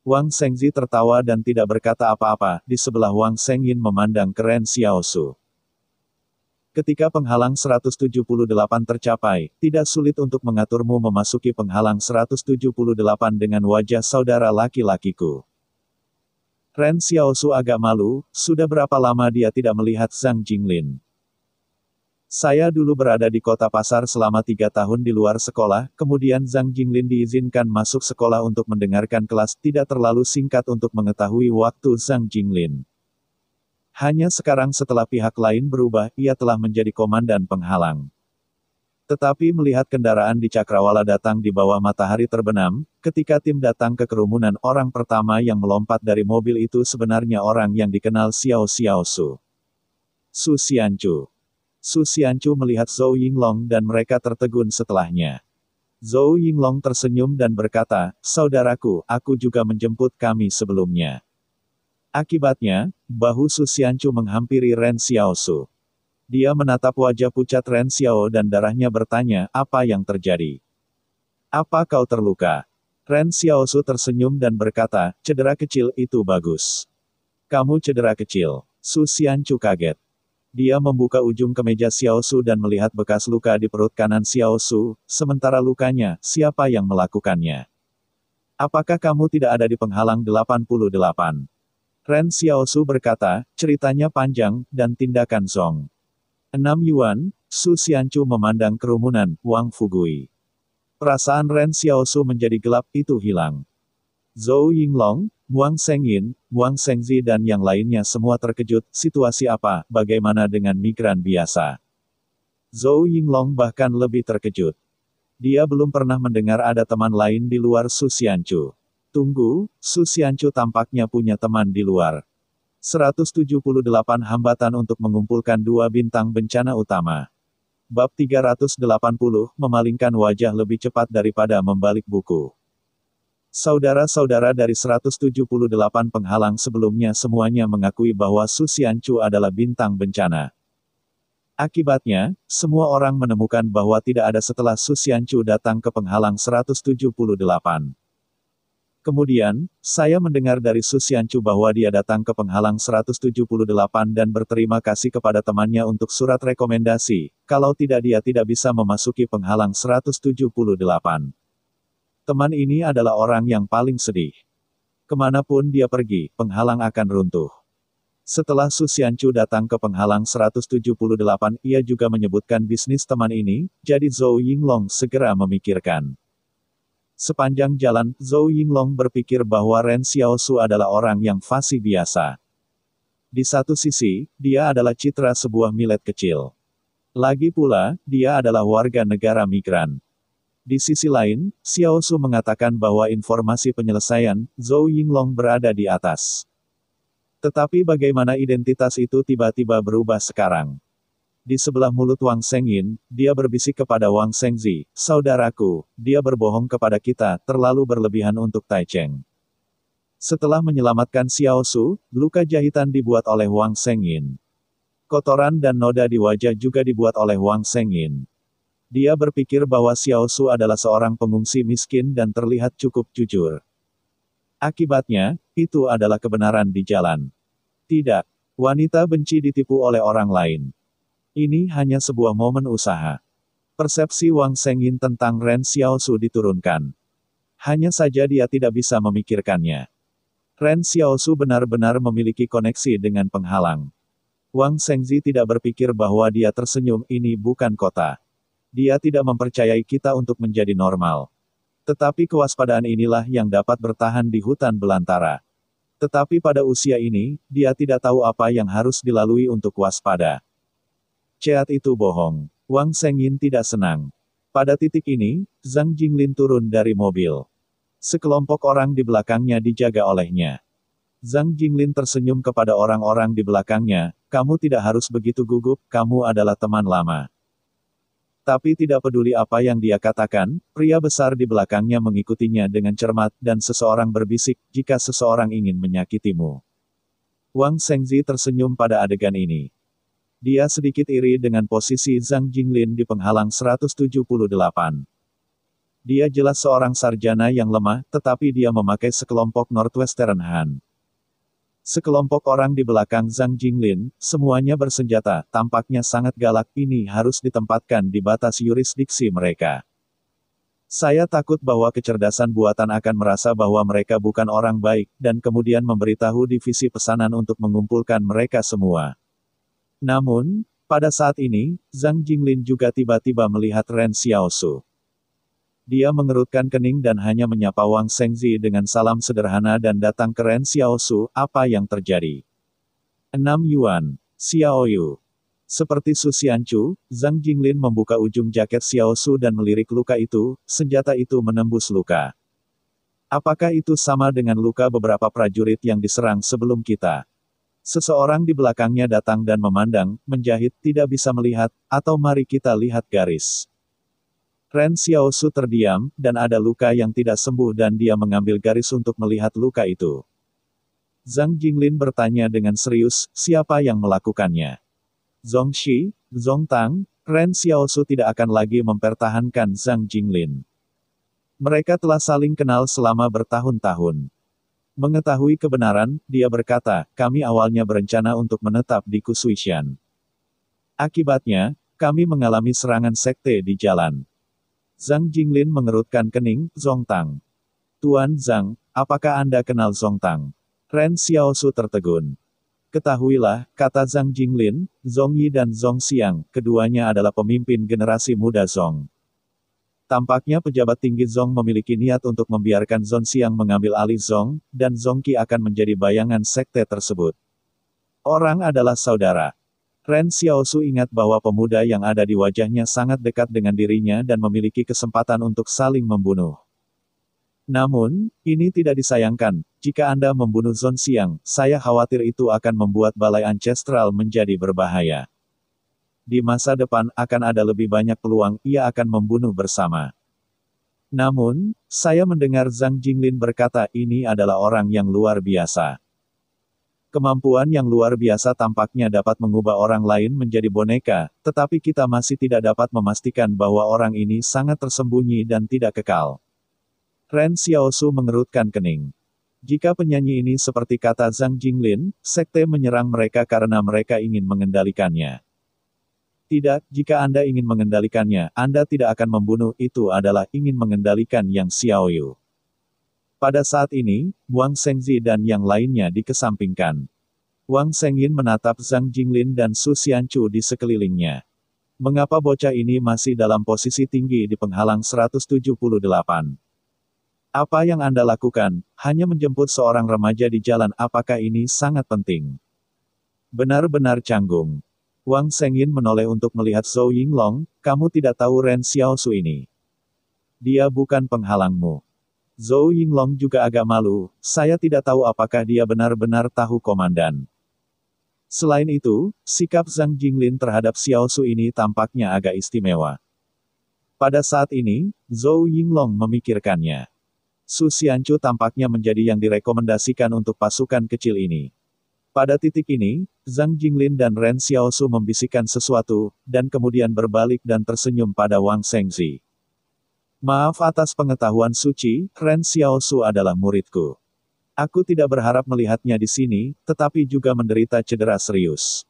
Wang Shengzi tertawa dan tidak berkata apa-apa. Di sebelah Wang Shengyin memandang ke Ren Xiaosu. Ketika penghalang 178 tercapai, tidak sulit untuk mengaturmu memasuki penghalang 178 dengan wajah saudara laki-lakiku. Ren Xiaosu agak malu, sudah berapa lama dia tidak melihat Zhang Jinglin. "Saya dulu berada di kota pasar selama 3 tahun di luar sekolah, kemudian Zhang Jinglin diizinkan masuk sekolah untuk mendengarkan kelas tidak terlalu singkat untuk mengetahui waktu Zhang Jinglin. Hanya sekarang setelah pihak lain berubah, ia telah menjadi komandan penghalang. Tetapi melihat kendaraan di Cakrawala datang di bawah matahari terbenam, ketika tim datang ke kerumunan, orang pertama yang melompat dari mobil itu sebenarnya orang yang dikenal Xiao Xiaosu. Su Xianchu. Su Xianchu melihat Zhou Yinglong dan mereka tertegun setelahnya. Zhou Yinglong tersenyum dan berkata, "Saudaraku, aku juga menjemput kami sebelumnya." Akibatnya, bahu Su Xianchu menghampiri Ren Xiaosu. Dia menatap wajah pucat Ren Xiao dan darahnya bertanya, "Apa yang terjadi? Apa kau terluka?" Ren Xiaosu tersenyum dan berkata, "Cedera kecil itu bagus." "Kamu cedera kecil?" Su Xianchu kaget. Dia membuka ujung kemeja Xiaosu dan melihat bekas luka di perut kanan Xiaosu, sementara lukanya, siapa yang melakukannya? "Apakah kamu tidak ada di penghalang 88? Ren Xiaosu berkata, "Ceritanya panjang, dan tindakan Zong." 6 Yuan, Su Xianchu memandang kerumunan, Wang Fugui. Perasaan Ren Xiaosu menjadi gelap, itu hilang. Zhou Yinglong, Wang Shengyin, Wang Shengzi dan yang lainnya semua terkejut, situasi apa, bagaimana dengan migran biasa? Zhou Yinglong bahkan lebih terkejut. Dia belum pernah mendengar ada teman lain di luar Su Xianchu. Tunggu, Su Xianchu tampaknya punya teman di luar. 178 hambatan untuk mengumpulkan 2 bintang bencana utama. Bab 380, memalingkan wajah lebih cepat daripada membalik buku. Saudara-saudara dari 178 penghalang sebelumnya semuanya mengakui bahwa Su Xianchu adalah bintang bencana. Akibatnya, semua orang menemukan bahwa tidak ada setelah Su Xianchu datang ke penghalang 178. Kemudian, saya mendengar dari Su Xianchu bahwa dia datang ke penghalang 178 dan berterima kasih kepada temannya untuk surat rekomendasi, kalau tidak dia tidak bisa memasuki penghalang 178. Teman ini adalah orang yang paling sedih. Kemanapun dia pergi, penghalang akan runtuh. Setelah Su Xianchu datang ke penghalang 178, ia juga menyebutkan bisnis teman ini, jadi Zhou Yinglong segera memikirkan. Sepanjang jalan, Zhou Yinglong berpikir bahwa Ren Xiaosu adalah orang yang fasih biasa. Di satu sisi, dia adalah citra sebuah milet kecil. Lagi pula, dia adalah warga negara migran. Di sisi lain, Xiao Su mengatakan bahwa informasi penyelesaian Zhou Yinglong berada di atas. Tetapi bagaimana identitas itu tiba-tiba berubah sekarang? Di sebelah mulut Wang Shengyin, dia berbisik kepada Wang Shengzi, "Saudaraku, dia berbohong kepada kita, terlalu berlebihan untuk Tai Cheng." Setelah menyelamatkan Xiao Su, luka jahitan dibuat oleh Wang Shengyin. Kotoran dan noda di wajah juga dibuat oleh Wang Shengyin. Dia berpikir bahwa Xiao Su adalah seorang pengungsi miskin dan terlihat cukup jujur. Akibatnya, itu adalah kebenaran di jalan. Tidak, wanita benci ditipu oleh orang lain. Ini hanya sebuah momen usaha. Persepsi Wang Shengyin tentang Ren Xiaosu diturunkan. Hanya saja dia tidak bisa memikirkannya. Ren Xiaosu benar-benar memiliki koneksi dengan penghalang. Wang Shengzi tidak berpikir bahwa dia tersenyum, ini bukan kota. Dia tidak mempercayai kita untuk menjadi normal. Tetapi kewaspadaan inilah yang dapat bertahan di hutan belantara. Tetapi pada usia ini, dia tidak tahu apa yang harus dilalui untuk waspada. Ceat itu bohong. Wang Shengyin tidak senang. Pada titik ini, Zhang Jinglin turun dari mobil. Sekelompok orang di belakangnya dijaga olehnya. Zhang Jinglin tersenyum kepada orang-orang di belakangnya, "Kamu tidak harus begitu gugup, kamu adalah teman lama." Tapi tidak peduli apa yang dia katakan, pria besar di belakangnya mengikutinya dengan cermat, dan seseorang berbisik, "Jika seseorang ingin menyakitimu." Wang Shengzi tersenyum pada adegan ini. Dia sedikit iri dengan posisi Zhang Jinglin di penghalang 178. Dia jelas seorang sarjana yang lemah, tetapi dia memakai sekelompok Northwestern Han. Sekelompok orang di belakang Zhang Jinglin, semuanya bersenjata, tampaknya sangat galak, ini harus ditempatkan di batas yurisdiksi mereka. Saya takut bahwa kecerdasan buatan akan merasa bahwa mereka bukan orang baik, dan kemudian memberitahu divisi pesanan untuk mengumpulkan mereka semua. Namun, pada saat ini, Zhang Jinglin juga tiba-tiba melihat Ren Xiaosu. Dia mengerutkan kening dan hanya menyapa Wang Shengzi dengan salam sederhana dan datang ke Ren Xiaosu, "Apa yang terjadi?" 6 Yuan. Xiaoyu. Seperti Su Xianchu, Zhang Jinglin membuka ujung jaket Xiaosu dan melirik luka itu, senjata itu menembus luka. Apakah itu sama dengan luka beberapa prajurit yang diserang sebelum kita? Seseorang di belakangnya datang dan memandang, menjahit, tidak bisa melihat, atau mari kita lihat garis. Ren Xiaosu terdiam, dan ada luka yang tidak sembuh dan dia mengambil garis untuk melihat luka itu. Zhang Jinglin bertanya dengan serius, siapa yang melakukannya? Zhongxi, Zhongtang, Ren Xiaosu tidak akan lagi mempertahankan Zhang Jinglin. Mereka telah saling kenal selama bertahun-tahun. Mengetahui kebenaran, dia berkata, kami awalnya berencana untuk menetap di Kusuishan. Akibatnya, kami mengalami serangan sekte di jalan. Zhang Jinglin mengerutkan kening, Zhongtang. Tuan Zhang, apakah Anda kenal Zhongtang? Ren Xiaosu tertegun. Ketahuilah, kata Zhang Jinglin, Zhongyi dan Zhongxiang, keduanya adalah pemimpin generasi muda Zhong. Tampaknya pejabat tinggi Zhong memiliki niat untuk membiarkan Zhongxiang mengambil alih Zhong, dan Zhongqi akan menjadi bayangan sekte tersebut. Orang adalah saudara. Ren Xiaosu ingat bahwa pemuda yang ada di wajahnya sangat dekat dengan dirinya dan memiliki kesempatan untuk saling membunuh. Namun, ini tidak disayangkan, jika Anda membunuh Zhongxiang, saya khawatir itu akan membuat balai ancestral menjadi berbahaya. Di masa depan akan ada lebih banyak peluang ia akan membunuh bersama. Namun, saya mendengar Zhang Jinglin berkata ini adalah orang yang luar biasa. Kemampuan yang luar biasa tampaknya dapat mengubah orang lain menjadi boneka, tetapi kita masih tidak dapat memastikan bahwa orang ini sangat tersembunyi dan tidak kekal. Ren Xiaosu mengerutkan kening. Jika penyanyi ini seperti kata Zhang Jinglin, sekte menyerang mereka karena mereka ingin mengendalikannya. Tidak, jika Anda ingin mengendalikannya, Anda tidak akan membunuh, itu adalah ingin mengendalikan Yang Xiaoyu. Pada saat ini, Wang Shengzi dan yang lainnya dikesampingkan. Wang Shengyin menatap Zhang Jinglin dan Su Xianchu di sekelilingnya. Mengapa bocah ini masih dalam posisi tinggi di penghalang 178? Apa yang Anda lakukan, hanya menjemput seorang remaja di jalan, apakah ini sangat penting? Benar-benar canggung. Wang Shengyin menoleh untuk melihat Zhou Yinglong, kamu tidak tahu Ren Xiaosu ini. Dia bukan penghalangmu. Zhou Yinglong juga agak malu, saya tidak tahu apakah dia benar-benar tahu komandan. Selain itu, sikap Zhang Jinglin terhadap Xiao Su ini tampaknya agak istimewa. Pada saat ini, Zhou Yinglong memikirkannya. Su Xianchu tampaknya menjadi yang direkomendasikan untuk pasukan kecil ini. Pada titik ini, Zhang Jinglin dan Ren Xiaosu membisikkan sesuatu, dan kemudian berbalik dan tersenyum pada Wang Shengzi. Maaf atas pengetahuan suci, Ren Xiaosu adalah muridku. Aku tidak berharap melihatnya di sini, tetapi juga menderita cedera serius.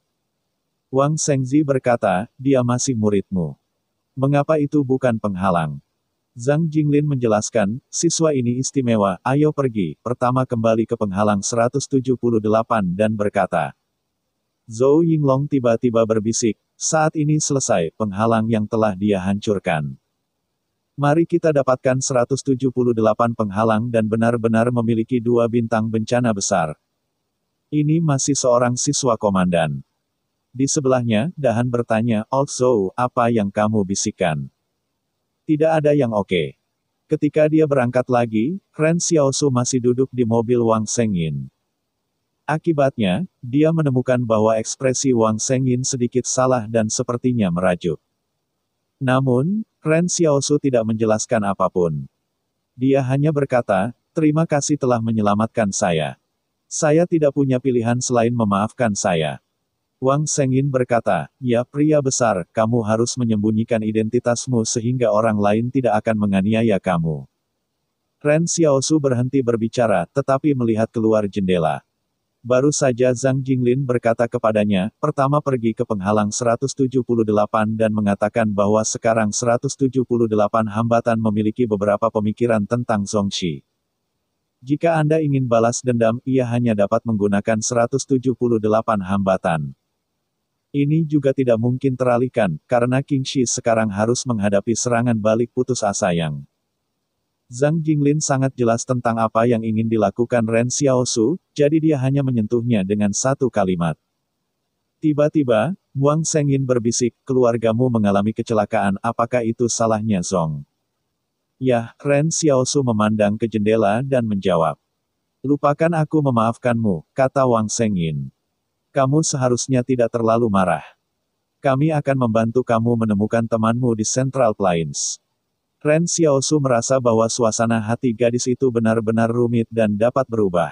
Wang Shengzi berkata, dia masih muridmu. Mengapa itu bukan penghalang? Zhang Jinglin menjelaskan, siswa ini istimewa, ayo pergi, pertama kembali ke penghalang 178 dan berkata. Zhou Yinglong tiba-tiba berbisik, saat ini selesai, penghalang yang telah dia hancurkan. Mari kita dapatkan 178 penghalang dan benar-benar memiliki 2 bintang bencana besar. Ini masih seorang siswa komandan. Di sebelahnya, Dahan bertanya, Old Zhou, apa yang kamu bisikkan? Tidak ada yang oke. Ketika dia berangkat lagi, Ren Xiaosu masih duduk di mobil Wang Shengyin. Akibatnya, dia menemukan bahwa ekspresi Wang Shengyin sedikit salah dan sepertinya merajuk. Namun, Ren Xiaosu tidak menjelaskan apapun. Dia hanya berkata, terima kasih telah menyelamatkan saya. Saya tidak punya pilihan selain memaafkan saya. Wang Shengyin berkata, ya pria besar, kamu harus menyembunyikan identitasmu sehingga orang lain tidak akan menganiaya kamu. Ren Xiaosu berhenti berbicara, tetapi melihat keluar jendela. Baru saja Zhang Jinglin berkata kepadanya, pertama pergi ke penghalang 178 dan mengatakan bahwa sekarang 178 hambatan memiliki beberapa pemikiran tentang Zhongxi. Jika Anda ingin balas dendam, ia hanya dapat menggunakan 178 hambatan. Ini juga tidak mungkin teralihkan, karena King Shi sekarang harus menghadapi serangan balik putus asa yang. Zhang Jinglin sangat jelas tentang apa yang ingin dilakukan Ren Xiaosu, jadi dia hanya menyentuhnya dengan satu kalimat. Tiba-tiba, Wang Shengyin berbisik, keluargamu mengalami kecelakaan, apakah itu salahnya Zhong? Yah, Ren Xiaosu memandang ke jendela dan menjawab. Lupakan aku memaafkanmu, kata Wang Shengyin. Kamu seharusnya tidak terlalu marah. Kami akan membantu kamu menemukan temanmu di Central Plains. Ren Xiaosu merasa bahwa suasana hati gadis itu benar-benar rumit dan dapat berubah.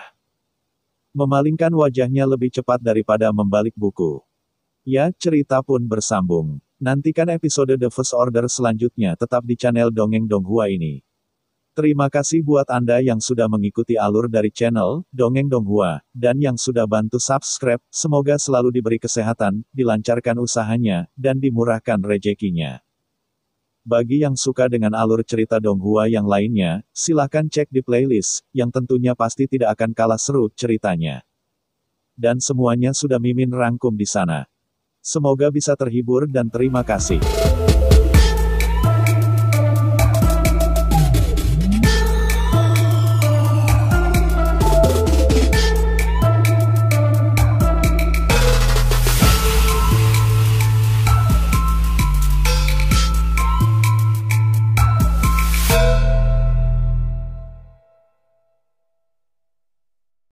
Memalingkan wajahnya lebih cepat daripada membalik buku. Ya, cerita pun bersambung. Nantikan episode The First Order selanjutnya tetap di channel Dongeng Donghua ini. Terima kasih buat Anda yang sudah mengikuti alur dari channel Dongeng Donghua, dan yang sudah bantu subscribe, semoga selalu diberi kesehatan, dilancarkan usahanya, dan dimurahkan rezekinya. Bagi yang suka dengan alur cerita Donghua yang lainnya, silahkan cek di playlist, yang tentunya pasti tidak akan kalah seru ceritanya. Dan semuanya sudah Mimin rangkum di sana. Semoga bisa terhibur dan terima kasih.